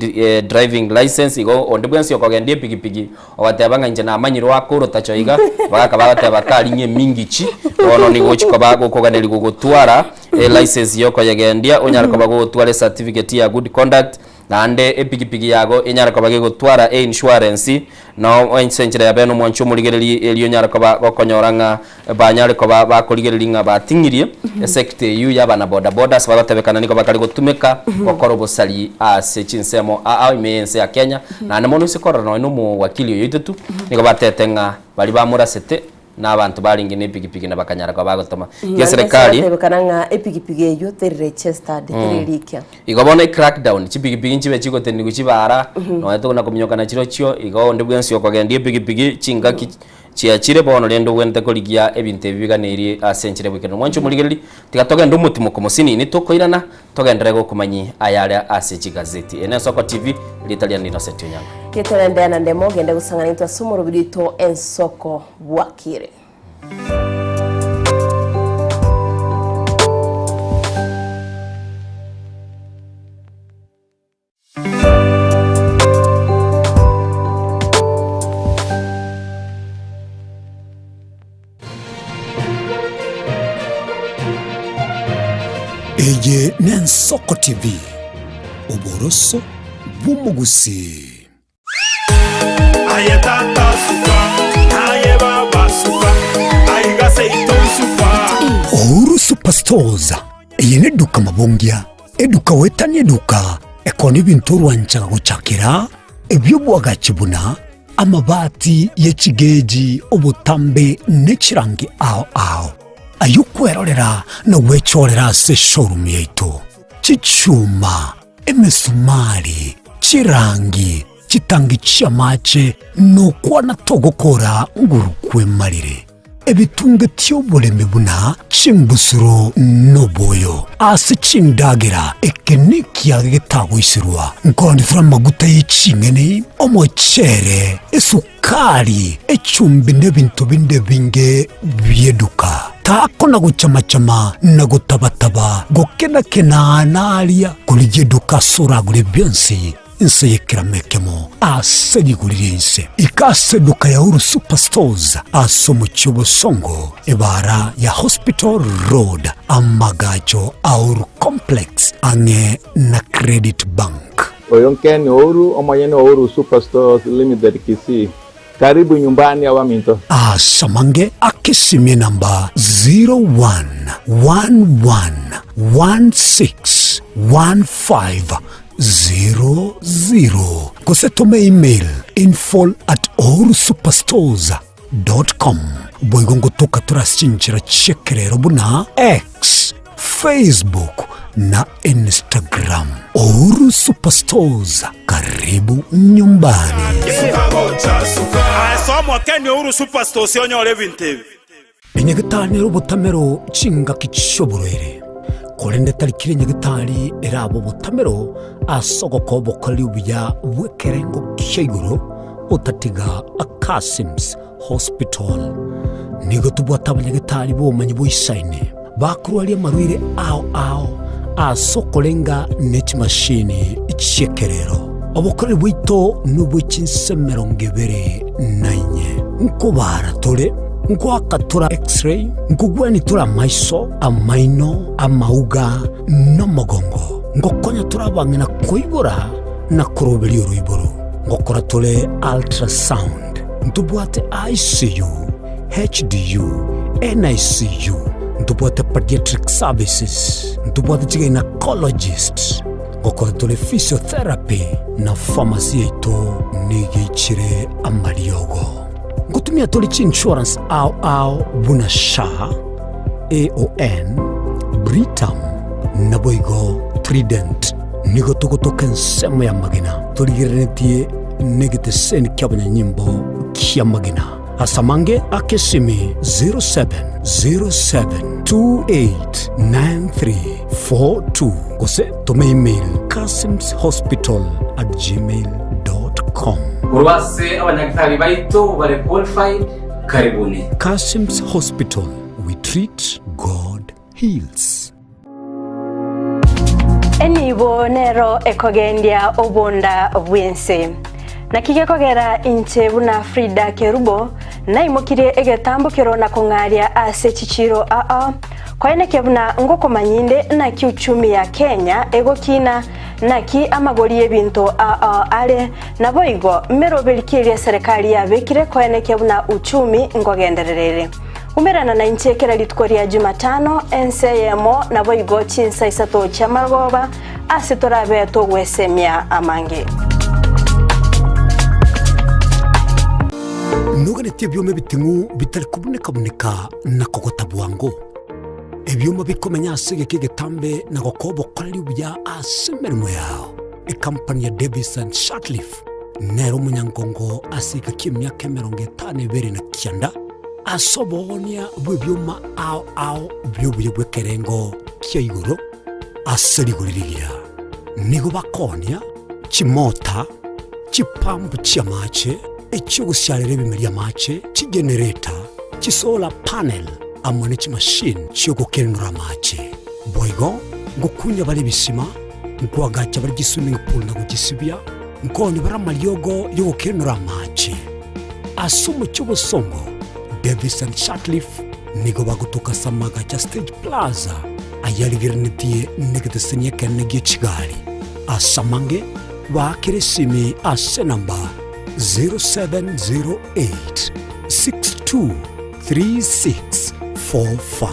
driving license igo onde bwensi okogende pigipigi obatebanga nje na amanyiro wakoro tachoiga bakaba bakali nye mingi chi ono nigo chiko bago koganeli gutwara license yoko yagendia onyara ko bagotwara certificate ya good conduct nande epigipigi yago enyara ko bagotwara insurance no ensenjere ya beno mwancho muligereri eliyo nyara ko bakonyoranga banyare ko bakoligereri nga batingirie sector yu yabana boda boda sabatebekana niko bakali gutumeka okoro bosali ase chinsemo imense ya Kenya na nemono sikorana no mu wakili yoitetu niko batetenga bali bamurasete n'abantu baringine epigipigi nabakanyara ko bagotoma ya serikali bekananga epigipigi yo registered tererikia igobona crackdown chipigipigi nchibe chikote ni kuchibara no eto na kumnyokana chiro chyo igo ndebwensi okogenda epigipigi chingaki chiachire bono lendo wente koligia ebinte biganeri asenchire bwekeno mwancho muligereri tigatoga ndo mutimo komosini ni tokoirana togendere go kumanyi ayale ase gazeti ene Soko TV litalian Innocent Onyanga kitolende na ndemo gende gusangana into asumuro bidito ensoko bwakire Eye Soko TV uboroso bumugusi aye tata suka aye baba suka aye gase ito suka Ouru Superstores yene duka mabongia eduka wetani eduka ekoni bintu rwanchaga gucakira ebyo bwagachibuna amabati yechigeji obutambe nechirangi ao ayukwerorera no wechorera se showroom yetu chichuma emesumari chirangi chitangi chamache no kwana togokora ngurukwe marire ebitunge tyoboleme buna chimbusuro noboyo ase chindagira ekeniki yagetagoisirwa ngondi fra maguta y'icingene omochere esukari echumbi nebintu binde binge byeduka tako na guchamachama na gutabataba gokena nalia kulijeduka suragure byonsi inse yekiramekemo asedigurirense ikase duka ya Ouru Superstores aso muchubo songo ebara ya Hospital Road amagacho Ouru Complex ange na Credit Bank Oyonkeni Ouru omayene Ouru Superstores Limited Kisii karibu nyumbani ya Waminto asamange akisimie namba 0111161500 kusetome email info@ourusuperstores.com boigongo toka turashinchira chekerero buna X Facebook na Instagram. Uhuru Superstores, karibu nyumbani. Asomo Kenya Uhuru Superstores yonyore vintebe. Enyagitari robotamero chinga kichoboroere. Kolende tarikire nyagitari erabo botamero asogoko bokali ubya bwekerengo kishiguro otatiga Kasim's Hospital. Nigo tubwata abanyagitari bomanyi boisaine. Bakurwali amarwire ao asokolenga nechi machine ichekerero. Obokore bwito nubwichinsemero ngebere nainye. Nkobara tole nkwakatura x-ray nkugwani tura maiso amaino amauga n'amagongo ngokonya turabangena koibora na kurobeli uruiboro ngokora tole ultrasound ntubwate ICU HDU NICU ntubwate pediatric services ntubwate gynecologist ngokora tole physiotherapy na pharmacy yeto nigichire amariogo ngutumia tolichi insurance au bunasha AON Britam naboigo Trident nigo tugotoka nsemo ya magina toligirenetie negite sen kyabanya nyimbo kya magina asamange akesimi 0707289342 kose tome email kasimshospital@gmail.com. Urwase abanyagitari baito bare qualified karibuni. Kasim's Hospital, we treat, God heals. Enibo nero ekogendia obonda bwense. Nakige kogera inche buna Frida Kerubo na imokire egetambukiro na kongaria ase chichiro kwaene kebuna ngoko manyinde na kiuchumi ya Kenya egokina naki amagori ebinto ale naboigo merobelikiria serikali ya bekire kwaene kebuna uchumi ngogendererere umerana na inchekera litkoria Jumatano NCMO naboigo chinsa isato cha magoba asitorabe to gwesemia amange nuganetie byome bitingu bitari kuboneka na kokota bwango ebyoma bikomenya asige kigetambe na gokobo kwali ubya asemerimo yao company ya Davis and Shatliff nero munyangongo asika kimyaka 50 na kyanda asobonia byoma au byubuye bwekerengo kyiguro aseriguriria nigo bakonia chimota chipambu cyamache ekyugushyarire bimeri amache chigenerator chisolar panel amone chimashine cyogokenura amache boigo ngokunya bari bisima ngwagacha bari swimming pool na gugisibya ngone bara malyogo yogokenura amache asumu cyubusongo Davis and Shatliff nigo bagutuka samaga cha Stage Plaza ayaligirenetie negedesenya kanege Kigali asamange bakiresimi ase namba 0708623645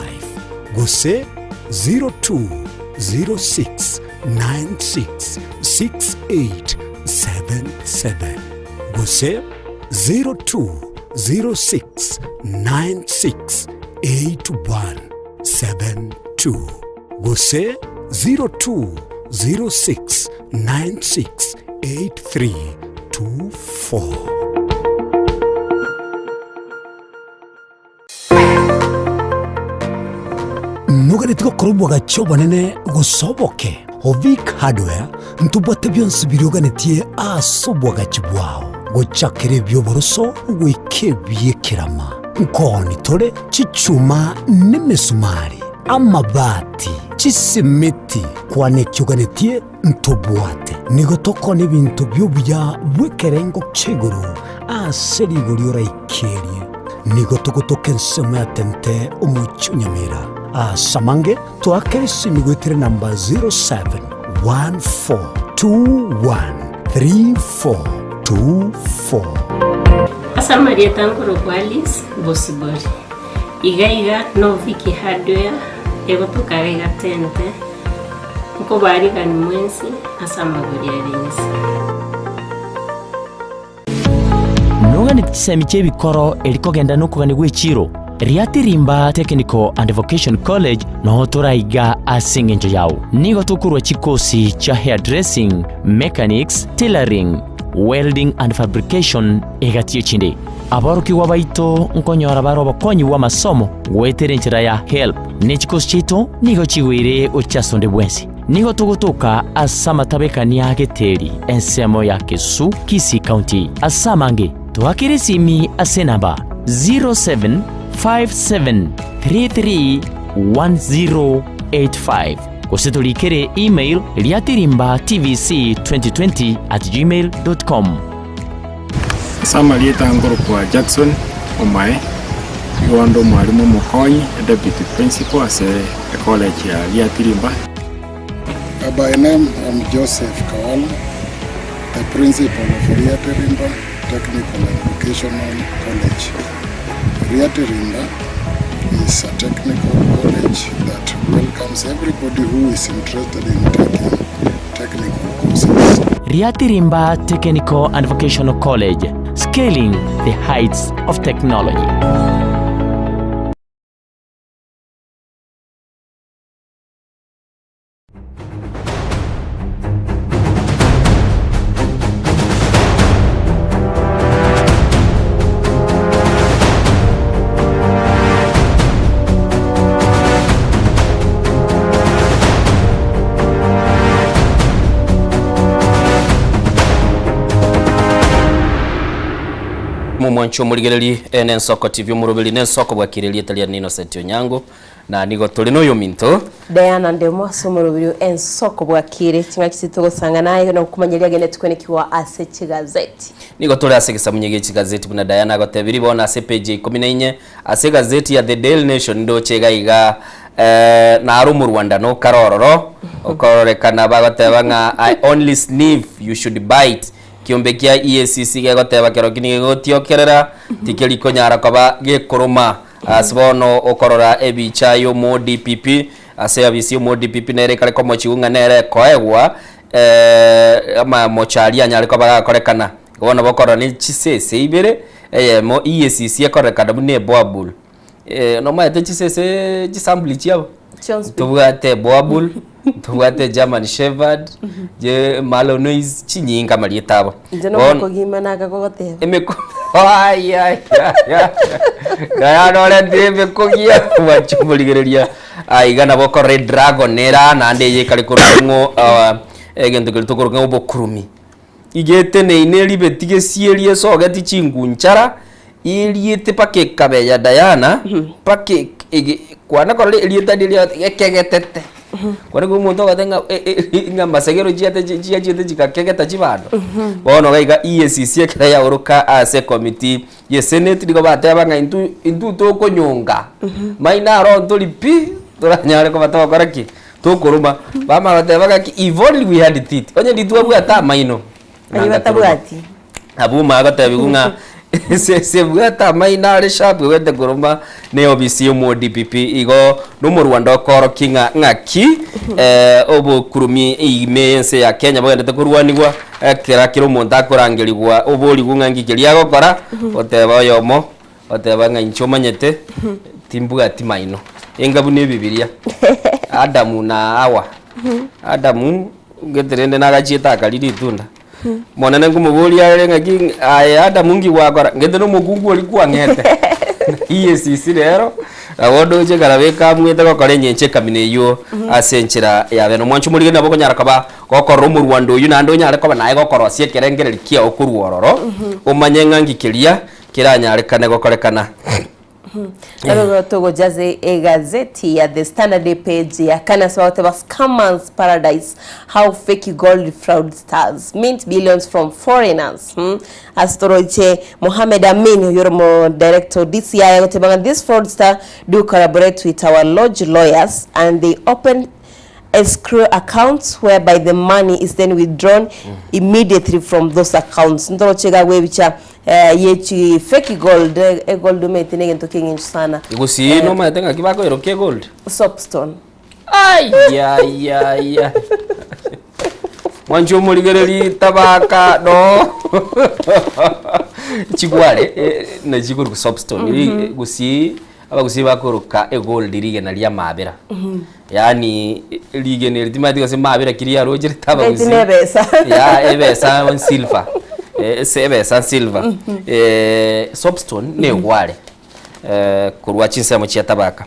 gose 0206966877 gose 0206968172 gose 0206968324. Nugaritiko kurubwa gachobo nene gusoboke Ovik Hardware ntubwate byonse biryoganetie asobwa gachibwao gochakire byoboroso wikebye kirama nkoni tole chichuma nemesumari amabati chisimiti kwane cyuganetie ntubwate nigotoko n'ibintu by'ubya bwekerengo kiguru aseriguriora ikerie nigotogotoke nsemo ya tente umucyunyamira samange tuakerisi migwetire namba 0714213424 Asa Maria Tankoro Kwalis Bosibori Igaiga Noviki Hardware egotukariga tente uko bariga ni mwensi asa magoria renisi Nogani tisemi chebikoro elikogenda nokugani gwechiro Riatirimba Technical and Vocation College no turaiga asingenjo yao nigo tukurwa chikosi cha hairdressing, mechanics, tailoring, welding and fabrication egatio chinde abaruki wabaito nkonyora baro bakonyi wa masomo gwetere njira ya help ne chikosi chito nigo chiwire uchasonde bwensi nigo tugutuka asama tabekania geteri ensemo ya Kesu Kisii County asamange tuakire simi asenamba 0757331085 kusitulikere email riatirimbatvc2020@gmail.com. Sama lieta ngoro kwa Jackson Omae yondo mwalimu mukonyi deputy principal at the college ya Riatirimba. By name I'm Joseph Kawala, the principal of Riatirimba Technical and Vocational College. Riatirimba is a technical college that welcomes everybody who is interested in taking technical courses. Riatirimba Technical and Vocational College, scaling the heights of technology. Mwancho muligereri Ensoko TV murubili Ensoko bwakireli etalia Innocent Onyango na nigo tuli no yominto Diana ndemo somurubiri Ensoko bwakire kimwe kisitugo sanga nayo no kumanyeria gene tukwenekiwa ase kigazeti nigo tuli ase kisamunyege kigazeti buna Diana gotebiri bona ase page 14 ase gazeti ya The Daily Nation ndo chegaiga na arumu Rwanda no karororo okorekana bagoteba nga I only sniff you should bite kiombe kia EACC gegoteba kerokini gegotiokerera tikeli konyara koba gekoroma asbono okorora ebicha yo mo DPP ase abisi mo DPP nere kale komo chiunga nere koegwa ama mochali anyale koba korekana gona bokoro ni chisese ibere mo EACC ekorekana bune boabul no maete chisese chisambli chiabo tubwate boabul tubwate German Shepherd je Malinois chinyinga malietabo njono mukogima nakagogote emeko ay ya no ndebe kogia wachumuligereria aigana boko Red Dragon era nande ye kali kurungo egento kilitokorungo bokurumi igete ne ineli betige sielie sogati chingunchara iliete pake kabeya Diana pake kwana kole ilieta dilia ekegetete kwana gumuntu gatenga ngamba segero jiate jikakegeta chibado bono gaiga EACC ekira ya uruka ase committee ye senate digo bateba nga intu to konyonga maina ro ntolipi toranyare ko batawa koraki to kuruma bama bateba ga if only we had it onye ditwa ata maino ayi batabwati abuma gatabigunga se bwata maina sharp wete kuruma ne obisi mo DPP igo no mu Rwanda koro kinga ngaki obo kurumi imense ya Kenya bagende kurwanigwa kira kiro monta kurangiligwa oboli gungangi kiria gokora oteba yomo oteba nga inchomanyete timbwati maino engabu ne bibilia Adamu na Hawa Adamu geterende nagachita kaliri tunda mwana nangu mubuli arenga king ayada mungi wakora ngende no mugungu alikuwa ngete EACC rero awodo je garabeka mwete ko kore nyenche kamine yo asenchira ya beno mwanchu muri nabo konyara kaba kokoro mu Rwanda uyu nando nyare ko banaye kokoro sie kerengere kia okuruororo umanyenga ngikiria kiranyare kane gokorekana Lalo togo jaze gazeti ya The Standard page ya kana sawa teba scammers paradise how fake gold fraudsters mint billions from foreigners Astoroche Mohamed Amin Yoromo director DCI tebanga this fraudster do collaborate with our lodge lawyers and they open escrow accounts whereby the money is then withdrawn immediately from those accounts. Ndoro chega webicha yechi fake gold gold metine ngento kingi sana. Igusi no matenga kibako eroke gold. Soapstone. Ay ya. Mwanjo muligereli tabaka no. Chigwale na jiguru soapstone. Igusi abagusi bakuruka egold ligue na lia mabera yani ligue ne litimati gose mabera kiria rojere tabagusi ya ebesa on silver ebesa silver soapstone ne wale kurwa chinsemo chia tabaka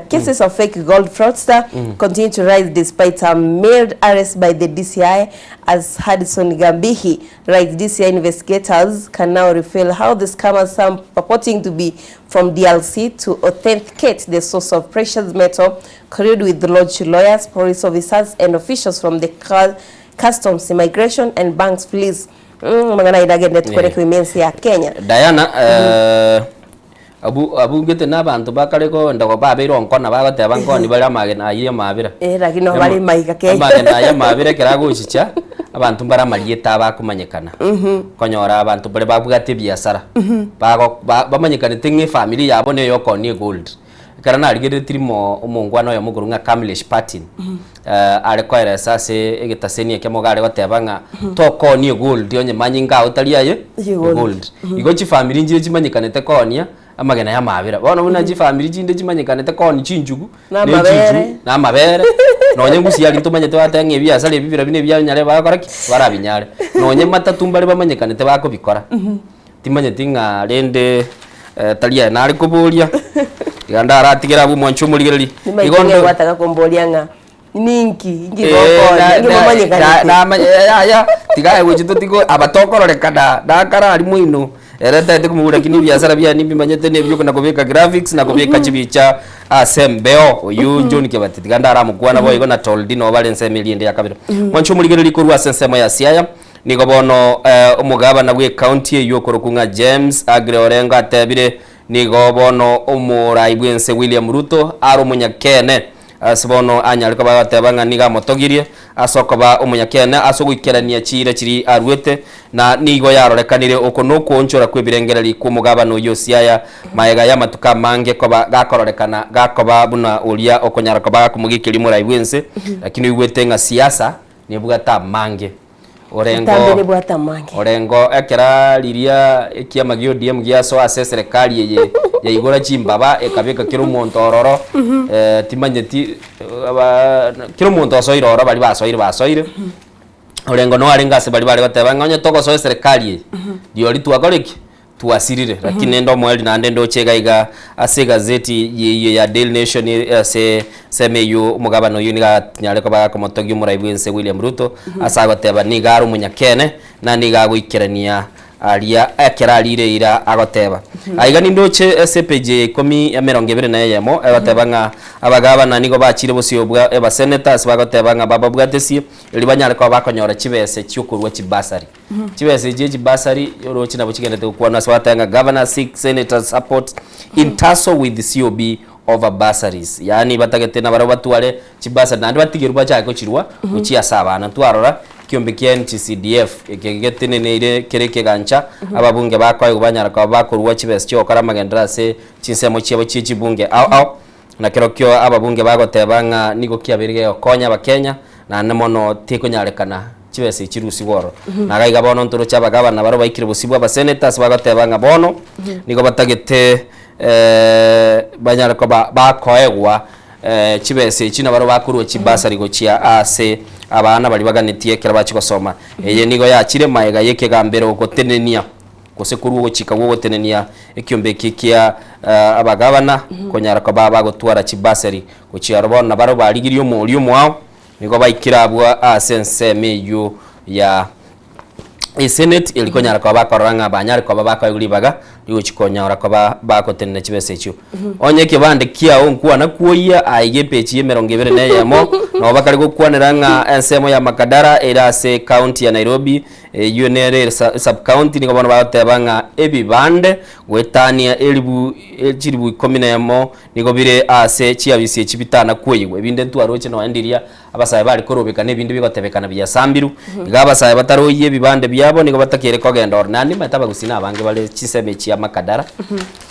cases of fake gold fraudster continue to rise despite a mailed arrest by the DCI. As Hudson Gambihi writes, DCI investigators can now reveal how the scammers, some purporting to be from DLC, to authenticate the source of precious metal, collude with the lodge lawyers, police officers, and officials from the customs, immigration, and banks police. Diana, abu ngete nabantu bakareko ndako babero nkona bagoteba nkoni bali amagena ayiye mabira lakini no bali maika ke amagena ya mabira kirago chicha abantu bara malieta bakumanyekana konyora abantu bali babugate biasara bamanyekana tingi family yabo ne yokoni gold karana aligere tirimo umungwana yo muguru nga Kamlesh Patin arekwera sase egetaseni ekemogare batebanga tokoni gold yonye manyinga utaliaye gold igochi family njire chimanyekanete konia amagena ya mabira bona buna ji family jinde chimanyekanete koni chinjugu na mabere nonye ngusi yali tumanyete batange biasara bibira bine byanyare bakoraki barabinyare nonye matatumbale bamanyekanete bako bikora timanyete nga rende talia nari kubulia ganda aratigera bu mwanchu muligereri igondo wataka kumbolia nga ninki ngibomanyekana ya tigaye wechito tigo abatokororeka dakara ali muino ereta ndikumura kini biasara bya nimbi manyete nebyo kuna kubeka graphics na kubeka chibicha asembeo uyu John kebati ganda aramukwana boy gona toldi no balance million ya kabiro mwanchu muligereri kurwa sensemo ya siaya niko bono umugaba na we county yokorokunga James Agre Orengo atebire nigo bono umuraibwense William Ruto aro munyakene asibono anyalika bagatebanga niga motogirie asokoba umunyakene asogwikerania chire chiri arwete na nigo yarorekanire okono konchora kwebirengereri ku mugaba no yosiaya maega ya matuka mange koba gakororekana gakoba buna ulia okonyaraka bakumugikiri muraibwense lakini wiwetenga siasa nibugata mange Orengo ekera liria ekiama gyo DM gyaso ase serikali ye igora chimbaba ekabeka kiro montororo timanyeti kiro montoso iroro bali basoire Orengo no arenga se bali batebanga onye toko so serikali dio litwakoreki tuasirire lakini ndo mweli na ndendo chega iga ase gazeti ya Daily Nation se semeyo mugabano yuniga nyale ko baka motogi muraibwense William Ruto asagoteba nigaru munyakene na nigago ikerania alia ekeralire ira agoteba aiga nindoche SPJ 10 na yemo abatebanga abagaba na nigo bachire bosiobwa eba senators bagotebanga bababwatesi libanyale ko bakonyora chibese cyukurwa chibasari chibese je chibasari yorochi nabo kigendete kuwana swatanga governor seek senator support in tussle with the COB over bursaries yani batagete na baro batwale chibasa nandi batigerwa cyako kirwa uciya sabana twarora kiombe kien CDF ekegete neire kereke gancha ababunge bakwaye kubanyara kwa bakorwa chibese cyo karamagendera se chinsemo cyebo cy'ibunge au na kirokyo ababunge bagotebanga nigo kiabirige okonya bakenya na nemono tikonyalekana chibese chirusi goro na gaiga bono ntoro cyabagaba na baro bayikire busibwa ba senators bagotebanga bono nigo batagete banyara ko bakoegwa chibese china baro bakurwa chibasari go chia ase abana bali baganitie kera bachikosoma eye nigo yakire maega yeke gambere ogotenenia kose kurugo chika gogotenenia ekiombe kikia abagabana konyara ko bagotwara chibasari go chia robona baro baligirio muri umwao nigo bayikirabwa asense meyo ya Senate ilikonyara kwa bakoranga banyari kwa bakoyulibaga yuchikonyara kwa bakotenene chibese cyo onye kibande kia onkuwa na kuoya aige pechi ye 20 ne yemo no bakari gukwanira nga ensemo ya Makadara era se county ya Nairobi UNR sub county ni kabona batebanga ebibande gwetania elibu 10 yemo niko bire ase chiabisi chibitana kuoyigwe binde ntwaroche no endiria abasaye bali korobeka nebindi bigotebekana bya sambiru igabasaye bataroye bibande byabo niko batakire kogenda ornani mataba gusina abange bale chisebe chia Makadara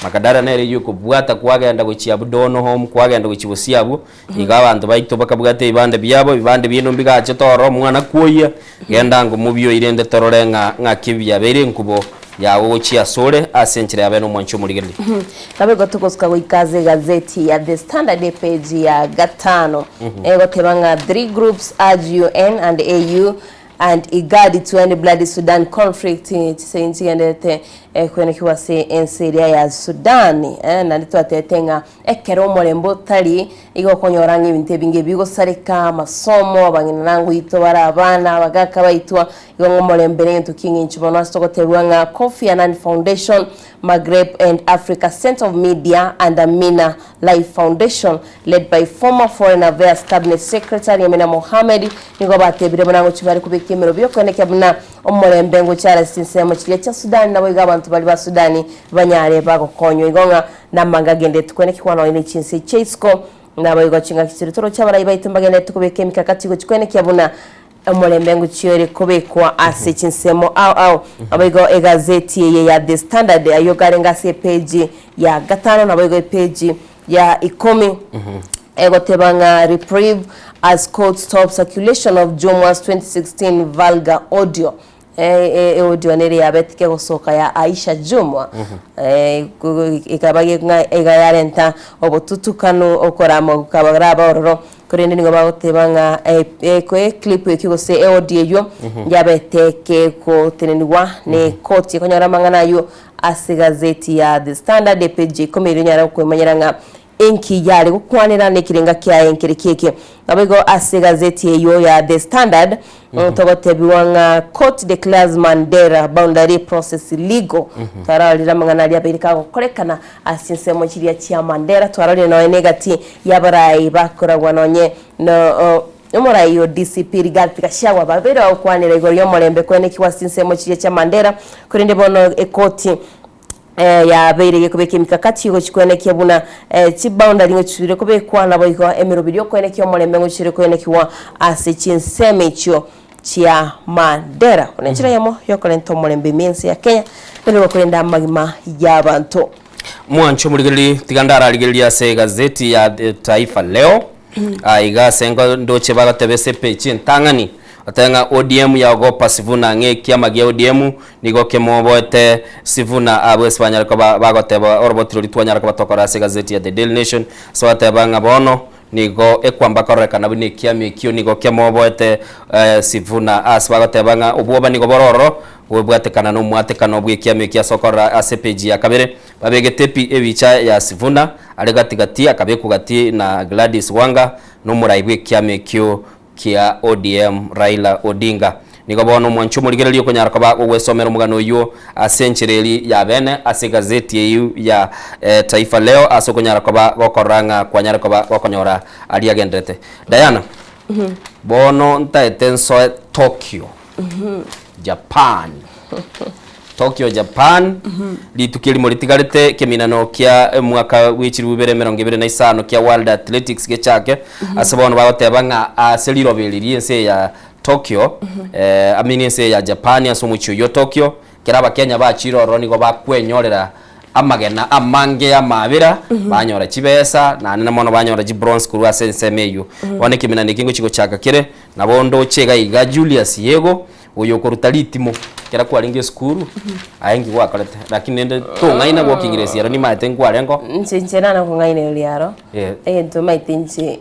Makadara nere yuko bwata kwagenda guchia budono home kwagenda guchibusiabo igabantu baito bakabwate ibande byabo ibande bino mbigache toro mwana kuoya genda ngo mubyo irende tororenga ngakibya bere nkubo ya wochia sore asenchire abeno mwancho murigereri kabe gotukoska goikaze gazeti ya The Standard page ya gatano gotebanga 3 groups urge UN and AU and IGAD to end bloody Sudan conflict tisenjigendete kwene kiwase enseria ya Sudan na litwatetenga ekero molembo tali igokonyora ibintu binge bigosareka masomo abangina nangu ito bara abana bagaka baitwa igomolembere ntu kingi nchibono stokoterwanga Kofi Annan Foundation, Maghreb and Africa Center of Media and Amina Life Foundation led by former Foreign Affairs Cabinet Secretary Amina Mohamed nigo batebire bonango chibari kubikemero byokoneka buna omolembe ngo cyara sinsemo kiriya cha Sudan nabo igabantu bali ba Sudani banyare bagokonyo igonga namangagende tukoneka kwana ine chinse chesko nabo igochinga kiritoro cyabarayi baitembagene tukubeke mikakati go kikweneka buna omolembe ngo cyore kubekwa ase chinsemo au abigo egazeti ya The Standard ayo garenga se page ya gatano nabo igo page ya 10 egotebanga reprieve as court stop circulation of Jomo's 2016 vulgar audio audio nere yabetike gosoka ya Aisha Jumwa ikabage igayarenta obotutukano okoramo kukabaraba ororo kurende ningo bagotebanga clip ekigose audio yo yabeteke ko tenenwa ne court ikonyara mangana yo asigazeti ya The Standard page komere nyara kwemanyaranga enki yale kukwanira nekirenga kya enkere keke abigo asigazeti eyo ya The Standard togotebiwanga court declares Mandela boundary process legal taralira mangana lya berika korekana asinsemo kiriya kya Mandela twarali no negati yabarayi bakoragwa nonye no Omora iyo DCP rigatika shawa babera okwanira igoryo molembe kwene kiwasinsemo kiriya kya Mandela kurinde bono ekoti ya beirege kubeka imikakati yo kikwenekya buna kiboundary ngo kibire kubekwa nabo iko emero biri okwenekya omolembe ngo kire kwenekwa ase chinseme kyo kya Mandela onenchira yamo yokolento omolembe mensi ya Kenya bero bakolenda magima y'abantu mwancho murigereri tigandara aligeria se gazeti ya Taifa Leo aiga sengo ndoche bagatebese page ntangani atenga ODM ya ogopa Sivuna ngeki amagia ODM nigo kemoboete Sivuna abwese banyarako bagoteba orobotiro litwanyarako batokora se gazeti ya The Daily Nation so atebanga bono nigo ekwamba korekana bune kiami kyo nigo kemoboete Sivuna asbagotebanga obuoba nigo bororo webwatekana no mwatekana obwe kiami kya sokora ACPG ya kabere babegetepi ebicha ya Sivuna alegatigati akabekugati na Gladys Wanga no muraibwe kiami kyo kia ODM Raila Odinga nigo bono mwancho murigereri yo konyara kaba ogwesomera mugano yo asenchereri ya bene ase gazeti yeyu ya Taifa Leo asokonyara kaba gokoranga kwanyara kaba gokonyora ali agendrete Diana bono ntaetenso Tokyo Japan Tokyo Japan litukiri molitigarete keminano kia mwaka wichiru 2025 kia World Athletics gechake asabona bagotebanga aseliro beliri ense ya Tokyo amini ense ya Japan asumucho yo Tokyo kiraba Kenya bachiro roni go bakwenyorera amagena amange amabira banyora kibesa na nene mono banyora ji bronze kuru asensemeyo one keminane kingo chiko chaka kire nabondo chega iga Julius Yego uyo korutalitimo kera kwaringe skuru ayengi wakalete lakini nende tungaina go kingiresi yaro ni matengo arengo nchenchena na kungaina yaro ento maitinchi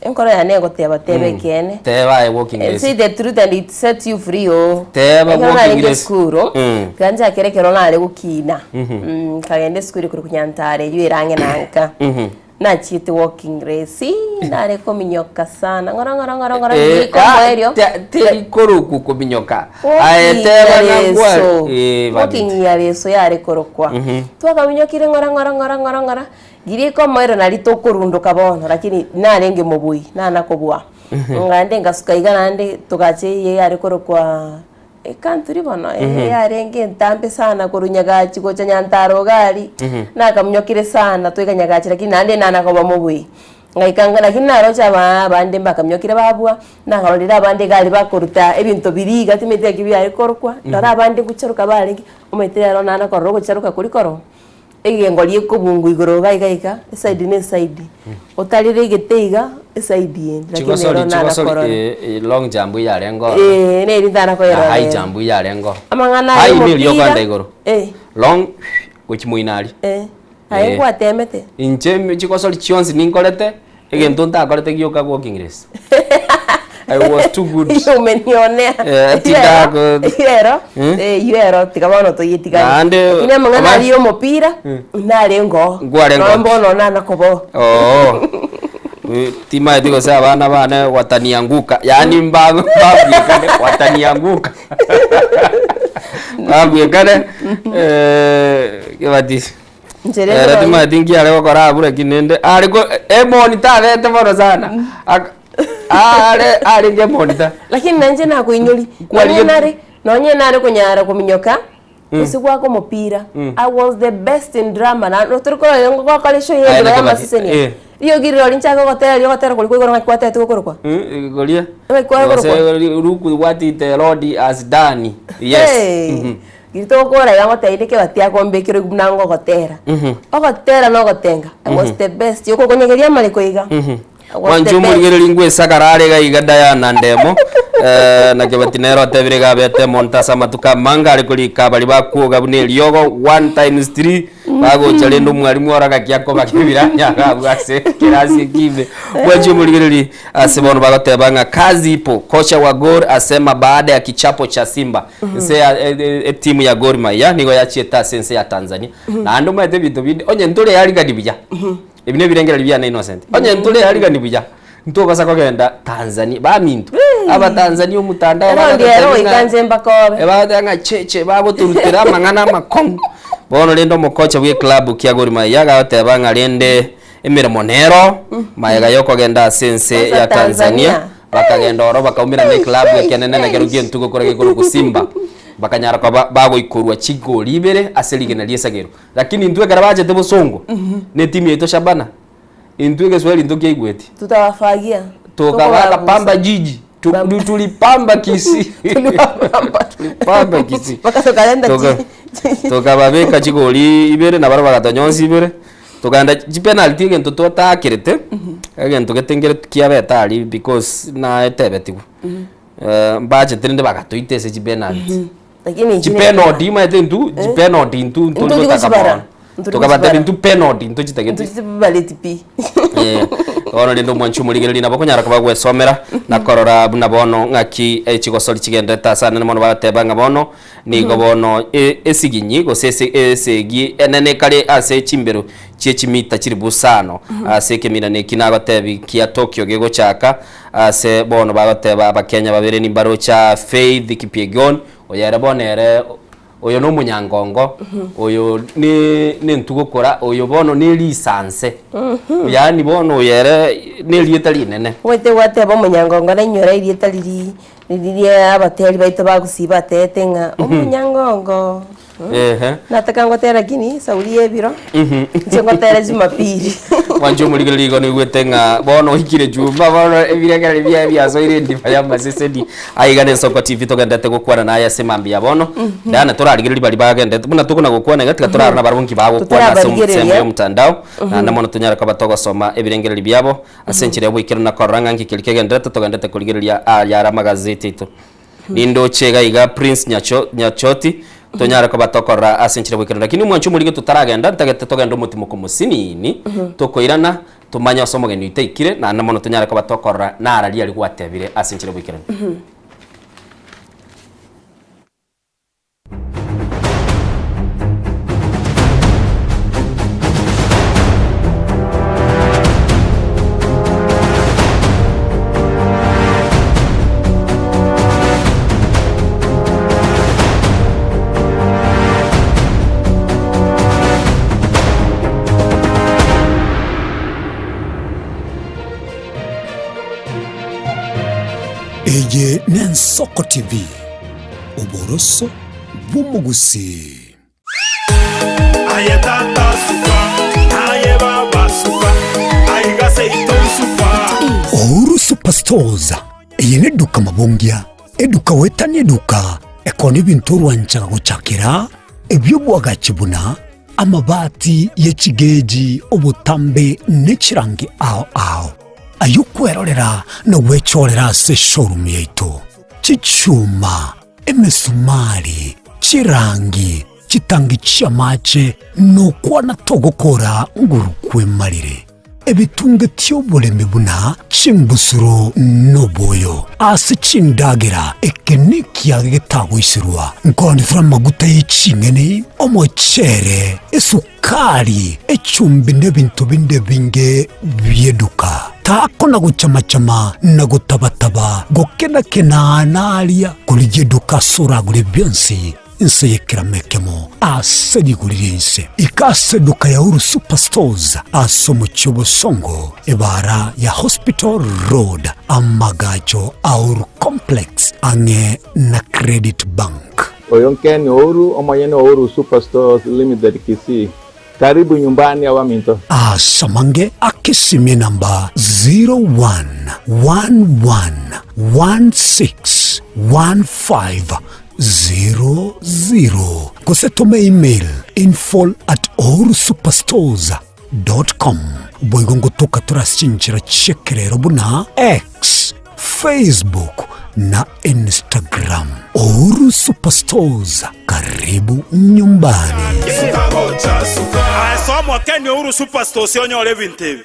enkora ya nego teba tebe kene teba go kingiresi say the truth and it sets you free teba go kingiresi skuru kanja kerekero nale gukina kagende skuru kuri kunyantare yirange nanka na chiti walking race nare kominyoka sana ngora niko mwerio te koruku kominyoka aetera na gwa walking ya reso yare korokwa twaka minyokire ngora giri ko mwero nali tokurunduka bono lakini narenge mubui nana kobwa ngande ngasuka igana nde tugache ye yare korokwa ekanturi bono yarenge ntambe sana kurunyaga chiko cha nyantaro gali nakamnyokire sana twekanyagacha lakini nande nana ko bamubwi ngaikanga lakini naro cha bande bakamnyokire babwa nangalolira bande gali bakoruta ebinto biriga timete kibi ari korokwa ndara bande guceruka barengi umetera nana koroko ceruka kuri koro egengori ekobungu igoro gaiga side ne side otarire igiteiga side yen lakini long jump ya rengo ne rindana ko yara high jump ya rengo amangana high ni yo kwanda igoro long kuchimuinari hai kwatemete inche chikosori chionsi ninkorete egento ntakorete gioka kwa English I was too good. Umenionea. Yero tikabano to yitika. Ine mangana liyo mopira nale ngo. Mbono nana kobo. Tima ndiko sawa bana watanianguka. Yaani mbago watanianguka. Abuyekane kebati. Era tima dingi ale kokora bure kinende. Aliko monitor vete bora sana. Ale nge monitor. Lakini nanje na kuinyoli. Nonye nare kunyara kuminyoka. Usigwa ko mupira. I was the best in drama. Na turiko ngo kwa kale show yedo ya masiseni. Iyo giriro linchaka gotera kuliko igoro ngakwata tuko golia. Ruku wati the Lord has done. Yes. Girito kora yango taideke batia kombe kiro gunango gotera. Ogotera no gotenga. I was the best. Yoko konyegeria maliko iga. Wanju murigere lingwe sakarare ga igada ya nandemo na kebatinero tebire ga bete montasa matuka mangari kuli kabali bakuoga bune lyogo 1x3 bago chalendo mwalimu oraga kyako bakibira nyaga bwase kirasi kibe wanju murigere asebono bagotebanga kazi ipo. Kocha wa Gor asema baada ya kichapo cha Simba timu ya Gor Mahia nigo yachieta sense ya Tanzania na ando mate bitu bindi onye ntule yali gadibija ebine birengera libya na Innocent onye ntule yali ganibija nto basa kogenda Tanzania ba mintu aba Tanzania umutanda ero ikanze mbakobe ebadanga cheche babo turutira mangana makong bono lendo mokocha bwe club kya Gor Mahia gatebanga lende emirimo nero mayaga yoko genda sense ya Tanzania bakagenda oro bakaumira ne club yakenene na gerugie ntugo korage guru kusimba bakanyara kwa bago ikorwa chigo libere aselige na liesagero lakini ntwe garabaje tebo songo ne timu yeto Shabana ntwe geswali ndoke igweti tutawafagia tukabaka pamba jiji tulipamba Kisii tulipamba Kisii bakasokalenda tukababeka chigo libere na baraba gatanyonsi ibere tukanda penalty ngento totakirete agento getengere kiabetali because na etebetigu baje trende bagatoite se penalty lakini penalty maetentu penalty ntu tukabata bintu penalty ntu chitegeti baleti pi ono lindo mwanchu muligere lina bakonyara kubagwe somera na korora buna bono ngaki chigosoli chigendeta sana ne mono batebanga bono ni gobono esiginyi gosese esegi enene kale ase chimbero chimita chiri busano ase kemina ne kinagotebi kia Tokyo gego chaka ase bono bagoteba abakenya babere ni mbaro cha Faith Kipyegon oyara bonere oyo no munyangongo oyo ni ntugukora oyo bono ni lisanse yani bono yere ni lietali nene wete bo munyangongo na nyora lietali abateli baito bagusiba tetenga munyangongo nataka ngotera gini sauri ebiro ngotera Jumapili wanjo muligere ligo ni gwetenga bono hikire juma bono ebiragara bya soire ndifa ya masesedi aigane Soko TV togendete gukwana na yasemambia bono dana turarigire bali bagendete buna tukuna gukwana gatika turarana barungi bago kwana semwe mtandao na namono tunyara kwa batogo soma ebirengere byabo asenchire bwikira na koranga ngikirike gendete togendete kuligiria yara magazeti ito nindo chega iga Prince Nyachoti tonyara ko batokora asenchire bwikira lakini mwanchu muri ge tutaragenda ntagete togenda umutimo ku musinini tokoirana tumanya somo genu itekire na namono tonyara ko batokora na arali ali gwatebire asenchire bwikira Eye Nensoko TV uboroso bumugusi ayetata suka aye baba suka aigase ito suka Ouru Superstores eye neduka mabongia eduka wetani eduka ekoni bintu rwanchaga gucakira ebyo bwaga kibuna amabati y'ekigeji obutambe n'ekirangi ao ayukwerorera no gwechorera se showroom yaitu chichuma emesumari chirangi chitangi chamache no kwana togokora ngurukwe marire ebitunge tyoboleme buna chimbusuro noboyo ase chindagira ekenikia getagwisirwa nkoni fra maguta y'icingene omochere esukari echumbi n'ebintu binde binge byeduka tako na guchamachama na gutabataba gokena nalia kulijeduka suragure byonsi inse yekiramekemo asediguririnse ikaseduka ya Uru Superstores asomo Songo ebara ya Hospital Road amagajo Uru Complex ange na Credit Bank Oyonkeni Uru omayene Uru Superstores Limited Kisii. Karibu nyumbani ya Waminto. Samange akisimie namba 0111161500. Kusetome email info@orusuperstores.com. Boigongo toka turasinchira chekerero buna X, Facebook na Instagram. Uru Superstores, karibu nyumbani. Asomwa Keni Uru Superstores yonyole vintebe.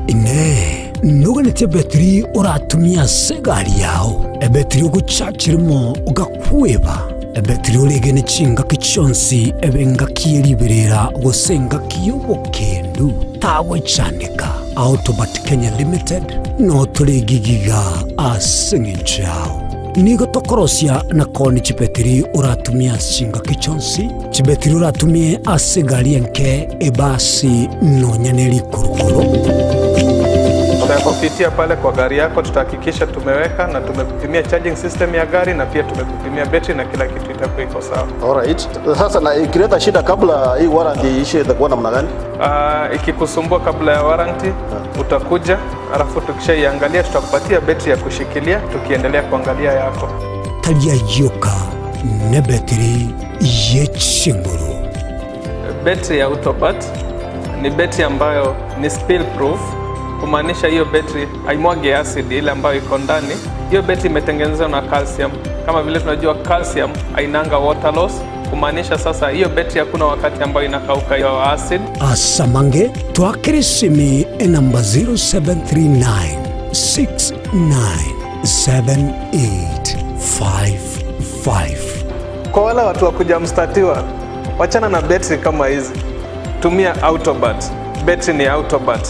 Ine nuganete betri uratumia segari yao ebetri uguchachirimo ugakweba ebetri ulegene chinga kichonsi ebenga kieliberera gosenga kiyobokendu tawe chandika Autobat Kenya Limited no tulegigiga asinginchao nigo tokorosia na koni chipetiri uratumia chinga kichonsi chipetiri uratumie asigari enke ebasi no nyaneli kurukuru. Tutakupitia pale kwa gari yako, tutahakikisha tumeweka na tumekupimia charging system ya gari na pia tumekupimia battery na kila kitu itakuwa iko sawa. Alright. Sasa na ikileta shida kabla hii warranty ishe itakuwa namna gani? Ikikusumbua kabla ya warranty utakuja, alafu tukishaiangalia tutakupatia battery ya kushikilia tukiendelea kuangalia yako. Talia yoka ne battery yechinguru. Battery ya Autobat ni battery ambayo ni spill proof. Kumaanisha hiyo battery haimwagi acid ile ambayo iko ndani. Hiyo battery imetengenezwa na calcium. Kama vile tunajua calcium hainanga water loss. Kumaanisha sasa hiyo battery hakuna wakati ambayo inakauka hiyo acid. Samange twakirisimi namba 0739697855. Kwa wale watu wa kuja mstatiwa, wachana na battery kama hizi. Tumia Autobat. Battery ni Autobat.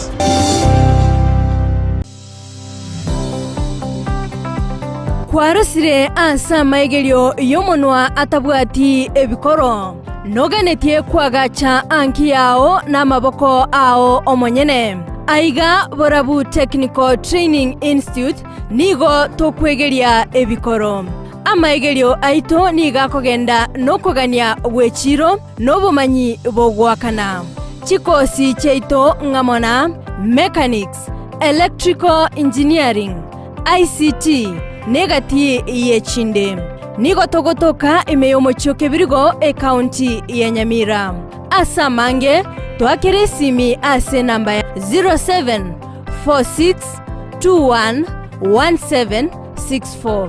Kwarosire asa maigerio yomonwa atabwati ebikoro noganetie kwagacha anki yao na maboko ao omonyene aiga Borabu Technical Training Institute nigo tokwegeria ebikoro amaigerio aito niga kogenda nokogania wechiro nobumanyi bogwakana chikosi cheito ngamona mechanics, electrical engineering, ICT negati yechinde nigo togotoka imeyomochoke birigo county ya Nyamira asamange twakeresimi ase namba 0746211764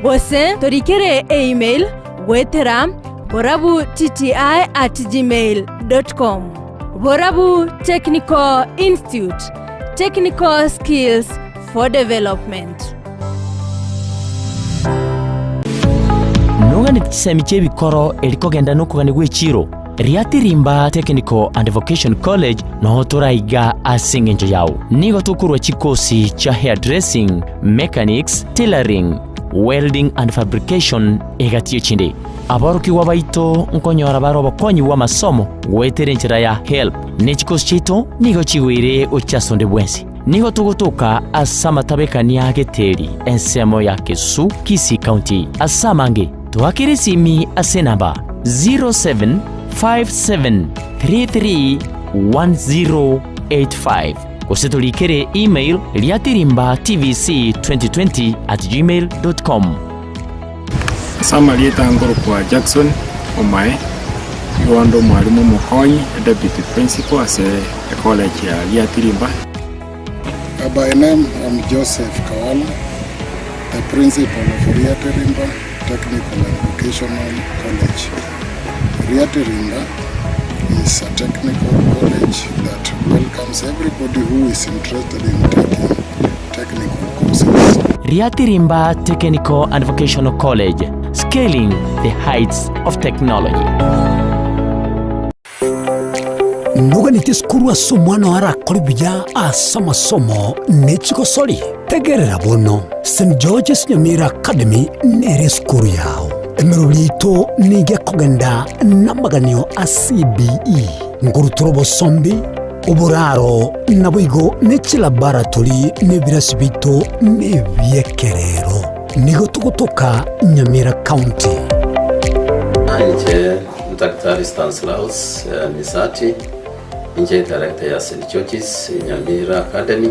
gose torikere email gwetera borabu@gmail.com. Borabu Technical Institute, technical skills for development. Nogani tisemi chebikoro elikogenda nokugani gwechiro Riatirimba Technical and Vocation College no turaiga asingenjo yao nigo tukurwa chikosi cha hairdressing, mechanics, tailoring, welding and fabrication egatie chinde abaruki wabaito nkonyora baro bakonyi wa masomo gwetere nchira ya help nechikosi chito nigo chigwire uchasonde bwensi nigo tugutuka asama tabekania geteri ensemo ya Kesu Kisii County asamange tuakirisimi asenamba 0757331085 kusetulikere email riatirimba tvc2020@gmail.com. Sama lieta ngoro kwa Jackson omae igondo mwalimu mukonyi deputy principal ase college ya Liatirimba. By name, I'm Joseph Kawala, the principal of Liatirimba Technical and Vocational College. Liatirimba is a technical college that welcomes everybody who is interested in taking technical courses. Liatirimba Technical and Vocational College, scaling the heights of technology. Nuga nitisukuru asa omwana warakoribya asa amasomo n'ekigosori tegerera bono St. George's Nyamira Academy nere sukuru yao emirori ito nige kugenda n'amaganio a CBE nguruturo bosombi uburaro nabuigo n'ekilaboratori n'ebirasi bito n'ebyekerero nigo tugutuka Nyamira County. Anje Dr. Stanislaus Misati, Inje Director ya St. George's Nyamira Academy.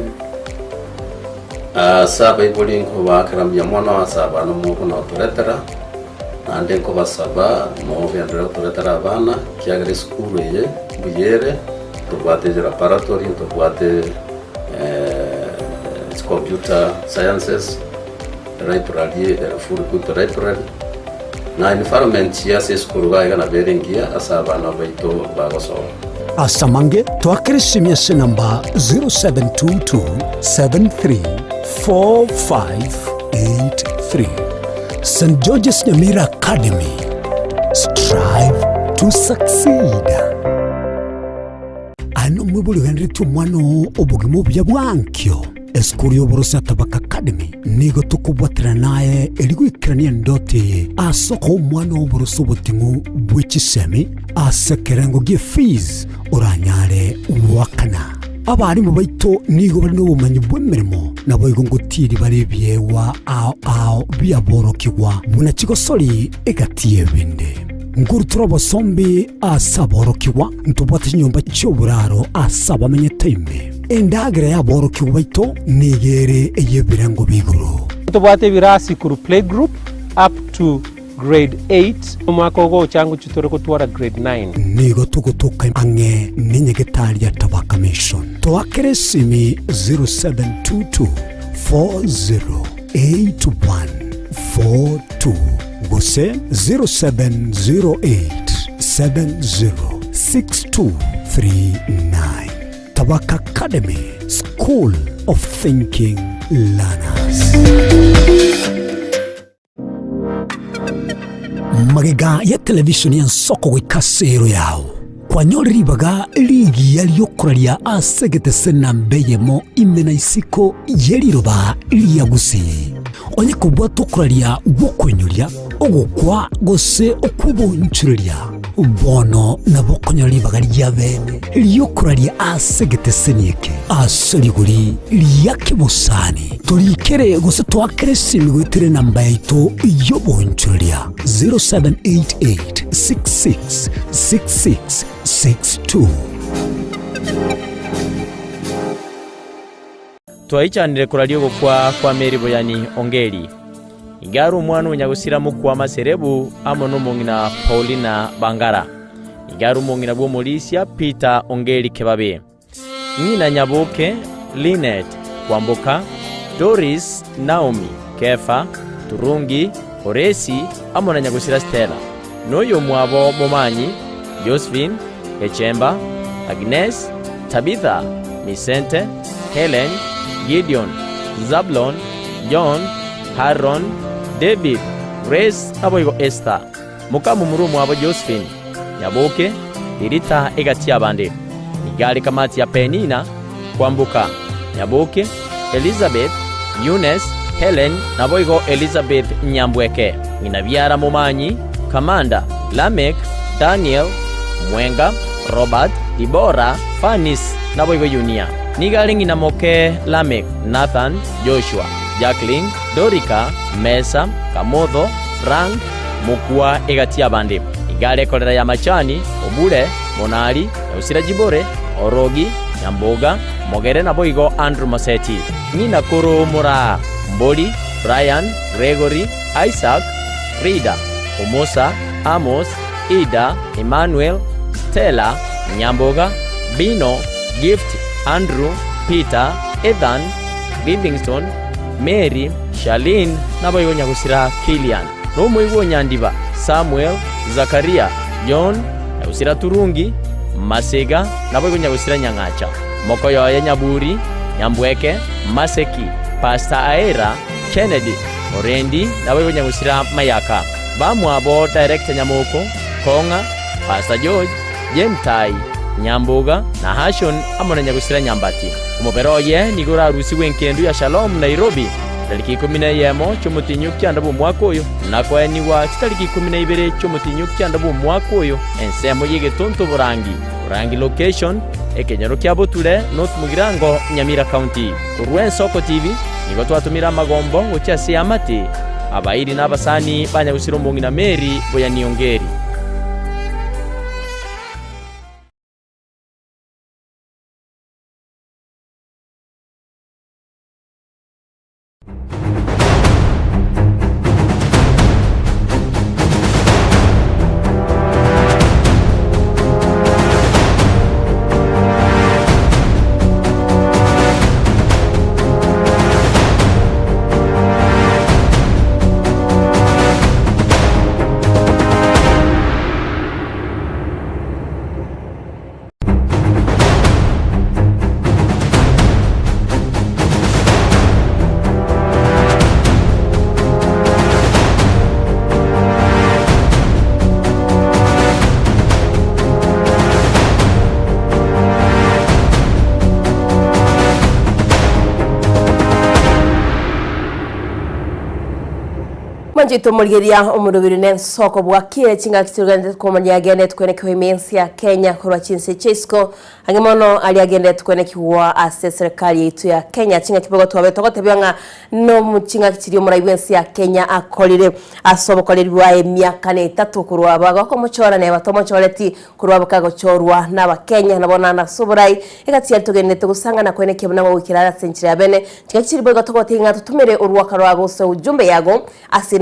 Saba ibuli nko bakaramya mwana wa saba no mu na turetera. Ande nko basaba mo vyandira turetera abana kiagere skuru ye buyere tubate laboratory tubate computer sciences library full good library na environment ya skuru ga na berengia asaba na baito bagoso. Asamange twakeresimya se namba 0722734583. St. George's Nyamira Academy. Strive to succeed. Ano mwibuli Henry tumwano obugimo bya bwankyo. Eskuri oborosa Tabaka Academy nigo tukubwatira naye erigwikirania ndote asoko omwana oborosa obutingu bw'ekisemi asekerengo gie fees oranyare wakana abarimu baito nigo bari n'obumanyi bw'emirimo nabo igongotiri barebyewa ao byaborokigwa muna kigosori egatiye binde nguruturo bosombi asaborokigwa ntubwate nyumba cy'oburaro asabamenye time endagire yaborokiwe baito nigere eyebirango biguru tubwate birasi kuru play group up to grade 8 umwaka ogo changu chitore kutwara grade 9 nigo tugutuka ange ninyegetari ya Tabaka Mission twakeresimi 0724088142 gose 0708706239. Tabaka Academy, School of Thinking Learners. Magega ya televisioni ya nsoko wikasero yao. Kwa nyori baga ligi ya liokuralia asegete sena mbeyemo imena isiko yeliroba liyagusi. Onye kubwa tukuralia wokwenyulia ogukwa gose okubunchulia. Bono na bokonyoli bagari ya bene liyokuralia asegete senyeke asoliguri liyake busani tulikere gose twakeresimi gwitire namba yaito yobonchulia 0788666662 Twaichanire kuralia kwa Meri Boyani Ongeri Igaru umwana unyagusira mukwa maserebu amo n'umungina Paulina Bangara. Igaru umungina bwo Mulisia Peter Ongeri Kebabe. Nyina Nyabuke Linet Kwamboka Doris Naomi Kefa Turungi Oresi amo na nyagusira Stella. Noyo mwabo Momanyi Josephine Echemba Agnes Tabitha Misente Helen Gideon Zablon John Haron David, Grace aboigo Esther, mukamu murumu abo Josephine, Nyabuke, Dirita egati abande. Igali kamati ya Penina, Kwambuka, Nyabuke, Elizabeth, Eunice, Helen, naboigo Elizabeth Nyambweke. Inabiara Momanyi, Kamanda, Lamek, Daniel, Mwenga, Robert, Dibora, Fanis, naboigo Junia. Nigali nginamoke Lamek, Nathan, Joshua, Jacqueline, Dorika, Mesa, Kamodho, Frank, Mukua egati abande. Igale kolera ya Machani, Obule, Monali, Usira Jibore, Orogi, Nyamboga, Mogere na boigo Andrew Maseti. Nina Kuru Mura, Mboli, Brian, Gregory, Isaac, Frida, Omosa, Amos, Ida, Emmanuel, Stella, Nyamboga, Bino, Gift, Andrew, Peter, Ethan, Livingston, Mary, Charlene, nabo igonya gusira Kilian. No muigo Nyandiba, Samuel, Zakaria, John, usira Turungi, Masega, nabo igonya gusira Nyangacha. Mokoyo ya Nyaburi, Nyambweke, Maseki, Pastor Aera, Kennedy, Orendi, nabo igonya gusira Mayaka. Bamu abo director Nyamoko, Konga, Pastor George, Jemtai, Nyamboga na Hashon amona nyagusira Nyambati. Umuberoye nigora rusi wenkendu ya Shalom Nairobi. Tariki 11 cy'umutinyu cyandabo mwaka uyu nakwa ni wa tariki 12 cy'umutinyu cyandabo mwaka uyu ensemo yigetonto Burangi location ekenyero kya Butule North Mugirango Nyamira County. Kurwen Soko TV nigo twatumira magombo gocyasi amati abairi n'abasani banyagusira Mbongi na Mary boya niongeri. Manjito mulgeria omurubiri n'ensoko bwakire kinga kiturugande kumanya agende tukweneke imensi ya Kenya kurwa chinse Chisco angemono ali agende tukweneke wa serikali yetu ya Kenya kinga kibogo twabe togotebyanga no mukinga kitiri muri imensi ya Kenya akolire asobokolerwa emyaka 3 kurwa bagako muchora ne batomochoreti kurwa bakago chorwa n'aba Kenya nabona nasuburai ekati tugende tugusanga na kweneke buna wikirara senchira ya bene kinga kitiri bogo togotinga tutumire urwaka rwago so ujumbe yago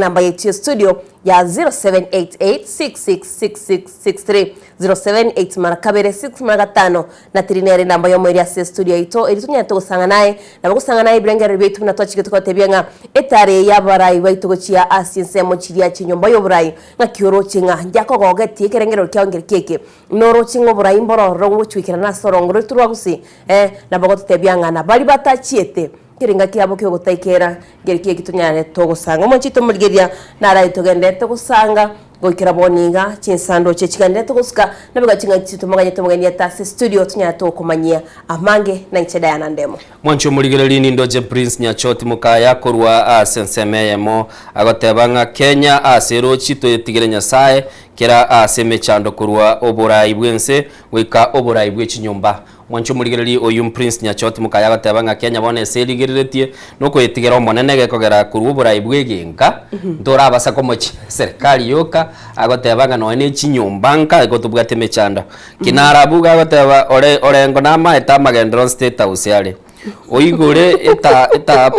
namba yetu studio ya 0788666663 078 marakabere 6 magatano na tirinere namba yo mweri ya studio ito elitunya tugusanga naye na bagusanga naye birengere betu na twachike tukotebyenga etare yabarai baitugochia asinse mo chiria chinyomba yo burai nga kioro chinga njako gogeti kerengero kyongere keke noro chingo burai mboro rongo chwikira na sorongoro turwagusi na bagotebyenga na bali batachiete kiringa kiabo kyo gutaikera ngerikie kitunyane togusanga monchito mulgeria nara itogende togusanga goikira boniga chinsando chechikande toguska nabiga chinga chitumaganye tumuganye tase studio tunya to kumanyia amange na ncheda ya nandemo mwancho mulgereri ni ndoje Prince Nyachoti mukaya korwa sensemeyemo agotebanga Kenya asero chito yetigere nyasaye kera asemechando korwa oborai bwense wika oborai bwechinyomba mwancho mulgereri oyu Prince Nyachoti mukaya agotebanga Kenya bone serigeretie noko yetigera omonene gekogera korwa oborai bwegenga ndora abasa komochi serikali yoka agotebanga no ene chinyombanka egotubwate mechanda kinarabuga agoteba orengo nama etamagendron state house yale oigore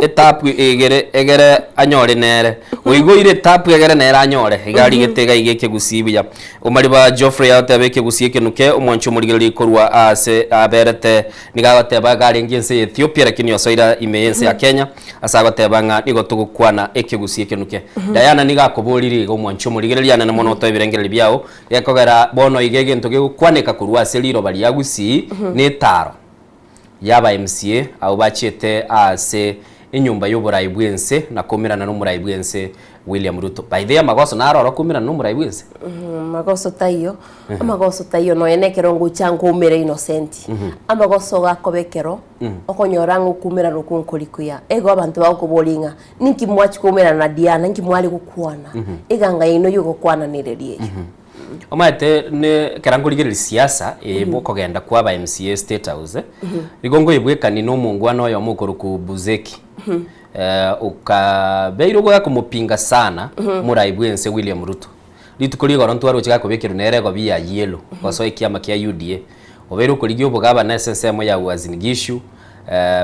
etapu egere anyore nere oigore etapu egere nere anyore igari getega igeke gusibya omariba Geoffrey atebeke gusieke nuke omwancho murigeri korwa ase aberete nigagoteba gari ngense Ethiopia lakini yosoira imeyense ya Kenya asagotebanga nigotugukwana eke gusieke nuke Diana nigakoboriri omwancho murigeri yana na mono toibirengere byao yakogera bono igege ntoge gukwaneka korwa ase liro bali yagusi netaro yaba MCA au bachete ase inyumba y'uburayi bwense nakomirana n'umurayi bwense William Ruto by the amagoso naroro kumirana n'umurayi bwense magoso tayo no yenekero nguchangu umere innocent amagoso gakobekero okonyorangu kumirana kunkolikuya ego abantu bakobolinga ninki mwachi kumirana na Diana ninki mwali gukwana iganga ino yugo kwana nirerie Omate ne karangurigeri siasa boko genda kwa ba MCA State House rigongo ibwekani no mungwana yo mukuru ku Buzeki ukabeiro go yakumupinga sana murayi bwense William Ruto litukuri goro ntwaro chika kubekero nerego biya yelo baso ikiama kya UDA oberu kuligyo bugaba na SSM ya Uazinigishu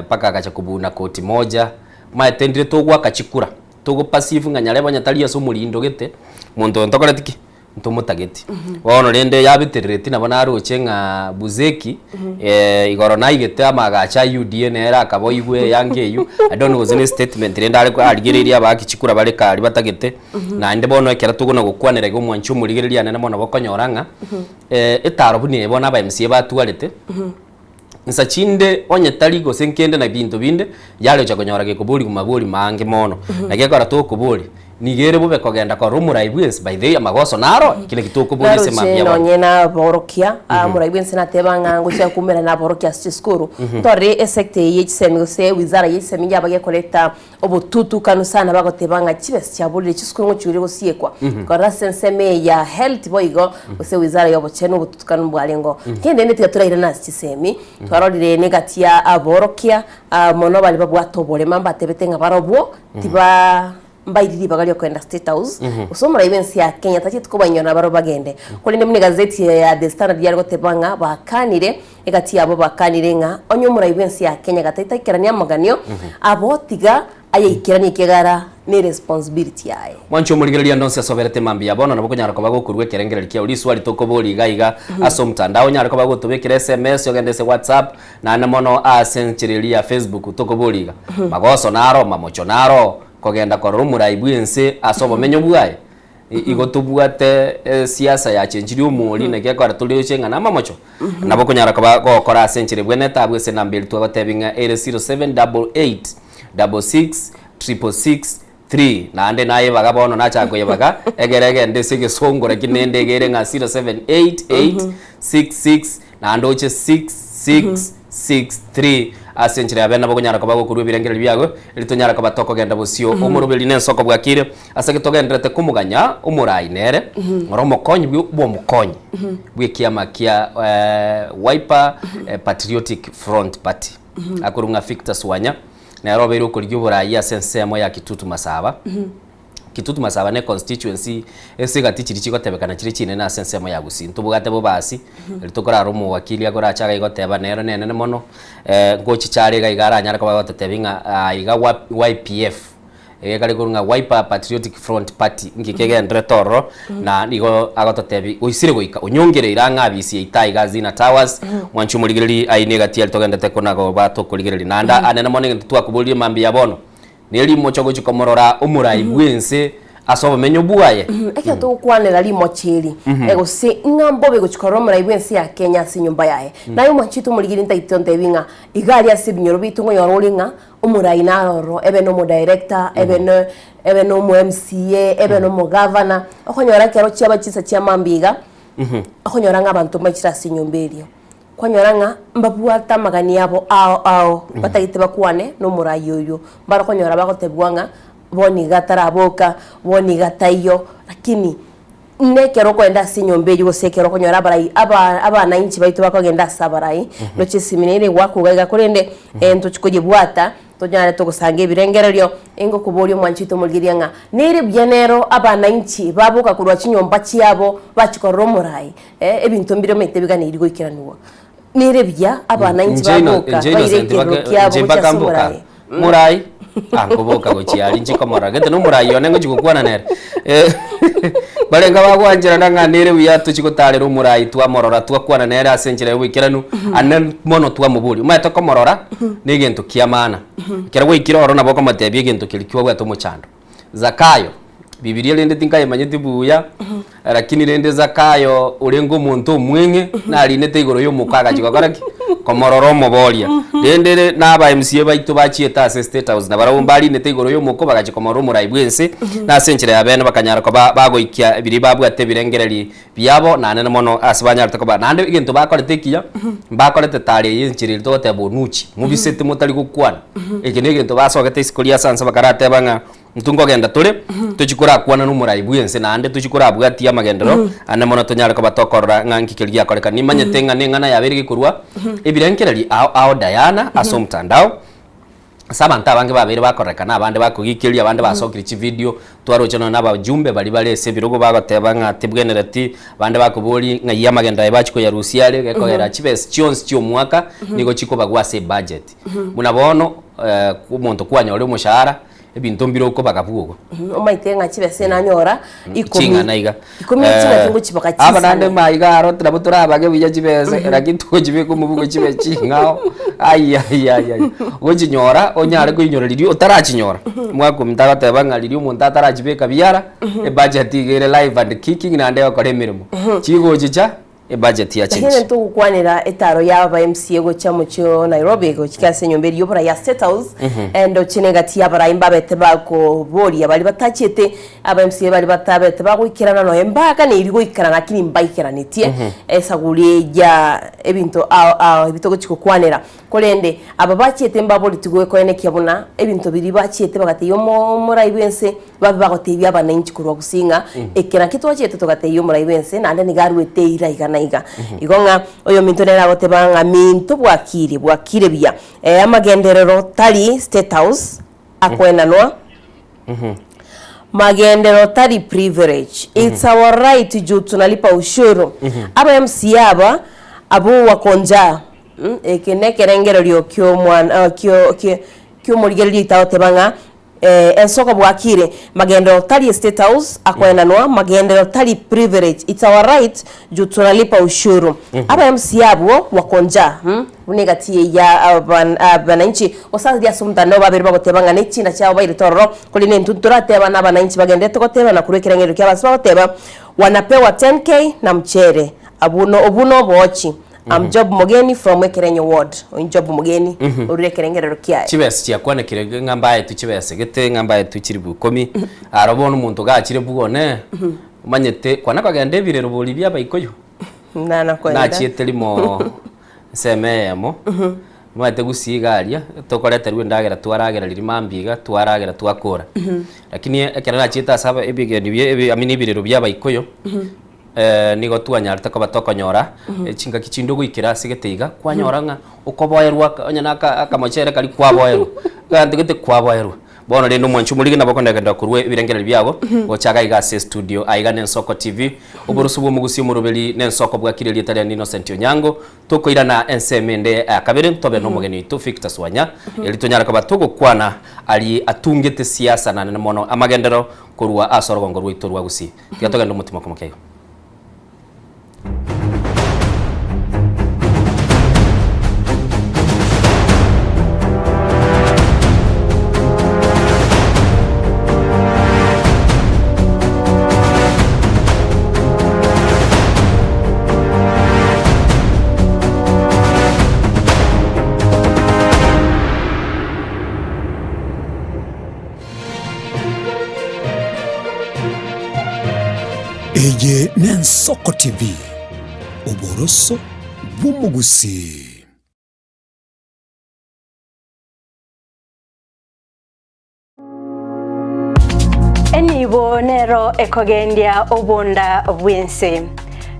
paka akacha kubuna koti moja maetendire togwa kachikura togo passive nganyareba nyatalia so mulindo gete muntu ntokoretiki ntumutageti wono rende yabitiriti nabona aroche nga buzeki igoro na igete amagacha UDA nera akabo igwe yangeyu I don't know zine statement renda ari arigiriria abakichikura bare kari batagete na inde bono ekera tugona gukwanira go mwanchu murigiriria nene mono bokonyoranga etaro bune bona ba MC batwarete nsa chinde onye taligo senkende na bintu binde yale chakonyora ke kubuli kumabuli mange mono na gekora to kubuli nigere bube kogenda kwa rumuraibwens by the amagoso naro kile kituko buli sema bya no nyena borokia muraibwens na tebanga ngusha kumera na borokia sikuru tore esekte yichem se wizara yichem yabage koleta obututu kanusana bago tebanga chibes chabuli chiskuru ngochuri gosiekwa kora senseme ya health boigo se wizara yobo cheno obututu kanu bwalengo kende nete turaira na chisemi twarorire negatia aborokia mono bali babwatobole mamba tebetenga barobwo tiba mbaidiri bagalio kwenda State House usomura ibensi ya Kenya tati tukubanyona baro bagende kolinde mune gazeti ya The Standard yari gotebanga bakanire egati abo bakanire nga onyumura ibensi ya Kenya gataita kirania maganio abotiga ayikirani kegara ni responsibility yae mwancho murigereria ndonse soberete mambi abono nabo kunyara ko bagokurwe kerengere kia ulisu ali tokobori gaiga aso mtandao nyara ko bagotubekira SMS yogendese WhatsApp na namono asenchireria Facebook tokoboriga magoso naro mamocho naro kogenda kwa rumuraibwense asobo menyo bwaye igotubwate siasa ya chenjiri umuri neke kwa tulio chenga na mamocho nabo kunyara ko bakora asenchire bwene tabwe se nambiri twagotebinga 0788666663 na ande naye bagabono nacha yebaga egerege ndesege songora kinende gere nga 078866 na andoche 6663 asenchire abena bakunyara ko bagokuru birengere byago litonyara ko batoko genda busio umurubiri nensoko bwakire asake togenderete kumuganya umurai nere ngoro mokonyi bwo mokonyi bwekiama kia Wiper Patriotic Front Party akurunga Victor Swanya na robero kuryo burayi asensemo ya Kitutu Masaba Kitutu Masaba ne constituency esega tichiri chigotebekana chiri chine na sensemo ya Gusii ntubugate bo basi litokora rumu wakili agora achaga igoteba nero nene mono ngochi chari ga igara nyara ko bagotebinga iga YPF kali kurunga Wiper Patriotic Front Party ngikege ndretoro na nigo agototebi uisire goika unyongere iranga bisi itaiga zina towers mwanchu muligiriri ainegati alitogendete kunago bato kuligiriri nanda anene monenge twakubulire mambi yabono neli mochogo chikomorora umurai bwense asobo menyo buaye eke to kwanela limo chiri ego se ngambo bego chikoro umurai bwense ya Kenya si nyumba yae nayo mwachitu muligiri ntaitonte binga igari asibinyoro bitungo yorolinga umurai naroro ebe no mo director ebe no mo MCA ebe no mo governor okonyora kero chiaba chisa chia mambiga okonyora ngabantu machira sinyumberio kwanyoranga mbabuata magani yabo ao batagite bakwane no murayoyo barakonyora bagotebwanga boni gataraboka boni gatayo lakini nekero kwenda sinyombeji gosekero konyora barai abana inchi baitu bakogenda sabarai no chisiminire wako gaiga kurende ento chikojibwata tonyare togusange birengererio ingo kubolyo mwanchito mulgirianga nire byenero abana inchi babuka kurwa chinyomba chiabo bachikorro murai ebintu mbiro mete biganiriko ikiraniwa nire bya abana inchi babuka bayirekero kyabo cyasumura murai angoboka gochiali nchi komora gete no murai yone ngo chikukwana nere barenga bagwanjira nanganire biyatu chikotare rumurai twa morora twa kwana nere asenjira wikiranu anen mono twa muburi maito komorora nigento kiamana kera wikira oro naboko matebye gento kilikwa bwa tomochando Zakayo Bibilia lende tinka imanyeti buya lakini lende Zakayo urengo muntu mwenge na alinete igoro yo mukaga chikokora komororo mobolia lende na aba MCA baitu bachieta State House na barabumbali nete igoro yo muko bagachikomoro murai bwense na senchire yabene bakanyara ko bagoikia biri babu ate birengereri byabo na nene mono asibanyara takoba nande igento bakorete kiya bakorete tare yinchiri tote bonuchi mubisete mutali kukwana ekinegento basogete isikolia sansa bakarate banga mtungo genda tole tuchikura kwana numurai bwense na ande tuchikura bwati ya magendero ane mono tonyara ko batokora nganki kiliya koreka nimanyetenga nengana yabiri kurwa ebirenkereri ao Diana aso mtandao sabanta bange babiri bakoreka na abandi bakugikiriya abandi basokira iki video twarochana naba jumbe bali bale sebirogo bagoteba nga tibwenerati abandi bakubuli nga yamagenda yabachiko ya Rusiale gekogera chibes chons chyo mwaka nigo chiko bagwase budget munabono umuntu kwanya uri mushahara ebinto mbiro ko bakabugo omaite ngachibese nanyora chinga naiga chinga tingo chibaka chisa aba nande maiga aro trabutura bage biya chibese lakini tuko chibe ko mubugo chibe chingao ai goji nyora onyare ko inyora lirio otarachinyora mwako mtaga teba ngalirio muntu atarachibeka biara e budget igere live and kicking nande bakore mirimo chigo chicha e budget ya change lakini tukukwanira etaro yaba MCA go chamo cyo Nairobi go kikase nyomberi yobora ya State House endo chinegati yabara imbabete bako bori abali batachete aba MCA bali batabete bagwikirana no embaka ni irigo ikana nakini mbaikiranitie esaguri ya ebinto ebito go chikukwanira kolende aba bachete mbabori tugwe ko ene kyabuna ebinto biri bachete bagate yo muraibense babe bagotebya abana inchikurwa gusinga ekera kitwa chete tugate yo muraibense nande ni garwete iraigana iga igonga oyo minto nera gotebanga minto bwakire bya amagenderero tali State House akwenanwa magendero tali privilege it's our right juu tunalipa ushuru aba MCA abo wakonja ekenekerengero lyo kyo mwana kyo murigereri tawotebanga ensoko bwakire magendero tali State House akwenanwa magendero tali privilege it's our right juu tunalipa ushuru aba MCA abo wakonja unegati ya abananchi osazi ya sumta no babiri bagotebanga n'ichinda cyabo bayire tororo kuri n'intuntura teba n'abananchi bagende tokoteba na kurekerengero cy'abasi bagoteba wanapewa 10k na mchere obuno bochi job mugeni from Ekerenyo ward job mugeni urekerengero kya chibese cyakwane kirege ngambaye tuchibese gete ngambaye tukiri bukomi arabona umuntu gakire bugone manyete kwana kagende birero boli bya bayikoyo nana kwenda nachietelimo sememo mwate gusigaria tokorete rwe ndagera twaragera lirimambiga twaragera twakora lakini ekera nachita saba ebigeni bye amini birero bya bayikoyo nigo tuanyarta ko batokonyora chinga kichindo guikira sigeteiga kwanyoranga ukoboyerwa onyanaka akamochere kali kwaboyerwa kandi gete kwaboyerwa bono rendo mwanchu muri gina bakonda ganda kurwe birengera byabo gochaga igase studio aiga Nensoko TV uburusu bwo mugusi umurubeli Nensoko bwakire litali ya Innocent Onyango tokoira na ensemende akabere tobe no mugeni to Victor Wanya elitonyara ko batogo kwana ali atungete siasa na mono amagendero kurwa asorogongo rwitorwa gusi yatogenda umutima komokeyo Eye Nensoko TV uboroso bw'umugusi enibo nero ekogendia obonda bwense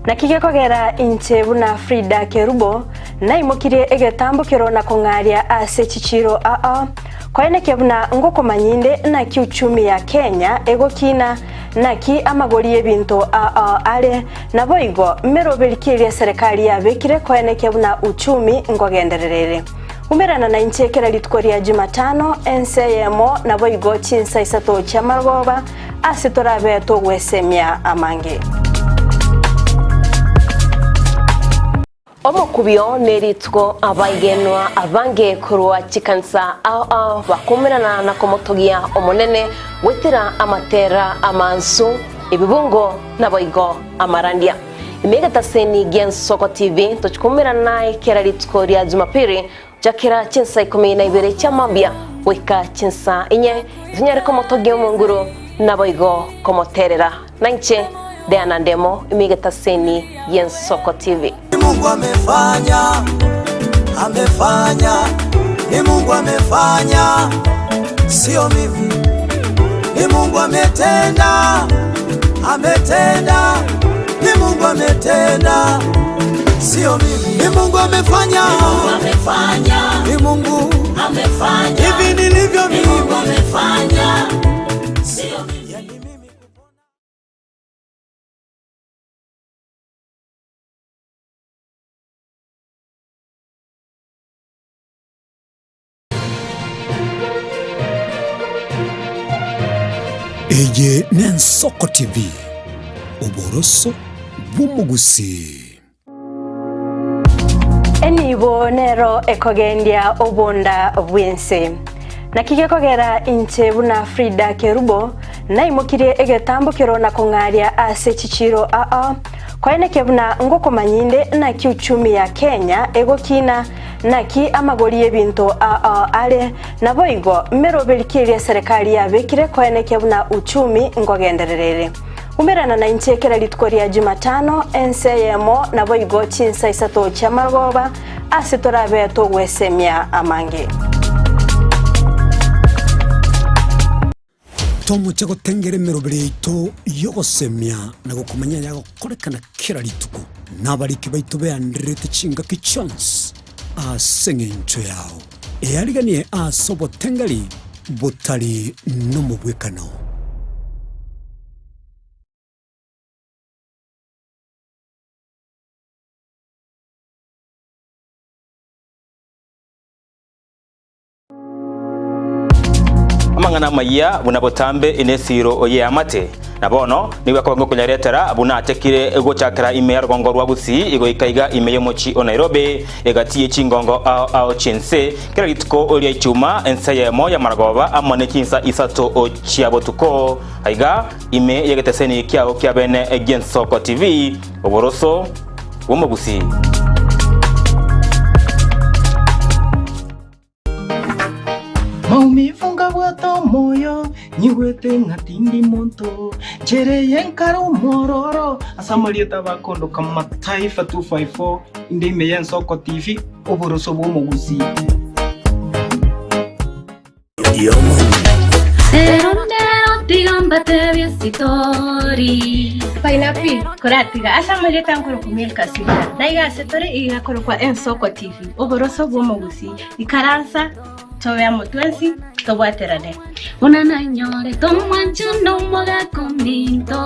nakige kogera inche buna Frida Kerubo naimukire egetambukiro na kongaria ase chichiro koene kebuna ngoko manyinde na kiuchumi ya Kenya egokina naki amagori ebinto ale naboigo merobelikiria serikali yabekire koene kebuna uchumi ngogendererere umerana na inchekera litkoria Jumatano NCMO naboigo chinsa isato cha margoba asitorabe to wesemia amange omukubyo neritwo abayigenwa abange kurwa chikansa bakumirana na komotogia omonene wetira amatera amansu ibibungo naboigo amarandia imegata seni Nensoko TV tochikumirana kera litko ria Jumapili jakira chinsa 12 cha mambia weka chinsa inye zinyare komotogia munguru naboigo komoterera nanche Deana Ndemo imegata seni Nensoko TV. Mungu amefanya, ni Mungu amefanya, sio mimi. Ni Mungu ametenda, ni Mungu ametenda, sio mimi. Ni Mungu amefanya, ni Mungu amefanya, hivi nilivyo mimi. Ni Mungu amefanya, sio mimi. Eye Nensoko TV Oboroso Bumugusi Enibo nero ekogendia obonda bwense nakige kogera inche buna Frida Kerubo na imukirie egetambukiro na kongaria ase chichiro kwaene kebuna ngoko manyinde na kiuchumi ya Kenya egokina naki amagori ebinto ale naboigo merobelikiria serikali yabekire kwaene kebuna uchumi ngogendererere umerana na inchekera litkoria Jumatano NCMO naboigo chinsa isato cha magoba asitorabe to wesemia amange Tomu chako tengere merobere ito yogosemia na gukumanya yago korekana kira lituko nabariki baitu be andrete chinga ki chance asengencho yao eariganie asobo tengali botali no mubwekano amangana maya bunabotambe inesiro oye amate nabono niwe kongo kunyaretera abuna atekire ego chakra ime rugongo rwa busi ego ikaiga ime yomochi o Nairobi egatiye chingongo ao chense kira gitko oria chuma ensaya mo ya margoba amane kinsa isato o chiabotuko aiga ime yegeteseni kiao kiabene Ensoko TV oboroso womogusi Maumifunga bwato moyo nyiwete ngatindi monto jere yenkaro mororo asamalieta bakondo kama taifa 254 inde Ensoko TV oboroso bomogusi Serondero tigambate viasitori Painapi kuratiga asamalieta nkoro kumil kasira daiga setore iga koro kwa Ensoko TV oboroso bomogusi ikaransa Toya motwensi tobaterane Unana nyore tomwanchu no moga kominto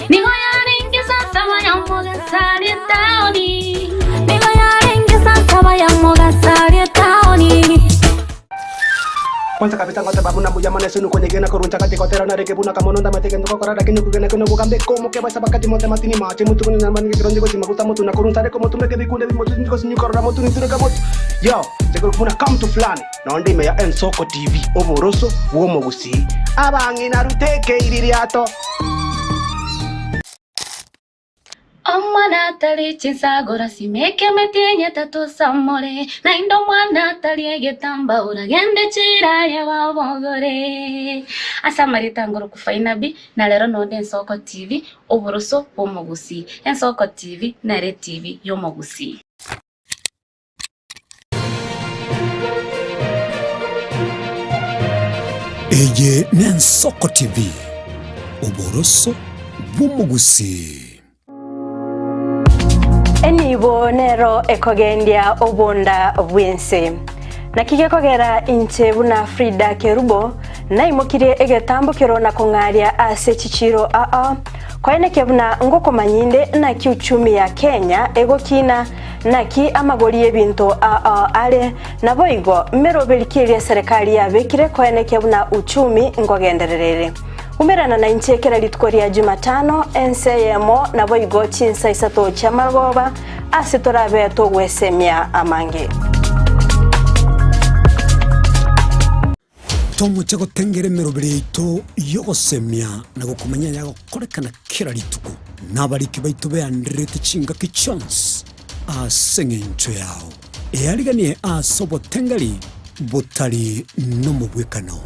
Nigo ya ringi sasa ya moga sari taoni Nigo ya ringi sasa ya moga sari taoni Kwanza kapita ngote babu na buja mane sunu kwenye gena koruncha kati kotera na reke buna kamono nda mateke ndoko korada kinu kugena kinu bugambe komo ke basa bakati monte matini mache mutu kuni nambani kirondi kosi makuta mutu na koruncha reko mutu meke bikunde mutu ndiko sinyu korada mutu ni tureka mutu yo teguru kuna come to flani na ndime ya Ensoko TV oboroso womogusi abangi na ruteke iririato Omwana tali chinsagora simeke metenye tatu samore na indo mwana tali egetamba uragende chira ya wabogore asamarita ngoro kufainabi na lero no Ensoko TV oboroso womogusi Ensoko TV na Red TV yomogusi Eye Ensoko TV oboroso womogusi Enibo nero ekogendia obonda bwense nakige kogera inche buna Frida Kerubo na imukirie egetambukiro na kongaria ase chichiro kwaene kebuna ngoko manyinde na kiuchumi ya Kenya egokina naki amagori ebinto ale naboigo merobelikiria serikali yabekire kwaene kebuna uchumi ngogendererere umerana na inchekera litkoria Jumatano NCMO naboigo chinsa isato cha magoba asitorabe to wesemia amange Tomu chako tengere merobere ito yogosemia na gukumanya yago korekana kira lituko nabariki baitu be andrete chinga ki chance asengencho yao eariganie asobo tengali botali no mubwekano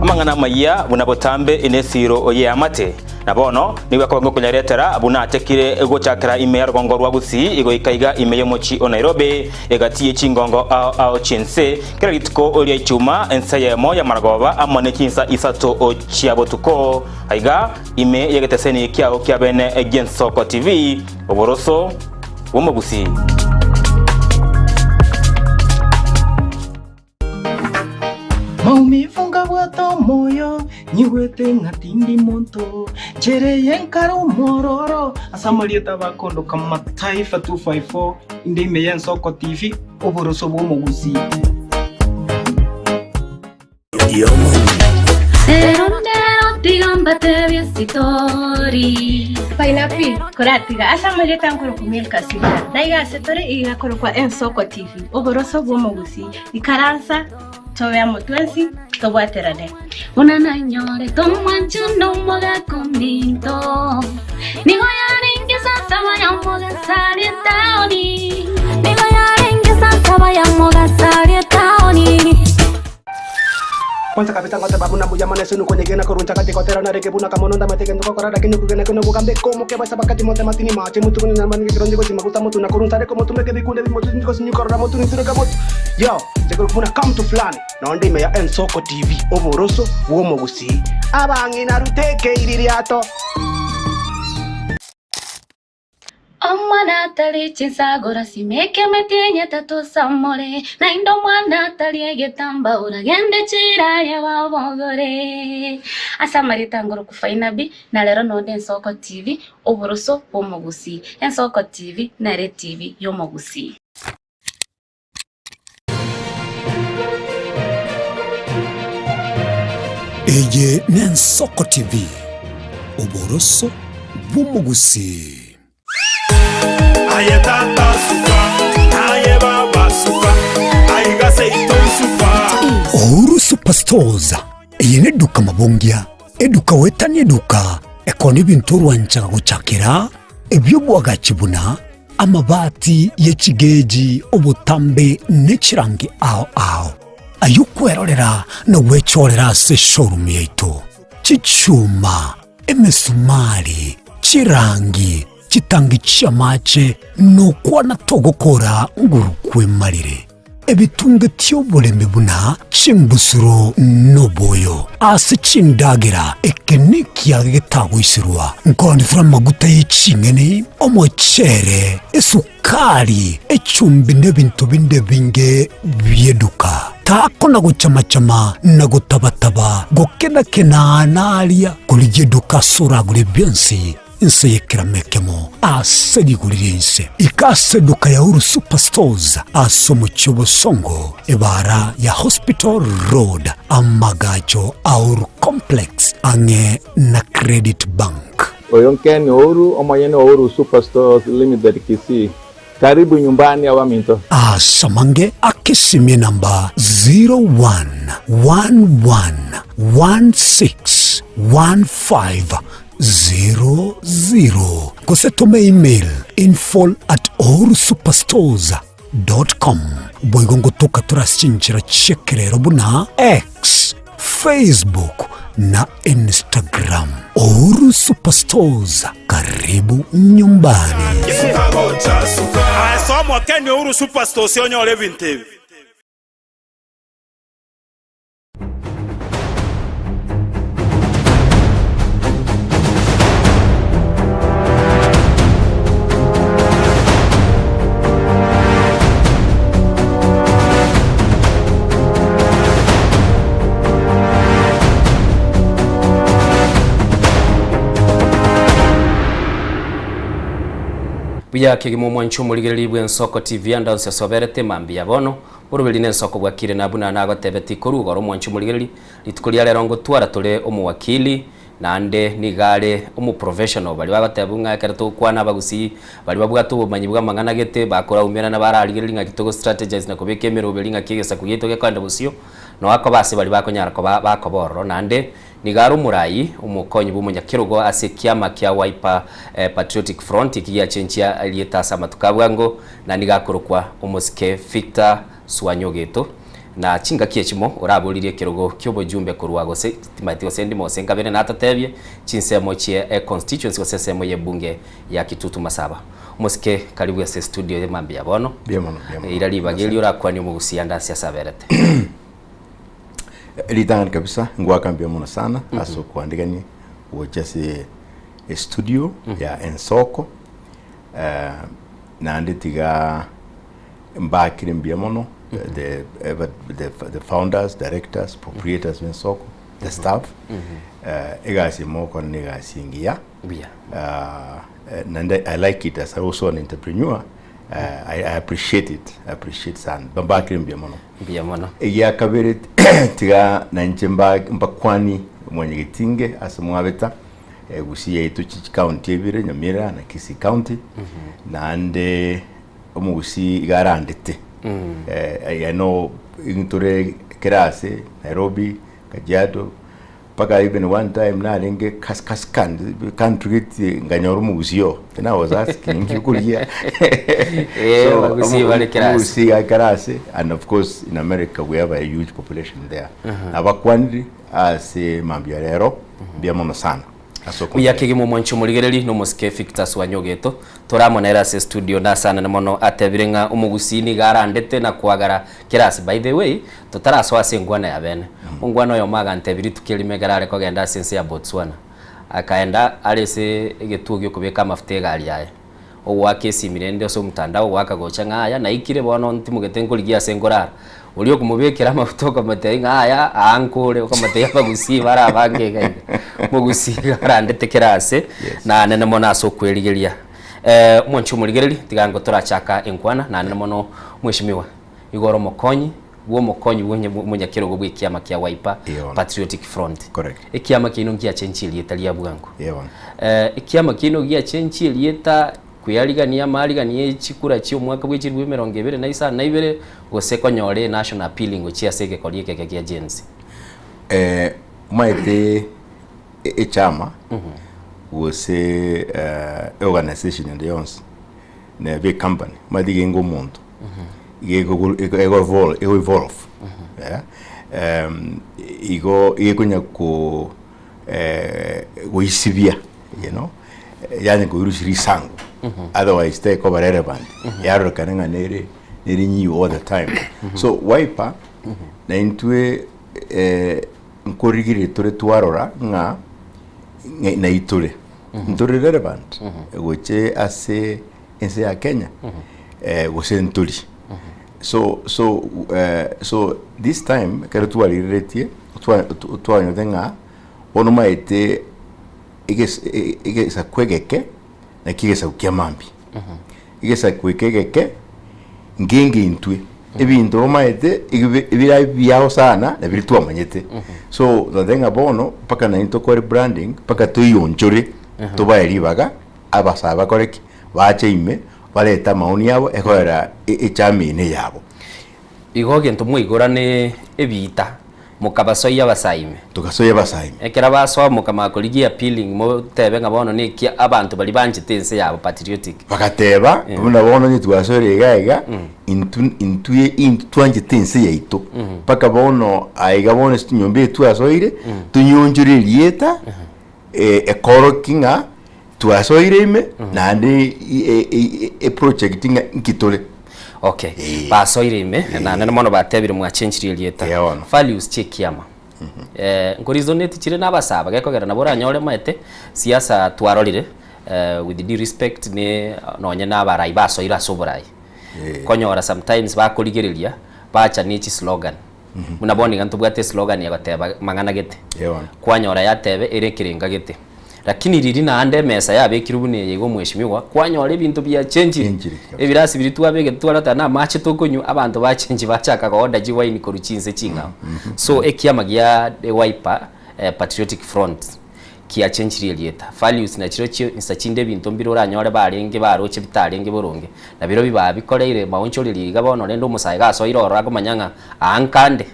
amangana maya bunabotambe inesiro oye amate nabono niwe kongo kunyaretera abuna atekire ego chakra ime rugongo rwa busi ego ikaiga ime yomochi o Nairobi egatiye chingongo ao chense kira gitko oria chuma ensaya mo ya margoba amane kinsa isato o chiabotuko aiga ime yegeteseni kiao kiabene Ensoko TV oboroso womogusi Maumifunga bwato moyo nyigwete ngatindi monto chereye nkaro mororo asamalieta bakondo kama Taifa 254 inde Meya Soko TV oboroso bw'omuguzi. Tigambate viesitori Painapi koratiga asamalieta nkoro kumil kasibira daiga setore iga koro kwa Soko TV oboroso bw'omuguzi ikaransa toya mutwensi tobwaterane unana nyore tomwanchu no moga kominto nigo yaringe sasa vaya moga sari taoni nigo yaringe sasa vaya moga sari taoni. Kwanza kapita ngote babu na buja manesu nuko nyegena koruncha kati kotera na reke buna kamononda mateke ndoko korada kinyo kugena kuno bukambe komo ke basa bakati monte matini mache mutu kuno namani ke kirondigo si makuta mutu na koruncha reko mutu meke bikunde bi mutu ndiko sinyu korora mutu nitune kamotu yo jeko buna come to flani na onde Meya Soko TV oboroso womo gusi abangi na ruteke iririato. Omwana tali chinsagora simeke metenye tatu samore na indo mwana tali egetamba uragende chiraye wabogore asamalieta ngoro kufaina bi na lero nonde Soko TV oboroso bw'omugusi Soko TV na Re TV y'omugusi. Eye ni Soko TV oboroso bw'omugusi. Aye tata suka, aye baba suka, aiga seito suka. Ouru Superstores iyi ni duka mabongia eduka wetani eduka ekoni bintu rwanchaga gucakira ebyo bwagakibuna amabati yekigeji obutambe nekirangi ao ayukwerorera no wecorera se showroom yeito chichuma emesumari chirangi chitangi chamache no kwana togokora ngurukwe marire ebitunge tyoboleme buna chimbusuro noboyo ase chindagira ekeniki yagetagwisirwa ngondi fra maguta y'icingene omochere esukari echumbi n'ebintu binde binge byeduka tako na gucamacama na gutabataba gokenakena nalia kulijeduka suragure byensi inse yekiramekemo aserigurire inse ikaseduka ya Ouru Superstores aso mu Cyobosongo ebara ya Hospital Road amagacho Ouru Complex ange na Credit Bank Oyonkeni Ouru omanyene Ouru Superstores Limited Kisii. Karibu nyumbani awaminto. Samange akisimie namba 0111161500 kusetome email info@ourusuperstores.com boigongo toka turashinjira chekerero buna X, Facebook na Instagram. Ouru Superstores, karibu nyumbani. Asomwa Kenya Ouru Superstores yonyole vintevi. Buya kigimo mwanchu muligeri bwe Soko TV andanse soberete mambi abono urubeli ne Soko bwakire nabuna nagotebeti korugoro mwanchu muligeri litukulia lero ngo twara tole omuwakili nande nigale omu professional bali bagatebunga karato kwana bagusi bali babwato bumanyi bwamangana gete bakora umera na baraligereri nga kitogo strategies na kubekemero belinga kigesa kugitoke kwanda busio no ako base bali bakonyara ko bakoboro nande nigaro murayi umukonyi bumunyakirugo ase kiama kya Wiper Patriotic Front ikiya chenchia alieta sama tukabwango na nigakorokwa umuske Victor Swanyogeto na chinga kiechimo urabulire kirugo kyobo jumbe kurwago se Timothy Sendi Mosenga bene natatebye chinsemo chie constituency osesemo ye bunge ya Kitutu Masaba umuske karibu ya se studio ye mambi yabono biamono irali bageli urakwani mugusianda sia saberete Elitangan kabisa ngwakambia mona sana aso kuandikani wochase studio ya Soko na nditiga mbakire mbia mono the founders, directors, proprietors in Soko the staff egasi moko ni egasi ngia and I like it as also an entrepreneur. I appreciate it. I appreciate san. Bambaki mbiamono. Ya kabiri tiga na nchemba mbakwani mwenye gitinge asamwabeta gusiye ito county ebire Nyamira na Kisii county na ande omugusi garandete I know intore Kerase Nairobi Kajiado paka even one time na lenge kaskan country nganyoro mugusio and I was asking kukulia so Kerase and of course in America we have a huge population there abakwandi ase mambiarero biamono sana Muyakigimo mwancho muligereri no musike Victus Wanyogeto turamonera se studio na sana na mono atebirenga umugusini garandete na kwagara Kerase. By the way tutaraswa sengwana ya bene ungwana yo maga ntebiri tukirime garare ko genda sense ya Botswana akaenda alese getugyo kubeka mafute gari yaye owake simirende so mtandao wakagocha ngaya na ikire bono ntimugete nkurigia sengorara ulio kumubekera mafutoka mateye ngaya ankore ukamate yabagusi barabange gaye mugusi garandete Kerase na nene mona so kwerigeria mwancho muligereri tigango turachaka enkwana na nene mono mweshimiwa Igoro Mokonyi munyakiro gwo bwikiama kia Wiper Patriotic Front. Correct. Ikiama kino ngia chenchili etalia bwangu. Ikiama kino ngia chenchili eta kuyarigania mariganie chikura chi omwaka bw'echirwe 2022 na ibere goseko nyore national appealing ochia sege kolieke keke agency. Maite chama wose organization and yons na big company madige ngo muntu ego evolve ego nya ko goisibia yani ko urushiri sangu otherwise take over relevant yaro kananga nere new all the time so Wiper na intwe nkorigire tore twarora nga na itore ntore relevant goche ase ense ya Kenya gose ntoli so this time kare twariretie twanyo denga ono maite igesa kwegeke na kigesa ukiamambi igesa kwegeke ngingi intwe ebintu maite ibira byao sana na biri twamanyete so denga bono paka na into core branding paka tuyonjore tubayiribaga abasaba koreki bache ime baleta maoni yabo ekorera echamine yabo igoge ntumwigorane ebita mukabasoya basaime tukasoya basaime ekera baso mukamakoligia appealing mo tebe ngabono ni kia abantu bali banjitense yabo patriotic bakateba buna bono ni twasore gaiga intuye twanjitense yaito paka bono aiga bono nyombe twasoire tunyonjure lieta ekorokinga twasoire ime na ndi project nkitole okay basoire ime na nene mono batebire mwa change lieta values chekiama ngorizonete chire nabasaba gekogera nabora nyore maete siasa twarorire with the respect ne nonye nabarai basoire asoborai konyora sometimes bakoligereria bacha nichi slogan munaboni gantu bwate slogan ya bateba mangana gete kwanyora yatebe erekirenga gete lakini riri na ande mesa yabekiru bune yego mweshimiwa kwanyora ibintu bya change ebirasi biri twabege twalata na mache tokonyu abantu ba change bachaka goda jiwaini koruchinze chinga so ekiama gya Wiper Patriotic Front kia change lieta values na chiro chi insachinde bintu mbiro ranyore barenge baroche bitarenge boronge na biro biba bikoreire maoncho liri gabono rendo musaye gaso irora komanyanga ankande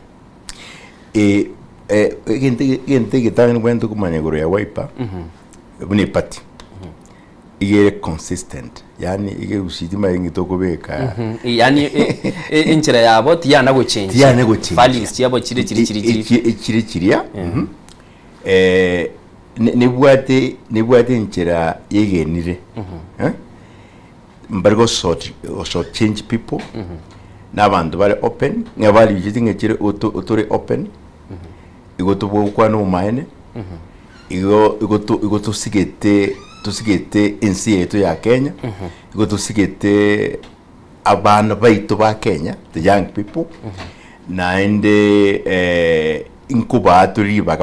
gente gitanga kwento kumanyagoro ya Wiper bune party igere consistent yani igere usitima ingitoko beka yani inchira yabo tiyana go change values yabo chiri nebwate inchira yegenire mbargo sort change people n'abantu bari open ngabali yitinga chire otore open igoto bwokwana umaene igo tusigete ensi yetu ya Kenya igo tusigete abana baitu ba Kenya the young people na ende inkuba turiba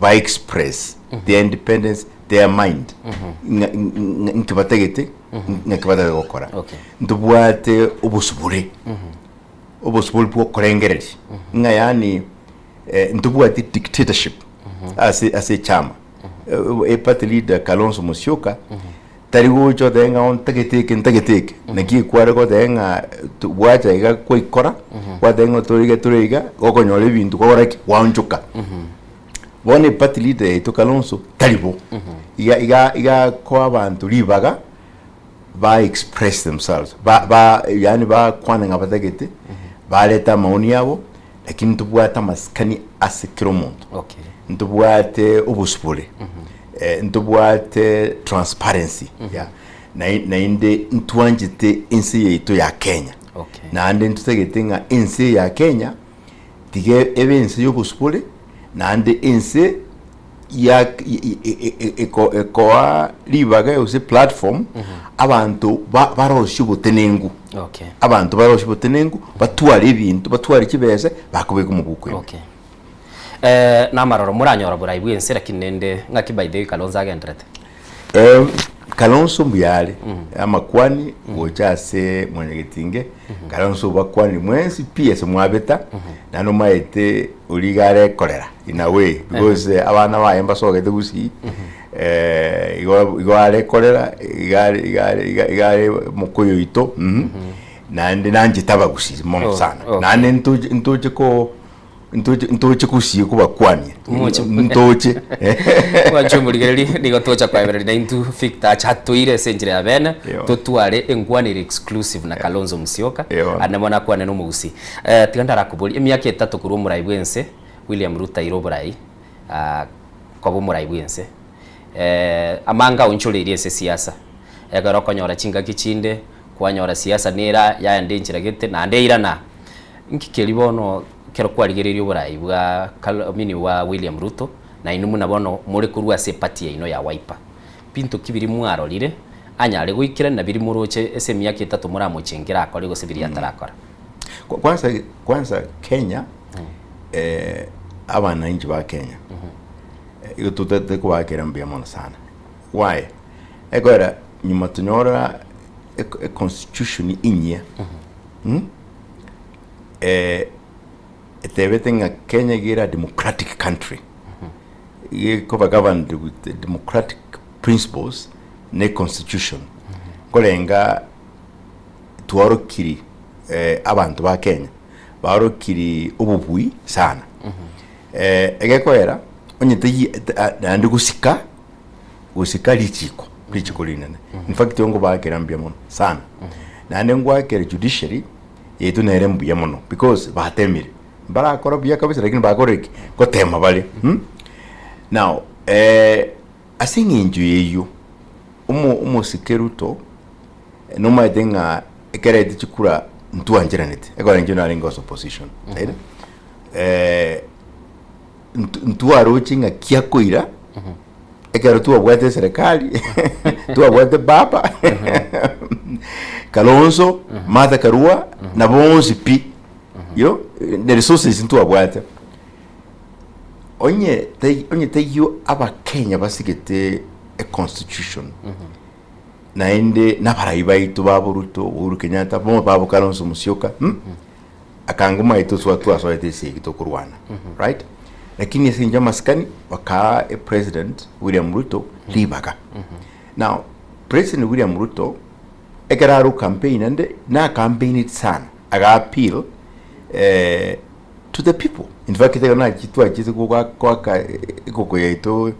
ba express their independence, their mind nkibategete nkibata gukora ndubwate ubusubure ubusubure bwo kurengerera nga yani ndubwate dictatorship ase chama party leader Kalonzo Musyoka tari gucho denga on tageteke naki kware ko denga wacha iga koikora wa denga turiga gokonyole bintu kokora wanjuka bone party leader to Kalonzo taribo iga ko abantu libaga ba express themselves yani ba kwana ngabatagete ba leta maoni yabo lakini tubwata maskani asekiro muntu ntubwate ubusubure ntubwate transparency na inde ntwanjite insi yetu ya Kenya na ande ntutegetenga insi ya Kenya tige ebensi y'ubusubure na ande insi ya eko libaga yose platform abantu barosha ubutenengu abantu barosha ubutenengu batwara ibintu batwara ikibeze bakubeka umubukwe namaroro muranyora burayi bwense rakinende ngakibaide Kalonzo agendrete Kalonzo mbuyale amakwani gochase mwenyegetinge Kalonzo bakwani mwensi PS mwabeta nano maete uligare kolera in a way because abana bayemba sogete gusi igare kolera igare mukoyo ito nande nanje tabagusi mono sana nane ntoje ko ntoche kusiye kuba kwani ntoche wachumuligeri nigo tocha kwa every day to fikta chatuire senjire abena totware engwanire exclusive na Kalonzo Musyoka anamona kwane no mugusi tigandara kubuli emyaka 3 kuri umurayi bwense William Ruto iroborayi kwa umurayi bwense amanga unchuliriye se siasa egaroko nyora chinga kichinde kwanyora siasa nera yaende nchiragete na ndeirana nkikeli bono kero kwarigererio burayi bwa mini wa William Ruto na inumu nabono muri kurwa se party ino ya Wiper pinto kibiri mwarorire anyare gwikira na biri muroche ese myaka 3 muramuchengira akore go sibiri atarakora kwanza Kenya abana inji ba Kenya iyo tutete kubakira mbia mona sana why egora nyuma tunyora constitution inye everything Kenya gira democratic country cover governed with democratic principles ne constitution kolenga tuwarokiri abantu ba Kenya barokiri ububui sana egekoera onyete andi gusika lichiko linene in fact yongo bakera mbya mono sana nane ngwakere judiciary yetu nere mbya mono because batemire barakora bya kabisa lakini bakoreki ko tema bale now asinginju yeyo umusikeruto no madenga ekerete chikura ntuanjiranete ekora njona ringo opposition ntuaro chinga kiakoira ekero tuabwate serikali tuabwate baba Kalonzo Martha Karua na bonzi pi yo the resources ntuabwate onye teyo aba Kenya basigete a constitution na inde na paraiba itu baburuto Uhuru Kenyatta bomo babo Kalonzo Musyoka akanguma itu swatu asoete sigito kurwana right lakini yasinja maskani waka a president William Ruto libaga now President William Ruto ekararu campaign and na campaign it sana aga appeal to the people in fact they na kitu achize kwa yeto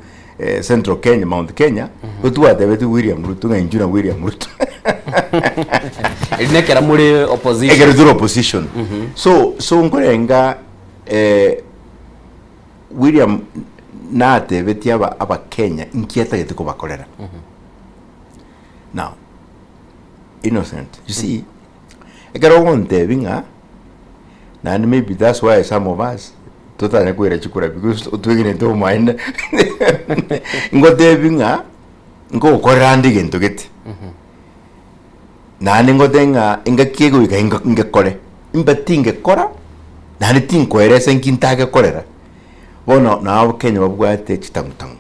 Central Kenya Mount Kenya utuwa David William Ruto nginjuna William Ruto ilinekera muri opposition ekera opposition so ngorenga William na David aba Kenya inkieta yete ko bakolera now innocent you see ekera wonte binga and maybe that's why some of us totally kwera chikura because utwegine to mind ngote binga ngo korandi gento gete nani ngotenga inga kiego inga kore imbatinge kora nani tinko erese nkintage korera bona na Kenya babwate chitamutamu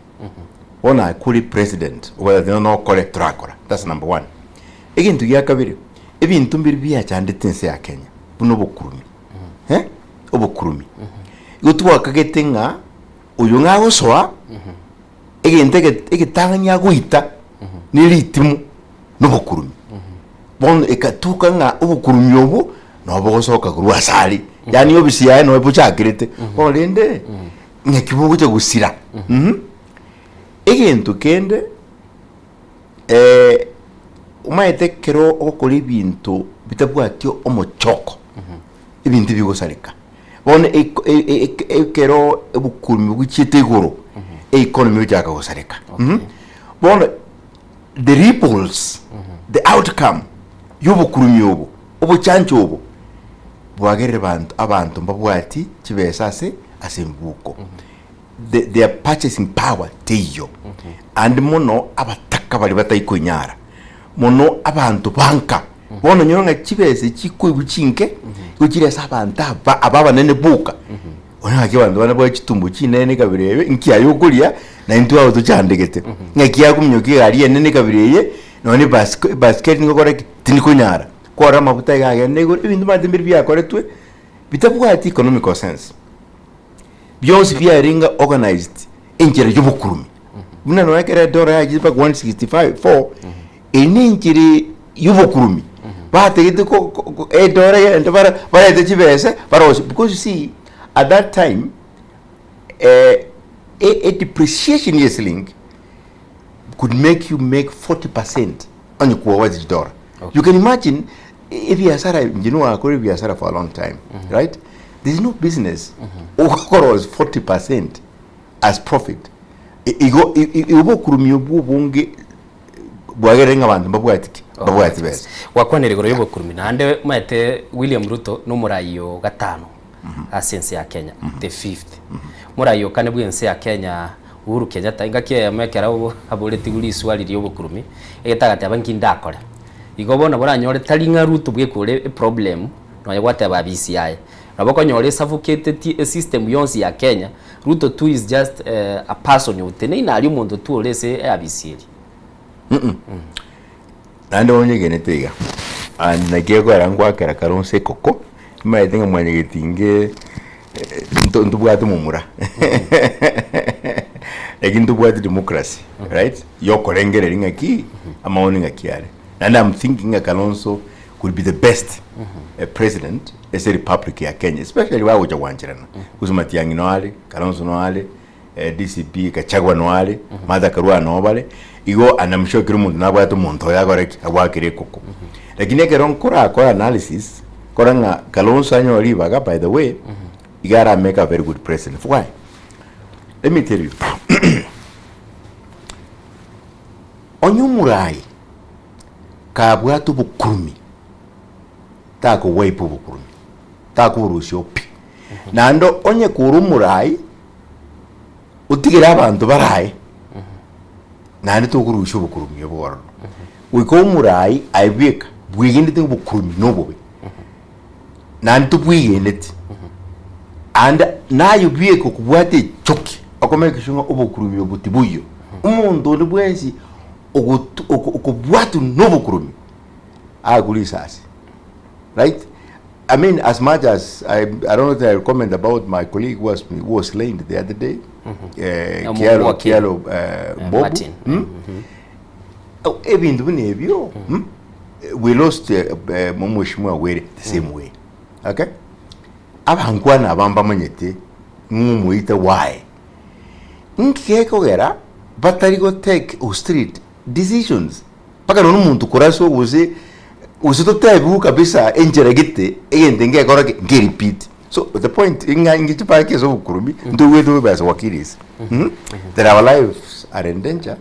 bona kuri president whether no correct rakora. That's number 1. Egintu gya kabiri ebintu mbiri bya cyandetense ya Kenya buno bukurumi obukurumi gutwa kagetenga uyu ngaho swa egitanganya guita niritimu n'obukurumi bon ekatuka nga obukurumi obu no bogosoka kurwa sali yani obisi yae no ebuchakirete olende ngekibugo cyo gusira egintu kende umayetekero okukora ibintu bitabwatyo omuchoko ibintu bigosarika bon ekero obukurumi bw'ichite igoro economy ujaka gosarika bon the ripples the outcome y'obukurumi obo obuchancho obo bwagere abantu mbabwati kibesase asembuko their purchasing power teyo and mono abataka bali batayikonyara mono abantu banka bono nyoronga kibese kikwibuchinke kukiresa abantu ababa nene buka ona kibantu bana bwa kitumbu kinene kabirebe nkiya yokulia na intu aho tuchandegete ngekiya kumnyoki gari nene kabireye none basket ngokora tinikonyara kora mabuta gaga nego ibintu madembiri byakoretwe bitabwati economic sense byose byaringa organized ingere y'obukurumi buna no yakera dora yagize 165 eningiri y'obukurumi bategete ko dora yende bara tekibese barosi because you see at that time a depreciation yearling could make you make 40% on your kuwazi dora. You can imagine if you are biashara for a long time, right? There is no business. Was 40% as profit. Igo kurumyo bunge bwagerenga abantu babwatiki babwati bese. Wakwaneregoro yobo kurumi nande mate William Ruto no murayo gatano asense ya Kenya the 5th. Murayo kane bwense ya Kenya Uhuru Kenyatta ingake yamekera ubo aboleti guli swali ryo bukurumi egetagati abanki ndakora. Igobona boranyore talinga Ruto bwekore problem no yagwate ba BCI. Naboko nyore suffocated system yonsi ya Kenya. Ruto 2 is just a person utene ina ali muntu tu olese abisiri. Nande onye genetega. Nagiye arangwa kera karonse koko. Maitenga mwanye getinge ntubwate mumura. Ntubwate democracy, right? Yokorengere ringa ki amaoni ngakiare. And I'm thinking Kalonzo could be the best president as a republic ya Kenya, especially wa uja wanchirana. Kuzumatiyangi no ale, Kalonzo no ale, DCP Kachagwa no ale, Martha Karua no ale. Igo anamsho kiru mundu nabwate muntu yagoreki awakire koko. Lakini keron kora analysis, kora nga Kalonzo anyo ribaga by the way, you gotta make a very good president. Why? Let me tell you. Onyumurai kabwatu bukurumi tako weipo bukurumi tako rushopi nando onye kurumurai utigira abantu baraye nandi to kurusho bukurumi yoboro wiko murai aibeka bwigende to bukurumi nobobe nandi to bwigende and na yubweko kubwate choki akomeka shunga obukurumi obutibuyo umuntu ni bwensi okubwatu nobukurumi agulisasi, right? I mean, as much as I don't know if I comment about my colleague who was slain the other day, Kialo Bobu. We lost Momushmua way the same way. Okay? Abangwana abamba manyete ngumuita why? Nkeko gera batari go take o street decisions. Paka no muntu kuraso uze totebu kabisa enjeregite eyendenge akora ke repeat. So the point inga ngichi pake so bukurumi ndo wedo basa wakiris. That our lives are in danger.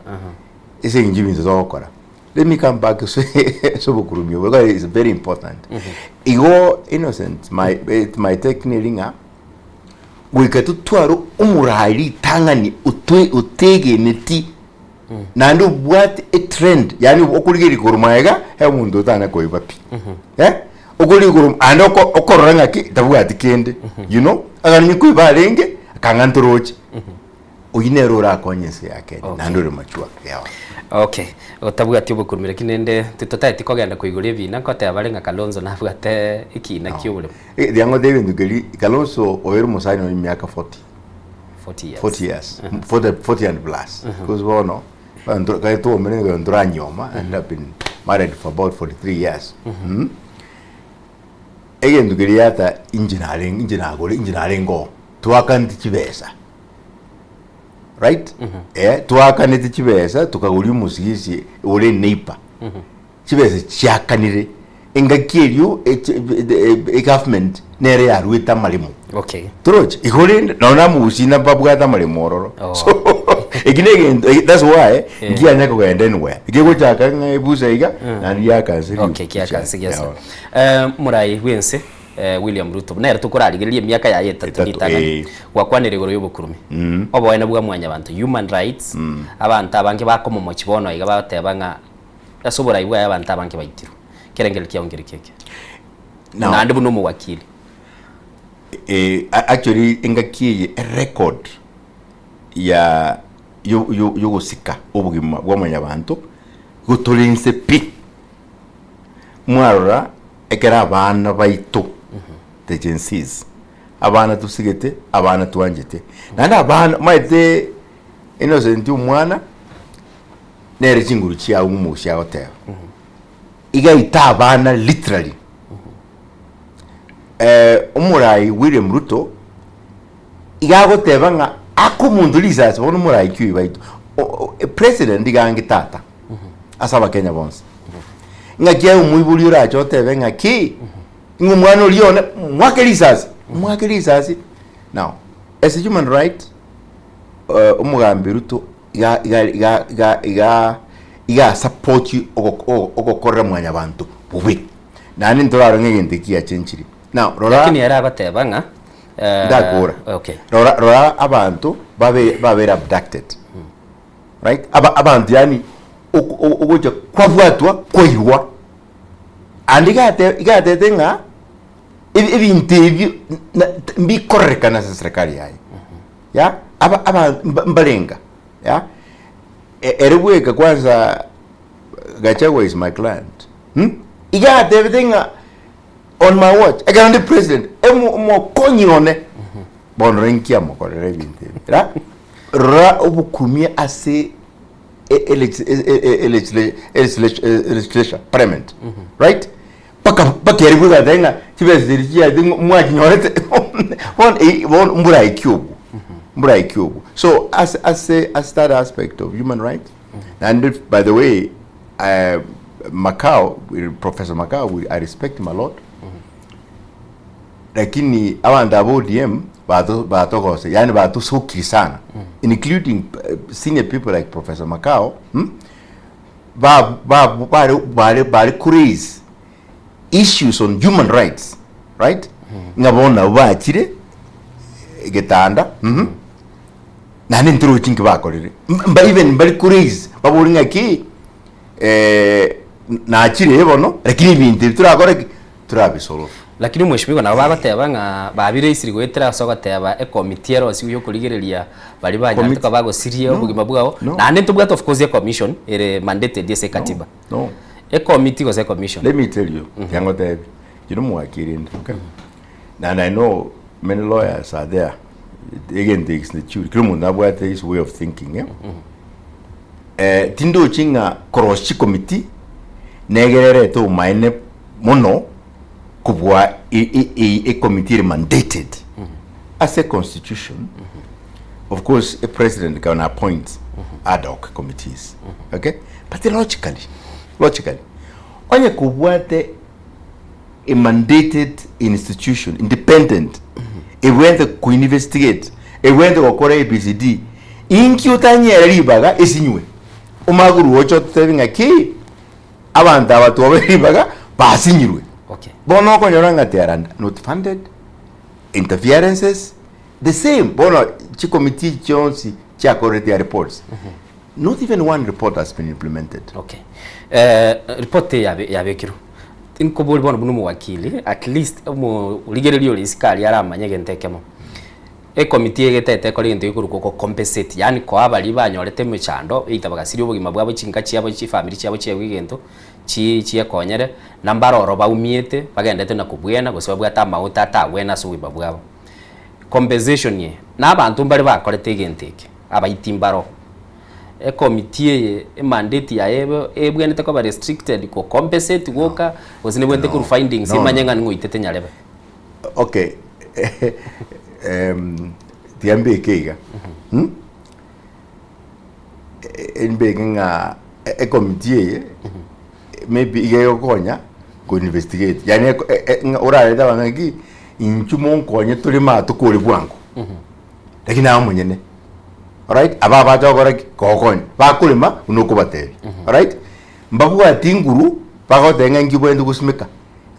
Is injimi to okora. Let me come back to so bukurumi because it's very important. Igo innocent my technilinga wikatu twaro umurahiri tangani utege neti nando bwat a trend yani okurigeri kurumaega he mundu tana ko ibapi okuri kurum ando okoranga ki tabwati kende you know agani ku ibarenge kangantoroch uyinero ra konyese yake nandore machua yawa. Okay, otabwati obukurumire kinende tutotati kogenda kuiguria bina kote abarenga Kalonzo na bwate ikina kiule. Diango David Ndugeli Kalonzo oyeru musaino ni miaka 40 years 40 and plus because bono kai to menengo ndura nyoma and have been married for about 43 years. Ege Ndugeli yata engineering go tuakanti kibesa. Right? Tuakanite kibesa tukaguri musigisi ore neighbor. Kibesa cyakanire engakiryo government nere yarwita malimo. Okay. Troch ikore naona musina babwata malimo roro. So iginege that's why ngia nyako kwenda anywhere. Igego chaka ngebuza iga na ndiya kansiri. Okay, kia kansiri yes. Murai wense William Ruto nere tukurarigirie miaka ya yeta nitana gwakwanire goro yobukurumi obo ena bwa mwanya abantu human rights abantu abange bakomomo kibono iga batebanga asobora igwa abantu abange baitiro kerengel kiongere keke na ndi buno mu wakili actually engakiye record ya yo gusika obugima bwa mwanya abantu gutulinse pi mwarora ekera abana baito agencies abana tusigete abana tuanjete nanda abana maite innocent umwana nere chinguru chia umusha hotel iga ita abana literally umurai William Ruto iga gotebanga akumunduliza bono umurai kyu baito president igange tata asaba Kenya bonse ngakia umuyibuli uracho tebenga ki ngumwana uliona mwakelisazi now as a human right umugambi Ruto iga support you ogokorera mwanya abantu bubi nani ndoraro ngende kia chenchiri now rora lakini era batebanga ndakora okay rora abantu babe abducted right abantu yani ugoje kwabwatwa koirwa igate tenga ibintu mbikoreka na serikali yayi ya aba mbalenga ya erebweka kwanza Gachagua is my client igate everything on my watch again the president mo konyone bon renkia mo korere bintu ra obukumia ase legislation parliament right paka eribuga denga tibezirikia mwaji nyorete on mbura ikyubu so as that aspect of human rights and by the way Macau Professor Macau I respect him a lot lakini abantu abo DM batogose yani batu sokiri sana including senior people like Professor Macau bari raise issues on human rights right ngabona bakire getanda nani ndiro chinki bakorere even bari raise baburinga ki na chire bono lakini ibintu turakore turabisolo lakini mweshimiwa na bagatebanga babire gwetera sogateba committee ero si yo kurigereria bari banyatuka bago siria ubugima bwao na nde tubwato of course commission ere mandated yese katiba no committee go commission let me tell you yango that you know mwakirinde okay and I know many lawyers are there again the institute krimu na bwate his way of thinking tindo chinga cross committee negerere to maine mono kubwa a committee mandated as a constitution of course a president can appoint ad hoc committees okay but logically onye kubwate a mandated institution independent it went to investigate it went to okore ABCD inki utanyera ribaga esinywe umaguru ocho tevinga ki abantu abatu aberibaga basinyirwe okay bono konyoranga teranda not funded interferences the same bono chi committee chonsi cha correct reports not even one report has been implemented okay report ya bekiru inko bono bunu mu wakili at least mu ligererio lisikali aramanye gentekemo committee egetete kori into ikuru ko compensate yani ko abali banyorete mechando itabaga siri obugima bwabo chinka chiabo chi family chiabo chiabo igento chi ekonyere nambaroro baumiete bagendete na kubwena gose babwata mauta ta wena so bwabo compensation ye n'abantu mbari bakorete igenteke abayitimbaro committee mandate ya ebwenete ko ba restricted ko compensate goka gose nebwente ku findings imanyenga ngoitete nyarebe. Okay. Tiambe keiga. En beginga committee maybe igeyo konya go investigate. Yani ora da bangi inchumo konya tuli ma tukuri bwangu. Lakini aho munyene. Alright? Aba bajogora kokonya. Bakulima unuko bateri. Alright? Mbabu atinguru bagotenga ngibwende kusmika.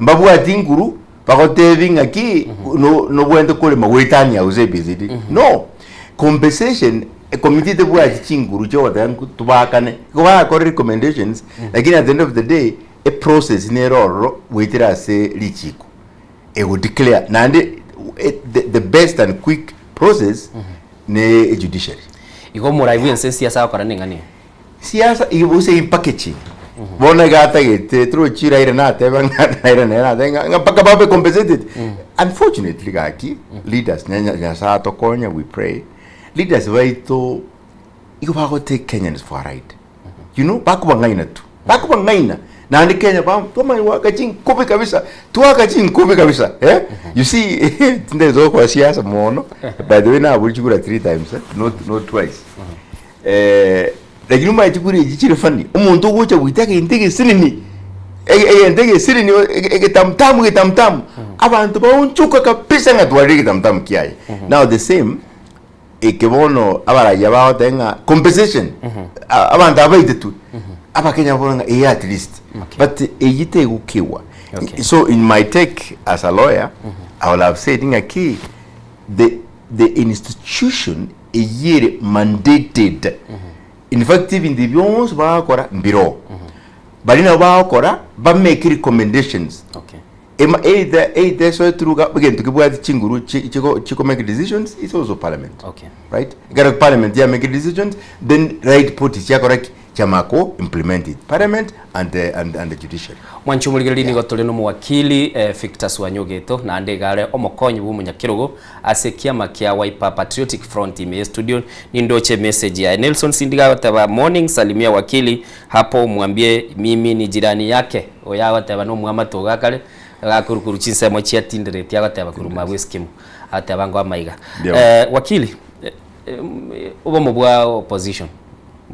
Mbabu atinguru pagotevinga ki no bwende kulima wetania uzebizidi. No. Compensation a committee de bwa chinguru jo dan tubakane. Go ha ko recommendations lakini at the end of the day a process neroro wetira se lichiko. E would declare nande the best and quick process ne judiciary. Iko muraibu yense siasa akora ningani. Siasa ibuse in packaging. Bona gata gete tro chira ira na te banga ira na nga paka babe compensated. Unfortunately gaki leaders nya sa to konya we pray leaders waito iko ba go take Kenyans for a ride. You know bakubangaina tu. Bakubangaina na andi Kenya ba toma wakachin kobe kabisa. Tuwakachin kobe kabisa. You see ndezo kwa siasa mono. By the way na bulichukura 3 times not twice. Lakini mwa chukuri jichire fani umuntu gocha witake intege sinini intege sinini tamtamu abantu baunchuka kabisa ngatwari tamtamu kiaye. Now the same ikebono abaraja bao tenga compensation abantu abaite tu abakenya bonga at least but eyite gukiwa. So in my take as a lawyer I will have said ngaki the institution eyire mandated. In fact, even the bions ba kora mbiro. Balina ba kora ba make recommendations. Okay. Either so truga again to give chinguru chiko make decisions. It's also parliament. Okay. Right? Got parliament yeah make decisions. Then right put it correct. Chamako implement it. Parliament and the judiciary. Mwanchumuligeli ni gotole no mwakili Victor Wanyogeto na ndegare omokonyi bumunyakirego asekia makia Wiper Patriotic Front ime studio ni ndoche message ya Nelson Sindiga wataba morning salimia wakili hapo mwambie mimi ni jirani yake oya wataba no mwamato gakale gakurukuru chinsa mochia tindere tia wataba kuruma weskim ataba ngo amaiga wakili ubo mubwa opposition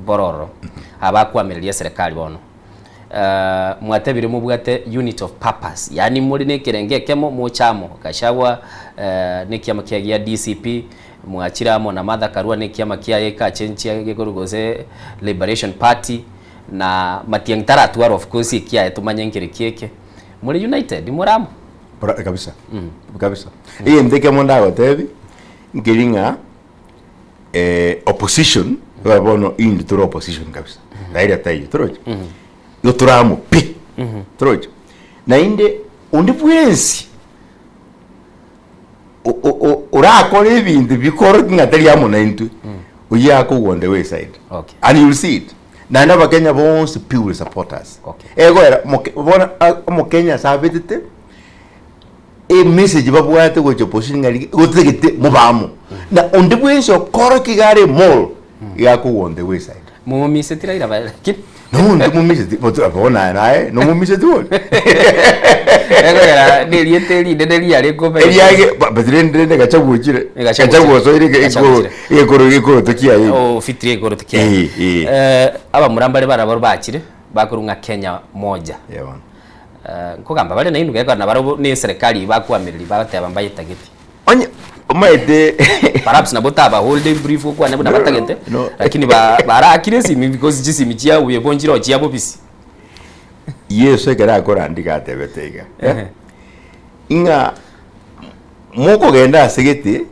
bororo abakwamiriria serikali bono mwatebire mubwate unit of purpose yani muri nekerengekemo muchamo kashawa nekiama kia DCP mwachiramo na Martha Karua nekiama kia eka chenchia gekorugoze Liberation Party na Matiang'i Taratu of course kia etumanyenkere kieke muri united muramo kabisa kabisa iye ndeke monda gotebi ngiringa opposition wabono in the opposition kabisa raira tayo troje yo turamo pi troje na inde undi bwensi urakore ibintu bikoro ngatari yamo na intu uyako on the way side. Okay. And you will see it na ndaba Kenya bonse people supporters. Okay. Ego era mo Kenya sabetete e message babwate go opposition ngari gotegete mubamo na undi bwensi okoro kigare mall yako on the way side. Mumise tiraira ba kit no mumise botu abona nae no mumise tu ego era nelieteli dedeli ale gobe eliage badrende gachaguchire gachaguso iko tokia yi oh fitri iko tokia aba murambare barabaro bakire bakurunga Kenya moja yabana nkogamba bale na inuga na baro ni serikali bakwamiriri bataba mbaye tageti onye omaide perhaps na botaba holding brief kwa nabu na batagete lakini bara accuracy because jisi michia uye bonjiro chia bobisi yeso gara kora ndika tebetega inga moko genda segete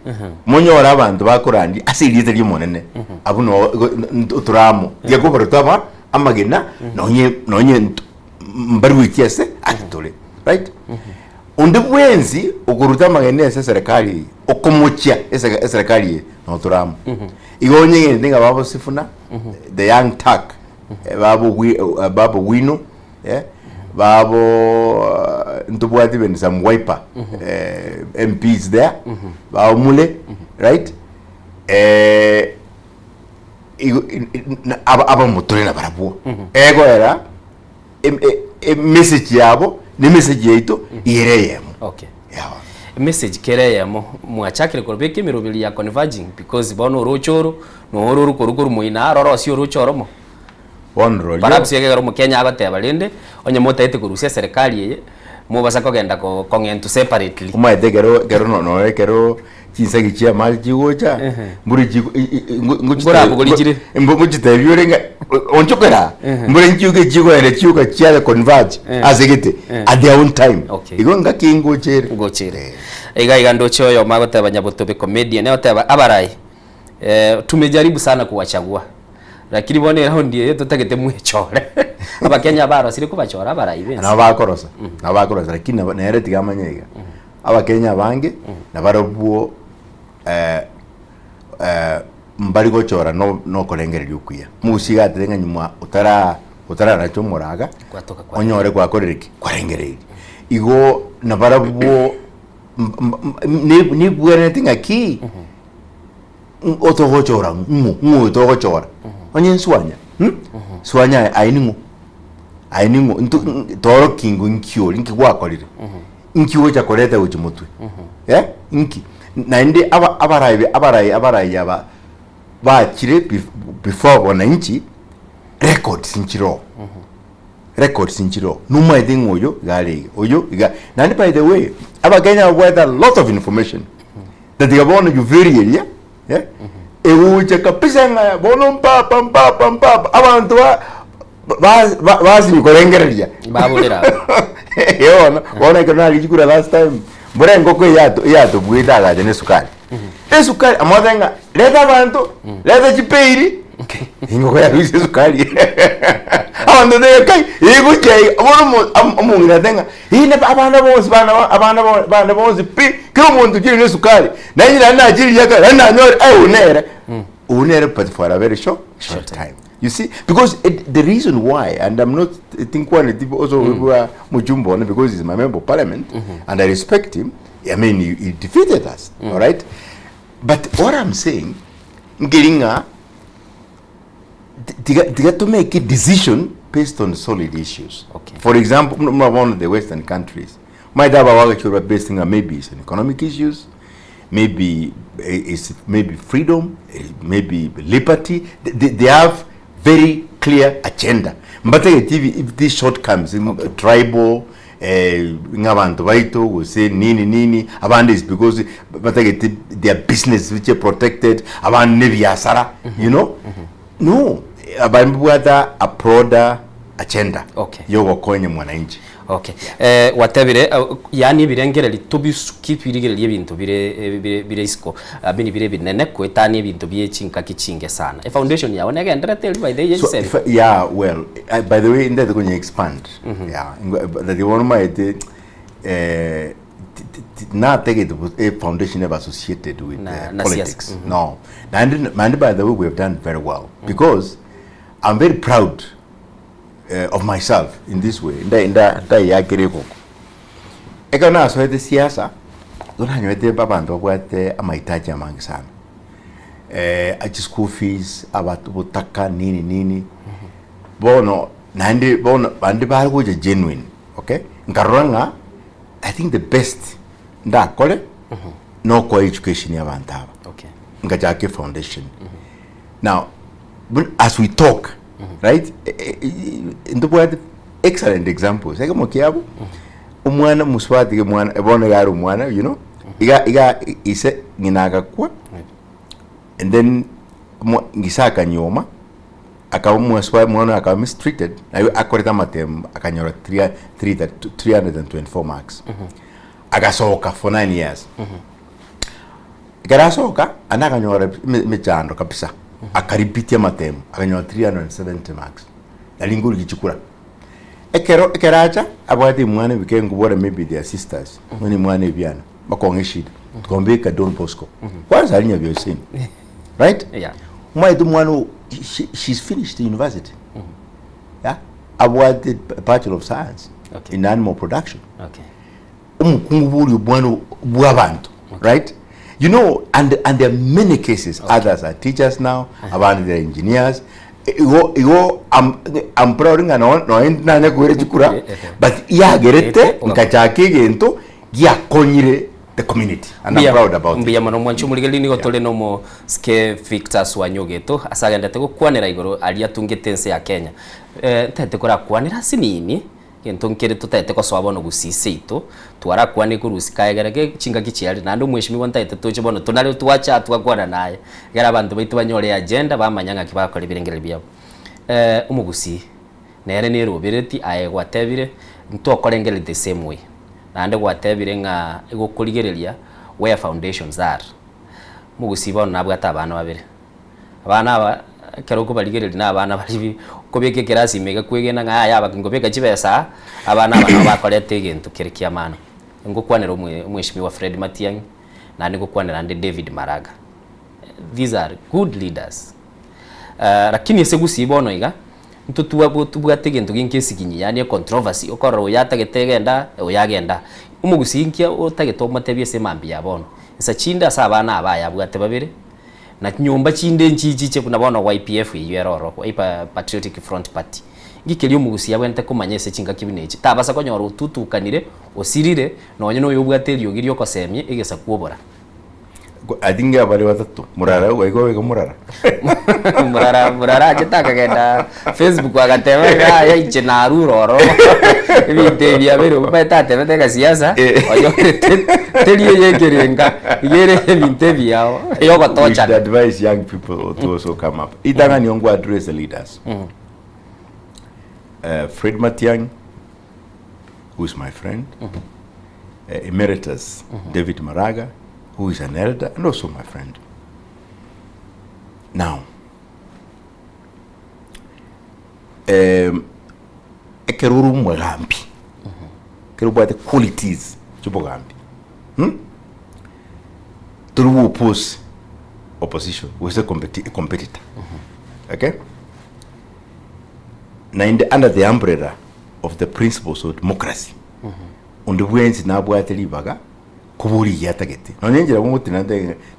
monyora abantu bakorandi asirite limonene abuno turamo yakobora taba amagena nonye mbaru kiase akitole right undi bwenzi ukuruta magene ese serikali okumuchia ese serikali no turamu igonye ndinga babo sifuna the young tuck babo wino babo ntubwati ben some wiper MPs there babo mule right aba mutolera barabu ego era message yabo ni message yeito ireyemo. Okay. Yeah. Message kereyemo mwachakire korbeke mirobili ya converging because bono rochoro no ruru korukuru muina roro si rochoromo. Onro. Perhaps yegero mu Kenya abateba linde onye motete kurusia serikali yeye mubasa kogenda ko kongentu separately. Umaite gero no gero chinsagi chia mal jigocha mburi jigo ngura bugolijire mbujite byorenga onchokera mbure nchuke jigo ere chuka chia converge azigite at their own time. Igonga kingo chere iga ndocho yo magoteba nyabotobe comedian ne oteba abarai tumejaribu sana kuwachagua lakini bone aho ndiye tutagete mwechore abakenya baro siri kubachora abarai bensi nabakorosa lakini nere tigamanyega abakenya bange nabarobuo mbali gochora no kolengereri ukuya musiga atenga nyuma utara nacho moraga onyore kwa korereki kwarengereri igo nabarabuo ni bwene tinga ki oto gochora mu to gochora onye swanya ainingo toro kingu nkio linki gwakorire nkiwo chakoreta uchimutwe inki na ndi abarai yaba bakire before wananchi records inchiro numa idingoyo gale oyo na by the way abagenya with a lot of information that they want you very area euje kapisa nga bono mpapa abantu bazi nikolengereria babulira yona bona kana alijikura last time mbore ngoko yato bwita gaje ne sukari esukari amadenga leta abantu leta chipeiri ingoko ya ruise sukari abantu de kai iguje bono amungira denga ine abana bonse pi kiro muntu kiri ne sukari nanyira na jiri yaka na nyore unere but for a very short time. You see, because the reason why, and I'm not think one people also Mujumbo because he's my member of parliament and I respect him. I mean, he defeated us, all right. But what I'm saying, Ngiringa, they got to make a decision based on solid issues. Okay. For example, one of the Western countries, my dad based on maybe it's an economic issues, maybe it's freedom, maybe liberty. They have very clear agenda. But if these shortcomings, tribal, ngabantu baito will say nini abandi is because their business which are protected abandi nebyasara you know no abandi a broader agenda yo bakonye mwananchi. Okay. Watabire yani birengereri tubisuki twirigereri ebintu bire isko bini bire binene kwetani ebintu byechinka kichinge sana. A foundation yawe nagendera tell by the yourself. Yeah, well, by the way, they're going to expand. Yeah, that the one might not take it a foundation ever associated with politics. No. And by the way, we have done very well because I'm very proud of myself in this way. Nda ya kireko. Eka na so ete siasa. Dona nyoete babantu kwate amahitaji amangi sana. Achi school fees abatu butaka nini. Bono nandi bono bandi bari kuje genuine. Okay? Nkaranga I think the best nda kole no kwa education ya bantaba. Okay. Ngajake foundation. Now as we talk right? Into excellent examples. Ega mokiabu umwana muswati mwana ebona yaro mwana you know iga ise nginaga kwa and then ngisaka nyoma akamuswa mwana mistreated akoreta matem akanyora 324 marks agasoka for 9 years garasoka anakanyora mechando kabisa akaripitia matemu akanywa 370 marks nalinguri gichukura ekeracha abwati mwana bikengu bora maybe their sisters mwani mwana biana bakonge shida tukombeka Don Bosco kwanza alinya byosini right yeah mwana mwana she's finished the university yeah awarded Bachelor of Science in animal production umukungu buri bwana bw'abantu right you know and there are many cases others are teachers now abandi they're engineers I'm proud no kwere chukura but yagerete nkachake gento yakonyire the community and I'm proud about it. Mbiya mano mwanchu muligeli ni gotole no mo ske Victus wanyogeto asagendete gukwanira igoro ali atungite nse ya Kenya tete kora kwanira sinini gento nkere tutete ko swabono gusisito twara kwane kurusika egerege chinga kichiali nando mweshimiwa ntete toche bono tunale tuacha twakwana naye gara abantu baitu banyore agenda bamanyanga kibakora birengere byabo umugusi nere ni robireti aye gwatebire ntokorengere the same way nande gwatebire nga igukurigereria where foundations are mugusi bono nabwata abana babire abana aba kero ko baligereria na abana bali kobeke kirasi mega kwegena nga yaba ngobeka chibesa abana bakorete gento kirikia mano ngukwanira umweshimiwa Fred Matiang'i nande ngukwanira ande David Maraga. These are good leaders. Lakini segusi bono iga ntutubwate gento ginkesikinyi yani controversy okoro yatagetegenda oyagenda umugusinkia otagetomotebye semambi yabono isa chinda sabana abaya bwate babire na nyumba chinde nchichiche kuna bono YPF yeroro ipa Patriotic Front Party ngikeli umugusi yabwente kumanyese chinga kibinechi tabasa konyora ututukanire osirire nonye no yobwate ryogiri okosemye igesa kuobora adinga bali watatu murara wego murara murara jetaka genda Facebook agatema ya iche na ruroro ibite bya bero bata tebete ka siasa oyo teliye yegerenga yere ibite byao yoko tocha advise young people to also come up itanga nyongo address the leaders Fred Matiang'i, who is my friend, Emeritus David Maraga, who is an elder and also my friend. Now, ekeruru mwagambi kerubwa the qualities chubogambi turu oppose opposition was a competitor okay under the umbrella of the principles of democracy on the wins na bwa telibaga kuburi yatagete nonyenjera kumuti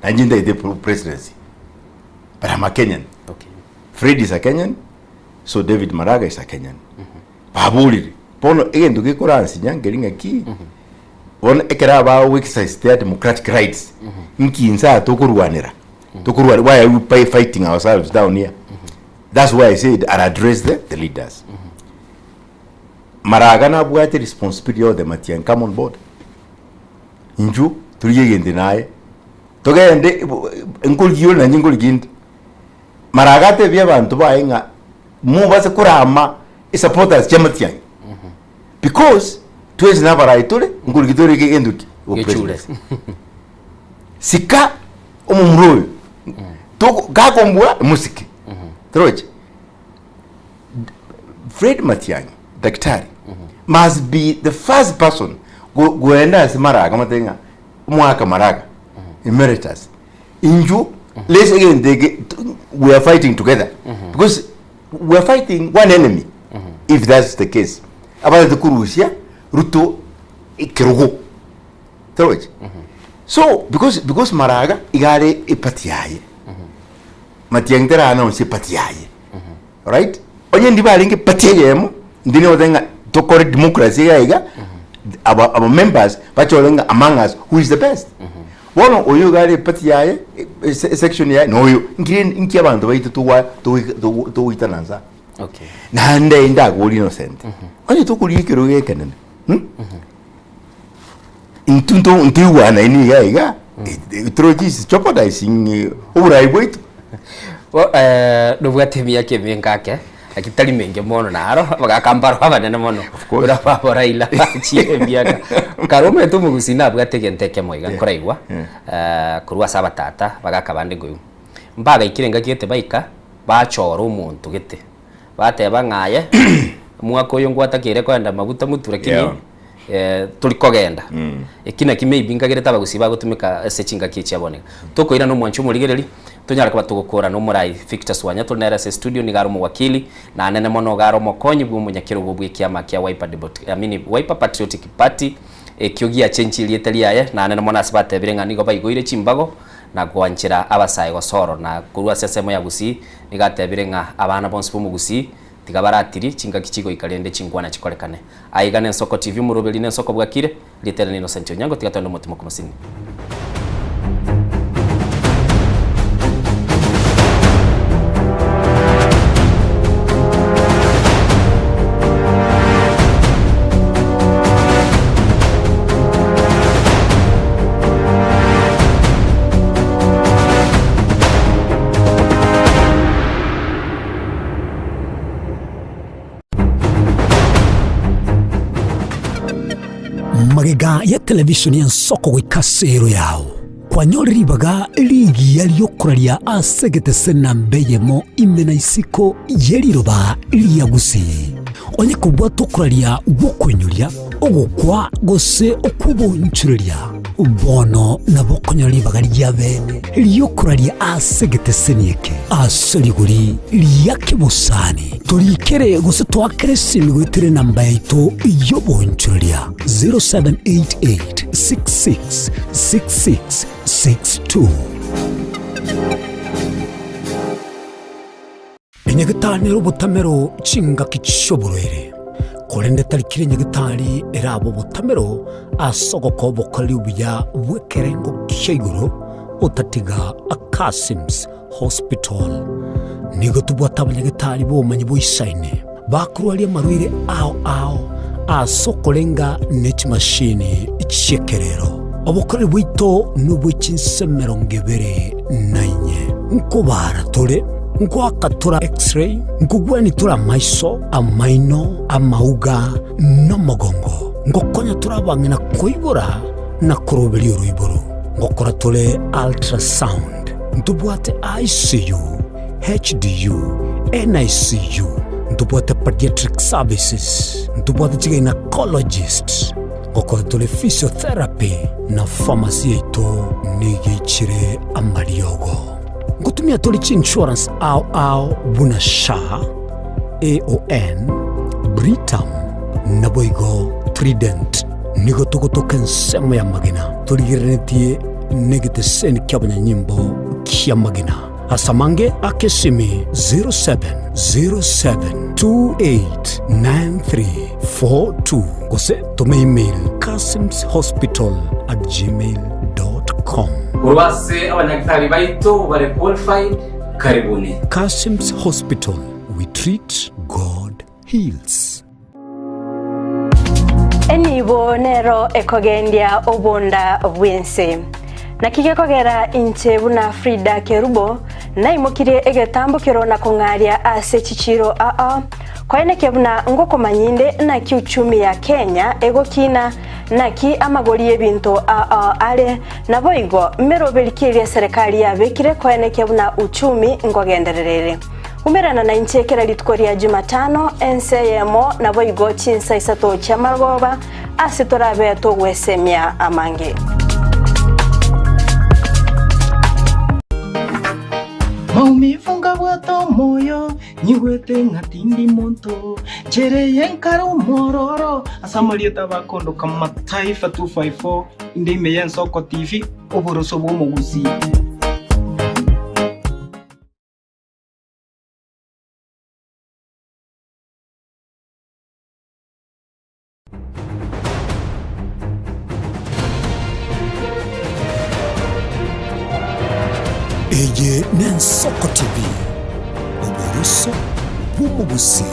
nanjinda ide presidency but I'm a Kenyan. Okay. Fred is a Kenyan, so David Maraga is a Kenyan. Babuli pono egendo gikoransi nyangeringa ki on ekera ba exercise their democratic rights nkinza tokurwanira why are we fighting ourselves down here? That's why I said I'll address the leaders. Maraga na bwate responsibility of the Matiang'i come on board. Inju tuliyegende naye togende ngulgiyo na ngulgindi Maraga te bya bantu bayenga mu base kurama supporters Matiang'i because twezi nabaraitule ngulgidore ke enduki sika umumroyo to gakombwa musiki troje Fred Matiang'i daktari must be the first person goenda as Maraga matenga mwaka Maraga emeritus inju let's again we are fighting together because we are fighting one enemy if that's the case about the Kurusia Ruto ikirugo troje so because Maraga igare ipatiaye Matiang'i tera ana onse patiaye right onye ndibalinge patiaye mo ndine odenga to correct democracy gaiga our members bacholenga among us who is the best wono oyo gare patiaye section ya no yo nki abantu baito to itananza okay na nda goli innocent onye to kulikiro yekenene intunto ntiwa na ini gaiga trojis jeopardizing urai boito nubwatemia kemengake akitali menge mono naro bagakambaro abanene mono ura babo Raila chiembiaga karume tu mugusina bwategenteke moiga koraigwa kurwa sabatata bagakabande ngoyu mbaga ikirenga kiete baika bachora umuntu gite bateba ngaye mwaka uyu ngwatakire kwenda maguta mutu lakini Yeah. tulikogenda ekina kimeibingagire taba gusiba gutumika sechinga kichiaboneka tukoira no mwanchu murigereri tunyara kwa tugukura no murai Victor Wanya tunera se studio ni garo mu wakili na nene mono garo mokonyi bwo munyakiro bwo bwikiama kia Wiper Patriotic Party ekyogia chenchi lieteliaye na nene mona asibate birenga nigo bayigoire chimbago na gwanchira abasaye gosoro na kurwa sesemo ya gusi nigate birenga abana bonse bo mugusi tigabaratiri chinga kichigo ikalende chingwana chikorekane aigane Nsoko TV murobeli ne Nsoko bwakire litera nino Sancho Nyango tigatondo mutimo kumusini magega ya televishoni ya Nsoko gwikasero yao kwanyoribaga ligi yaliyokuralia asegete sena mbeyemo imena isiko yeliroba liyagusi onye kubwa tokuralia gukwenyuria ogukwa gose okubonchuria bono na bokonyoribaga lya bene liyokuralia asegete senieke aseriguri liyakibusani tulikere gose twakere simigwitire namba yaito yobonchuria 0788666662 enyegetaniro butamero chinga kichoboroere korende tarikire nyegetari erabo butamero asogoko bokali ubuya bwekerengo kiguru utatiga Akasims Hospital nigo tubwata abanyegetari bomanyi boisaine bakurwalia marwire ao asokolenga nechi machine ichekerero obokore bwito nubwichinsemero ngebere nainye nkobara tole nkwakatura x-ray nkugwani tura maiso amaino amauga n'umugongo ngokonya turabangina koibura na kurobeli uruiburu ngokora tole ultrasound ndubwate ICU HDU NICU ndubwate pediatric services ndubwate gynecologist ngokora tole physiotherapy na pharmacy ito nigichire amariogo ngutumia toli insurance au buna sha AON Britam naboigo Trident nigo tugotoka nsemo ya magina tuligirenetie negite seni kyabanya nyimbo kya magina asamange akesimi 0707289342 kose tume email kasimshospital@gmail.com urwase abanyagitari baito bare qualified karibuni Kasims Hospital, we treat, God heals. Enibo nero ekogendia obonda bwense nakige kogera inche buna Frida Kerubo na imukire egetambukiro na kungaria ase chichiro kwaene kebuna ngoko manyinde na kiuchumi ya Kenya egokina naki amagori ebinto ale naboigo merobelikiria serikali ya bekire kwaene kebuna uchumi ngogendererere umerana na inchekera litkoria Jumatano NCMO naboigo chinsa isato cha magoba asitorabe to gwesemia amange maumifunga bwato moyo nyigwete ngatindi monto chereye nkaro mororo asamalieta bakondo kama Taifa 254 inde ya Nsoko TV oboroso bwo mugusi Eye ne Nsoko TV oboroso bwo mugusi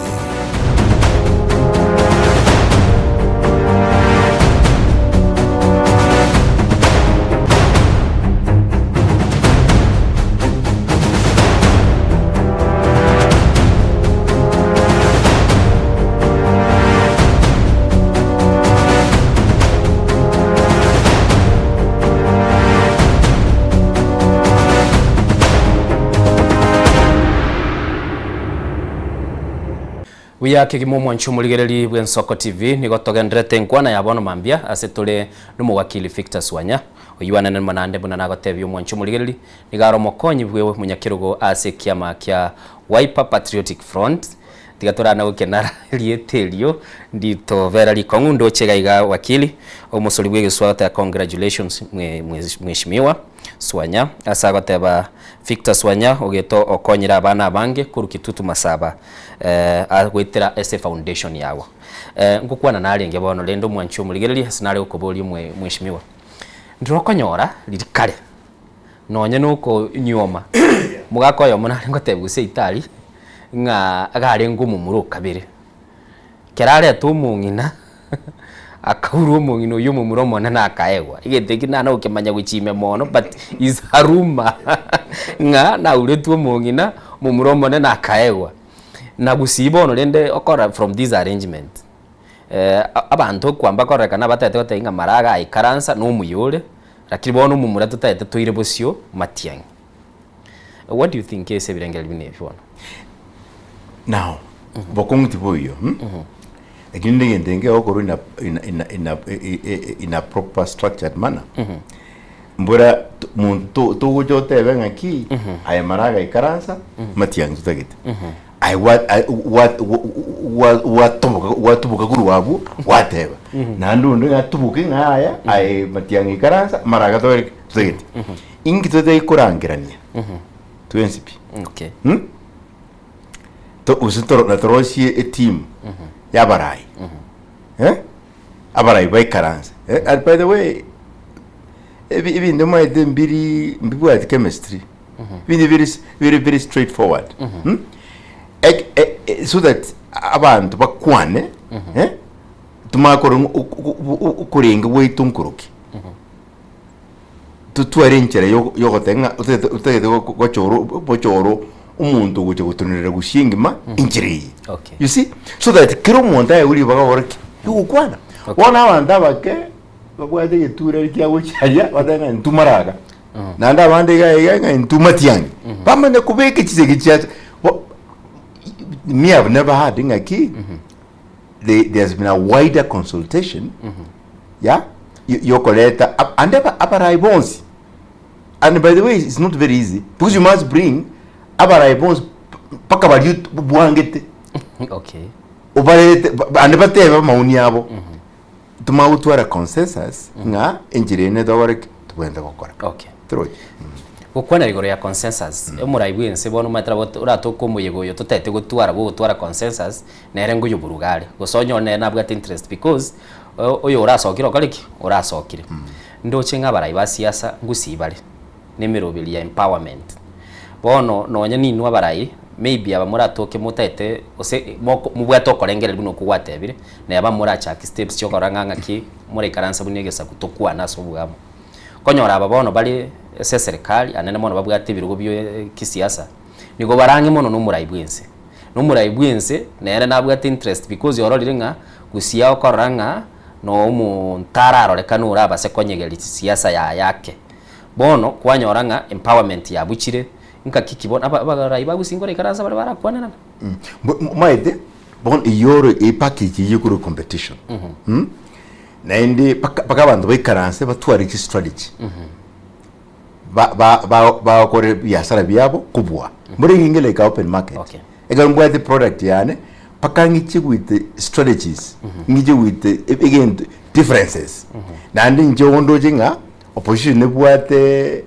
Uya kigimo mwanchu muligereri bwen Soko TV nigo togendrete nkwana yabono mambia ase tole n'umuwakili Victor Swanya oyuana nene manande buna nagotebyo mwanchu muligereri nigaro mokonyi bwewe munyakirugo ase kiama kya Wiper Patriotic Front tigatorana gukenara rietelio ndito vera likongundo chegaiga wakili omusori bwegeswata congratulations mweshimiwa Swanya asagoteba Victor Swanya ogeto okonyira abana bange kurukitutu masaba agwitira ese foundation yawo ngukwana narenge bono lendo mwanchu muligereri sinari ukoboli mweshimiwa ndirokonyora lirikare nonye nuko nyoma mugakoyo munari ngotebuse itali nga agare ngumu muro kabire kerare tumungina akauru mungino yumu muromo na akaegwa igete na ukemanya guchime mono but is haruma nga na ure tumungina mu muromo na akaegwa na gusibono lende okora from this arrangement abantu kwamba korekana batete gotenga maraga ikaransa no muyore lakini bono mu murato tete toire bosio matiang. What do you think is ebirengera bine bifona now bokong tiboyo lakini ndenge okoro in a proper structured manner mbura muntu to gojote benga ki ay maraga ikaransa matiang tutagete I what tubuka guru wabu whatever nandu ndinga tubuke ngaya ay matiang ikaransa maraga tutagete ingi tote ikurangirania tuensipi okay to usitoro na torosi a team ya barai abarai by karansa and by the way even the my mbiri mbibu at chemistry very straightforward so that abantu bakwane tumakoro ukurenga weitunkuruki tutuarenchera yogotenga utete gochoro umuntu guje gutunira gushingima injiri okay you see so that kiro monta yuri baga worki yukwana wana abanda bake bagwade yetura kyago cyaya badana ntumaraga nanda abande ga ntumatiyangi bamane kubeke kizege cyatsa me have never had ngaki there's been a wider consultation yeah yokoleta and abarai bonsi and by the way it's not very easy because you must bring abarai bonsi paka bari buangete okay obarete ande bateba mauni yabo tumautwara consensus nga enjirene dawari tubenda gukora okay true gukwana rigoro ya consensus emurai bwense bono matara uratoko muyegoyo tutete gutwara consensus nere ngo yuburugare gusonyo ne nabwo at interest because oyo urasokira okariki urasokire ndoche ngabarai ba siasa ngusibare nemerobili ya empowerment bono nonye ninwa barai maybe aba muratoke mutete ose mubwato korengere buno kugwatebire ne aba murachaka steps cyo koranga ki muri karansa bunegesa kutokwa naso bwamo konyora aba bono bali ese serikali anene mono babwate birugo byo kisiasa nigo barange mono no murai bwense nere nabwate interest because yororire nga gusiya okoranga no mu ntararo rekana uraba se konyegeri siasa yake bono kwanyora nga empowerment ya buchire nka kikibona abarai bagusingora ikaranza bari barakwanana maide bon iyoro e package yikuru competition na indi paka bantu bikaranse batwara iki strategy ba kore biasara byabo kubwa muri ngingele ka open market okay egambwa the product yani paka ngichi with strategies ngichi with again differences na ndi nje wondo jinga opposition ne bwate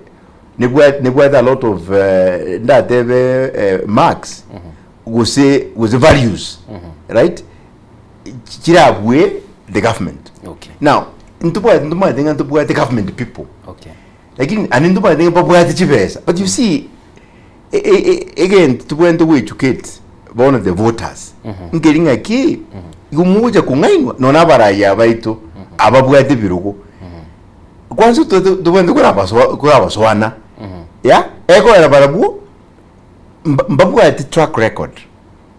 a lot of marks was values right kirabwe the government okay now ntubwa the government people okay lakini anindubwa the chibesa but you see again tubwa to educate one of the voters ngelinga ki yumuja kungainwa nona baraya baito ababwate birugo kwanza tubwa kurabaswana ya eko era barabu mbabwate track record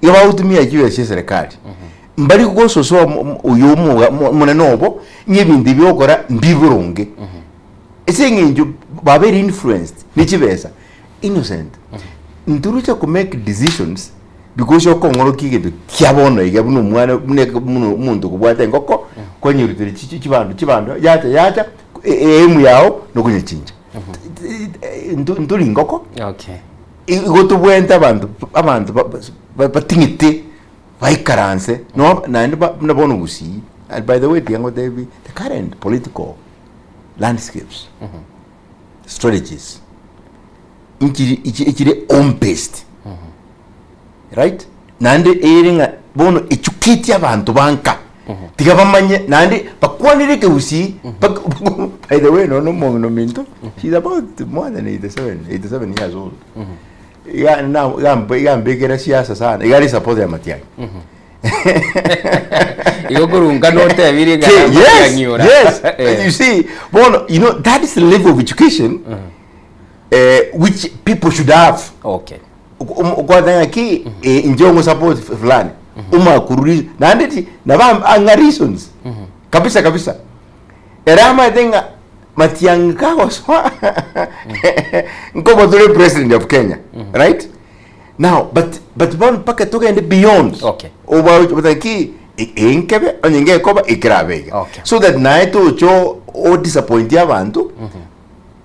yaba utumia kiwe serikali mbali kugososo uyomu munenobo nyebindi byokora mbiburunge esengenjo babere influenced nichibesa innocent nturucha ku make decisions because okongoro kigetu kiabono igabuno mwana muntu kubwata ngoko konyurutire chibando yacha emu yao nokunyichinja nduri ngoko okay igoto bwenta abantu batingite baikaranse no na bono gusi. And by the way, the current political landscapes, strategies, it's home-based, right? Nande eringa bono educate abantu banka. Tigabamanye nande bakwanire ke usi. By the way, no minto. She's about more than 87 years old. Yeah, now bigger siasa sana. Igari support ya Matiang'i. Yes. You see, well, you know, that is the level of education which people should have. Okay. Kwa ki injongo support fulani. Kurudi na ndeti na anga reasons. Kabisa. Erama denga Matiang'i waswa. Ngoba dole president of Kenya, right? Now, but one packet token and beyond. Okay. Over ki inkebe onyenge koba ikrabega. Okay. So that night cho o disappoint abantu.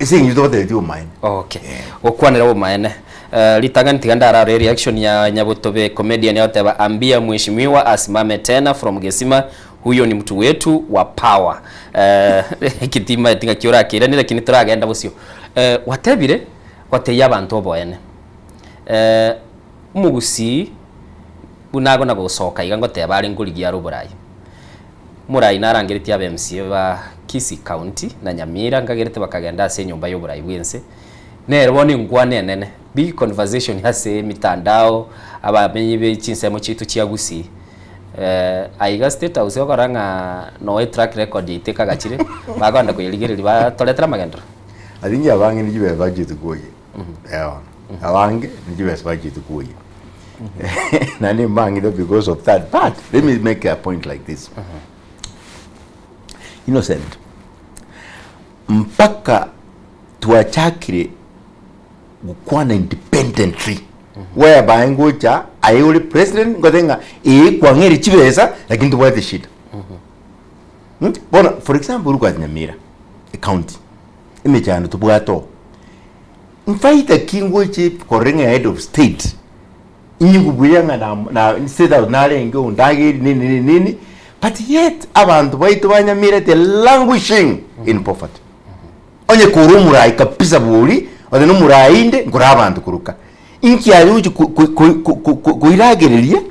Ising you don't do mine. Okay. Okwanira wo mine. Litangani tigandara reaction ya Nyabutobe comedian yote ambia mheshimiwa asimame tena from Gesima, huyo ni mtu wetu wa power. Kitima tinga kiora kire ni lakini turagenda busio. Watebire wateya abantu boyene. Mugusi bunago na gusoka iga ngote bari ngurigia ruburai murai narangiriti aba MC ba Kisii County na Nyamira ngagirite bakagenda ase nyumba y'uburai bwense nerwo ni ngwane nene big conversation hase mitandao abamenyi be chinsemo chitu chia Gusii aiga state house yokoranga no track record iteka gachire bagonda kuyirigirira batoletera magendo aringi abange ni jibe bagitu goye abange ni jibe bagitu goye nani mangido because of that. But let me make a point like this. Innocent mpaka tuachakire gukwana independently whereby ngocha ayuri president ngotenga kwangeri chibeza lakini tubwate shit. Bona for example urukwa Nyamira county imechano tubwato mfaita kingoche korenga head of state inyugubuyanga na state out nalenge undagiri nini but yet abantu baitu banyamira te languishing in poverty onye kurumura ikapisa buri ode no murainde ngura abantu kuruka inki yayuji kuiragereria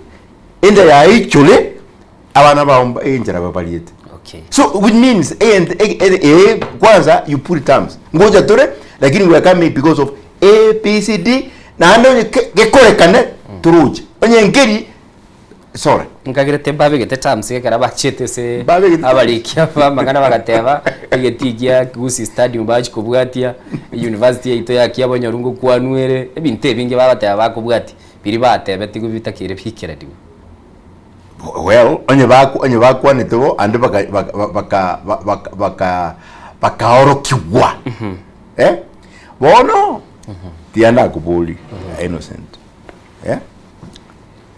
enda ya ichule abana baomba enjera babaliete. Okay. So which means kwanza you put terms ngoja tore lakini we come because of ABCD na ando gekorekane turuji onye ngeri sorry ngagirete babegete tamse kara bachete se abalikia bamagana bagateba igetigia Gusii stadium baje kubwatia university yaito yakiabo Nyarungu kwanwere ebinte binge babateba bakubwati biri batebe tigubitakire bikira diwe. Well onye bakwa nito ande baka orokiwa bono tianda kubuli innocent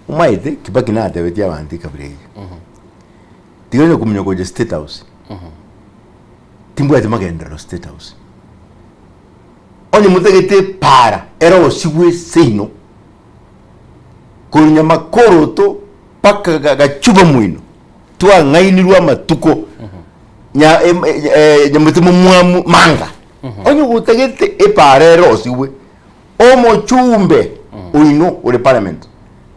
umaite kibaki na atebeti abantu kabirege tigonye kumnyokoje state house timbwate magendero state house onye mutegete para era osiwe seino kunya makoroto paka gachuba mwino twa ngainirwa matuko nyamutimo mwamu manga onye utegete eparero osiwe omo chumbe uino ule parliament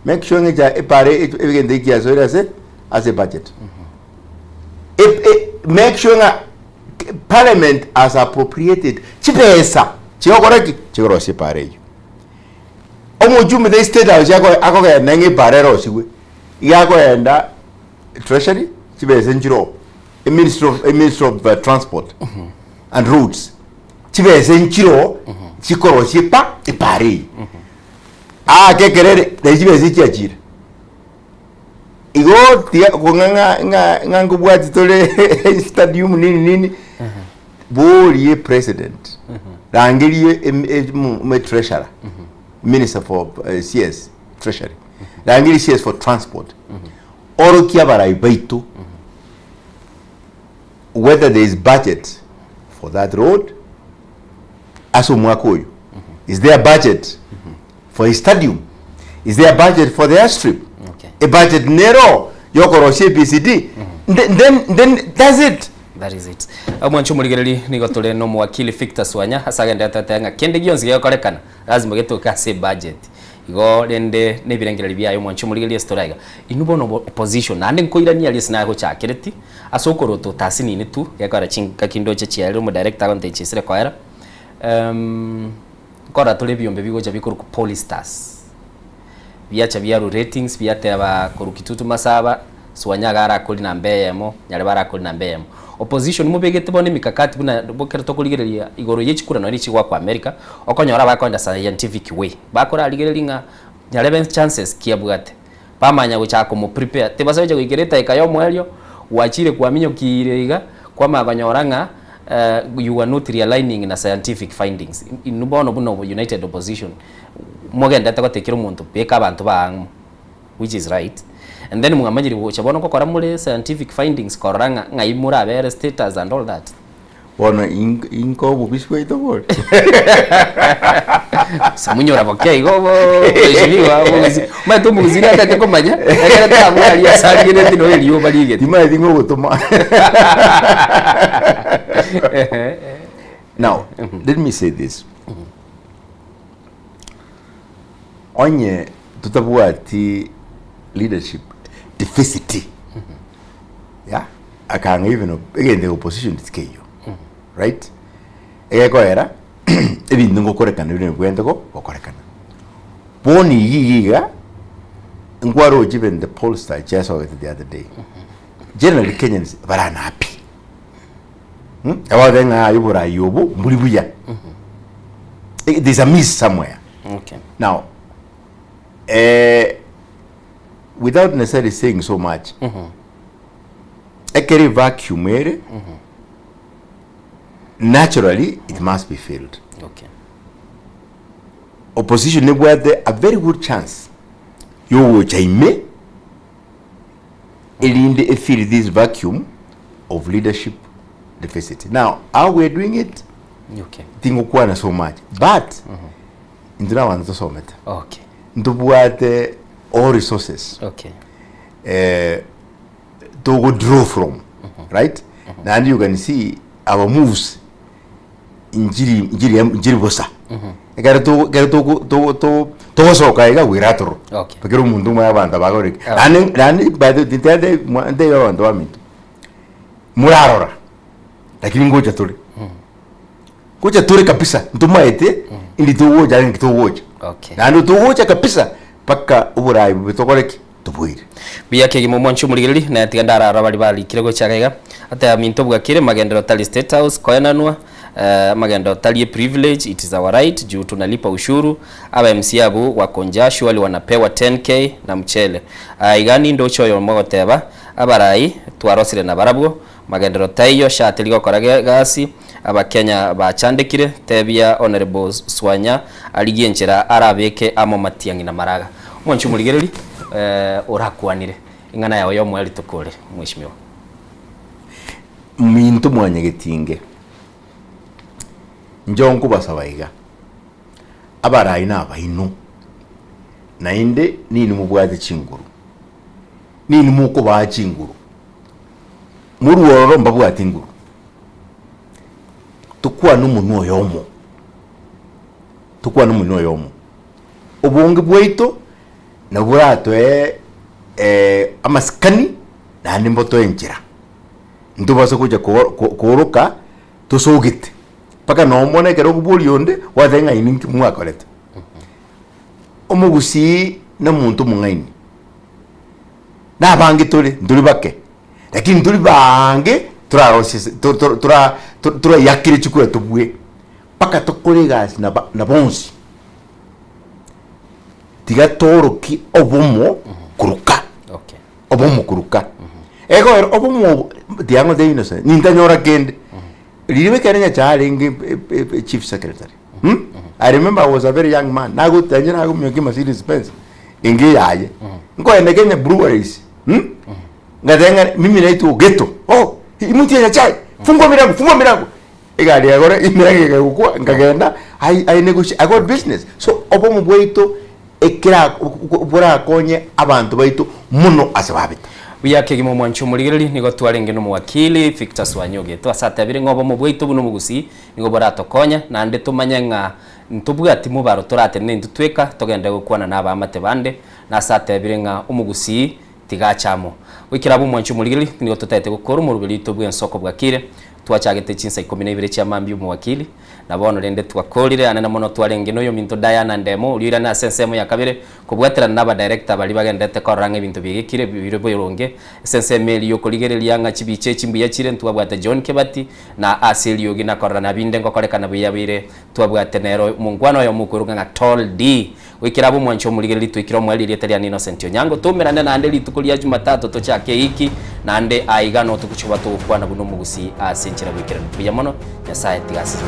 make sure ngeja epare egende ikiazo irase as a budget make sure nga parliament as appropriated chipesa chiyokoreki chikorosi pare yo omo chumbe the state house yako akoga nenge parero siwe yako enda treasury chipesa njiro a minister of transport and roads chipesa njiro chikorosi pa ipare kekerere dejibe zikiachira igo tia nganga ngubwati tole stadium nini bori president rangiriye treasurer minister for CS treasury rangiri CS for transport oro kia barai baitu whether there is budget for that road aso mwakoyo is there a budget for a stadium, is there a budget for the airstrip, a budget nero yokoro CPCD, then that's it. That is it. Mwancho muligereri nigo tole no mwakili Victor Swanya hasagenda tatenga kende gionzi yakorekana lazima getuka se budget igo rende nebirengereri byayo mwancho muligereri storaiga inubono opposition nande nkoirania ali sina go chakereti asokoro to tasini ni tu yakara chinka kindoche chiaro mu director on techisire kwaera kora tole byombe bigoja bikuru ku Polystars biacha byaru ratings byate aba kurukitutu masaba Swanya ara kuli na mbeyemo nyale bara kuli na mbeyemo opposition mubegete bone mikakati buna bokera tokoligereria igoro yechikura no richi kwa America okonyora bakonda scientific way bakora aligerelinga nyale chances kiabugate pamanya guchako mu prepare tebasaje kuigereta ikayo mwelyo wachire kwa minyo kirega kwa mabanyoranga you are not realigning na scientific findings inubono buno united opposition mogenda takotekira umuntu peka abantu bangu which is right. And then mungamajiri chabona ko koramule scientific findings koranga ngaimura bere status and all that. Bona inko bubishwe ito Samunyora boke igo ejiliwa buzi. Mato muzina tate komanya. Ekara ta mwali asali gene tino eliyo balige. Dima dingo gotoma. Now, let me say this. Onye tutabuati leadership deficit. Yeah, I can't even again the opposition is KU, right? Ego era, ebi nungo korekana bine kwenda ko korekana. Boni yiga ngwaro given the pollster just saw it the other day. Generally Kenyans are unhappy. About then ayubura yobo mbulibuya. There's a miss somewhere. Okay. Now, without necessarily saying so much, a carry vacuum area, naturally it must be filled. Okay. Opposition had a very good chance. You will chaime fill this vacuum of leadership deficit. Now, how we're doing it, okay. Tingo so much, but induna wanzo someta. Okay. Ndubuate all resources. Okay. To go draw from, right? And you can see our moves in Jiri Bosa. To so kaiga wiratoro. Okay. Porque mundu maya banda bagori. Nani by the day wanda wamitu. Murarora. Lakini ngoja tuli. Ngoja tuli kabisa. Ntumaete ili tuwoja ngi tuwoja. Okay. Nando tuwoja kabisa paka uburai bitokoreki tubuire. Biyake gimo mwanchu muligiriri na tigandara arabali bali kirego cyagaiga ata minto bwakire magendero tali state house koyananwa magendo tali privilege it is our right juu tunalipa ushuru aba MC abu wakonjashu wali wanapewa 10k na mchele igani ndo choyo mogoteba abarai twarosire na barabwo magendero tayo shatiligo korage gasi aba Kenya bachandikire tebia honorable Swanya aligienchera arabeke amo matiangi na maraga mwanchu muligiriri urakwanire ingana yawe yo mwali tukore mwishimiwa mintu mwanyegetinge njongo basabaiga abarai na abainu nainde nini mubwate chinguru nini muko ba chinguru muruoro mbabwate inguru tukwa numuntu yomo ubunge bwaito na burato amaskani na nimboto enjira ndubaso kuja kuruka tusugite paka no mone kero kubuli onde wathenga ininki mwakoleta omugusi na muntu mungaini na bangi nduri bake lakini nduri bange tura yakire chukura tubwe paka tokore gas na bonsi tiga toroki obomo kuruka. Okay. Obomo kuruka. Ego obomo diango de innocent. Ninta nyora kende. Liwe kerenya challenge chief secretary. I remember I was a very young man. Nago tanya nago myoki Mercedes Benz. ingi yaye ngoende Kenya Breweries ngatenga mimi naitwa Geto imutie ya chai fungua milango igari agora imirango igakukua ngagenda I negotiate I got business so obo mu bwito ekira bora konye abantu baitu muno asababita wiyake gimo mwancho muligiriri nigo twarenge no mwakili Victor Swanyoge twasatabire ngobo mu bwito buno mugusi nigo bora tokonya na nde tumanyanga ntubwa ati mubaro turate ne ndutweka togenda gukwana naba amate bande na satabire nga umugusi tigachamo wikira bu mwancho muligiriri nigo tutete gukora mu rubiri tubwe nsoko bwakire twachagete chinsa 12 cha mambi mu wakili na bono rende twakorire anana mono twarenge no yo minto Diana ndemo ulira na sensemo ya kabire kubwatira naba director bali bagendete koranga ibintu bigikire bibiro boronge senseme yo koligerelia nga chibiche chimbuya chire twabwata John Kebati na asili yogi na korana binde ngokorekana buyabire twabwate nero mungwano yo mukuruga nga Tall D wikira bu mwancho muligereri twikira mwali Italian Innocent Onyango tumirane na ande litukulia Jumatatu to chake hiki na ande aigano tukuchuba tukwana buno mugusi asenchira wikira buyamono ya saeti gasi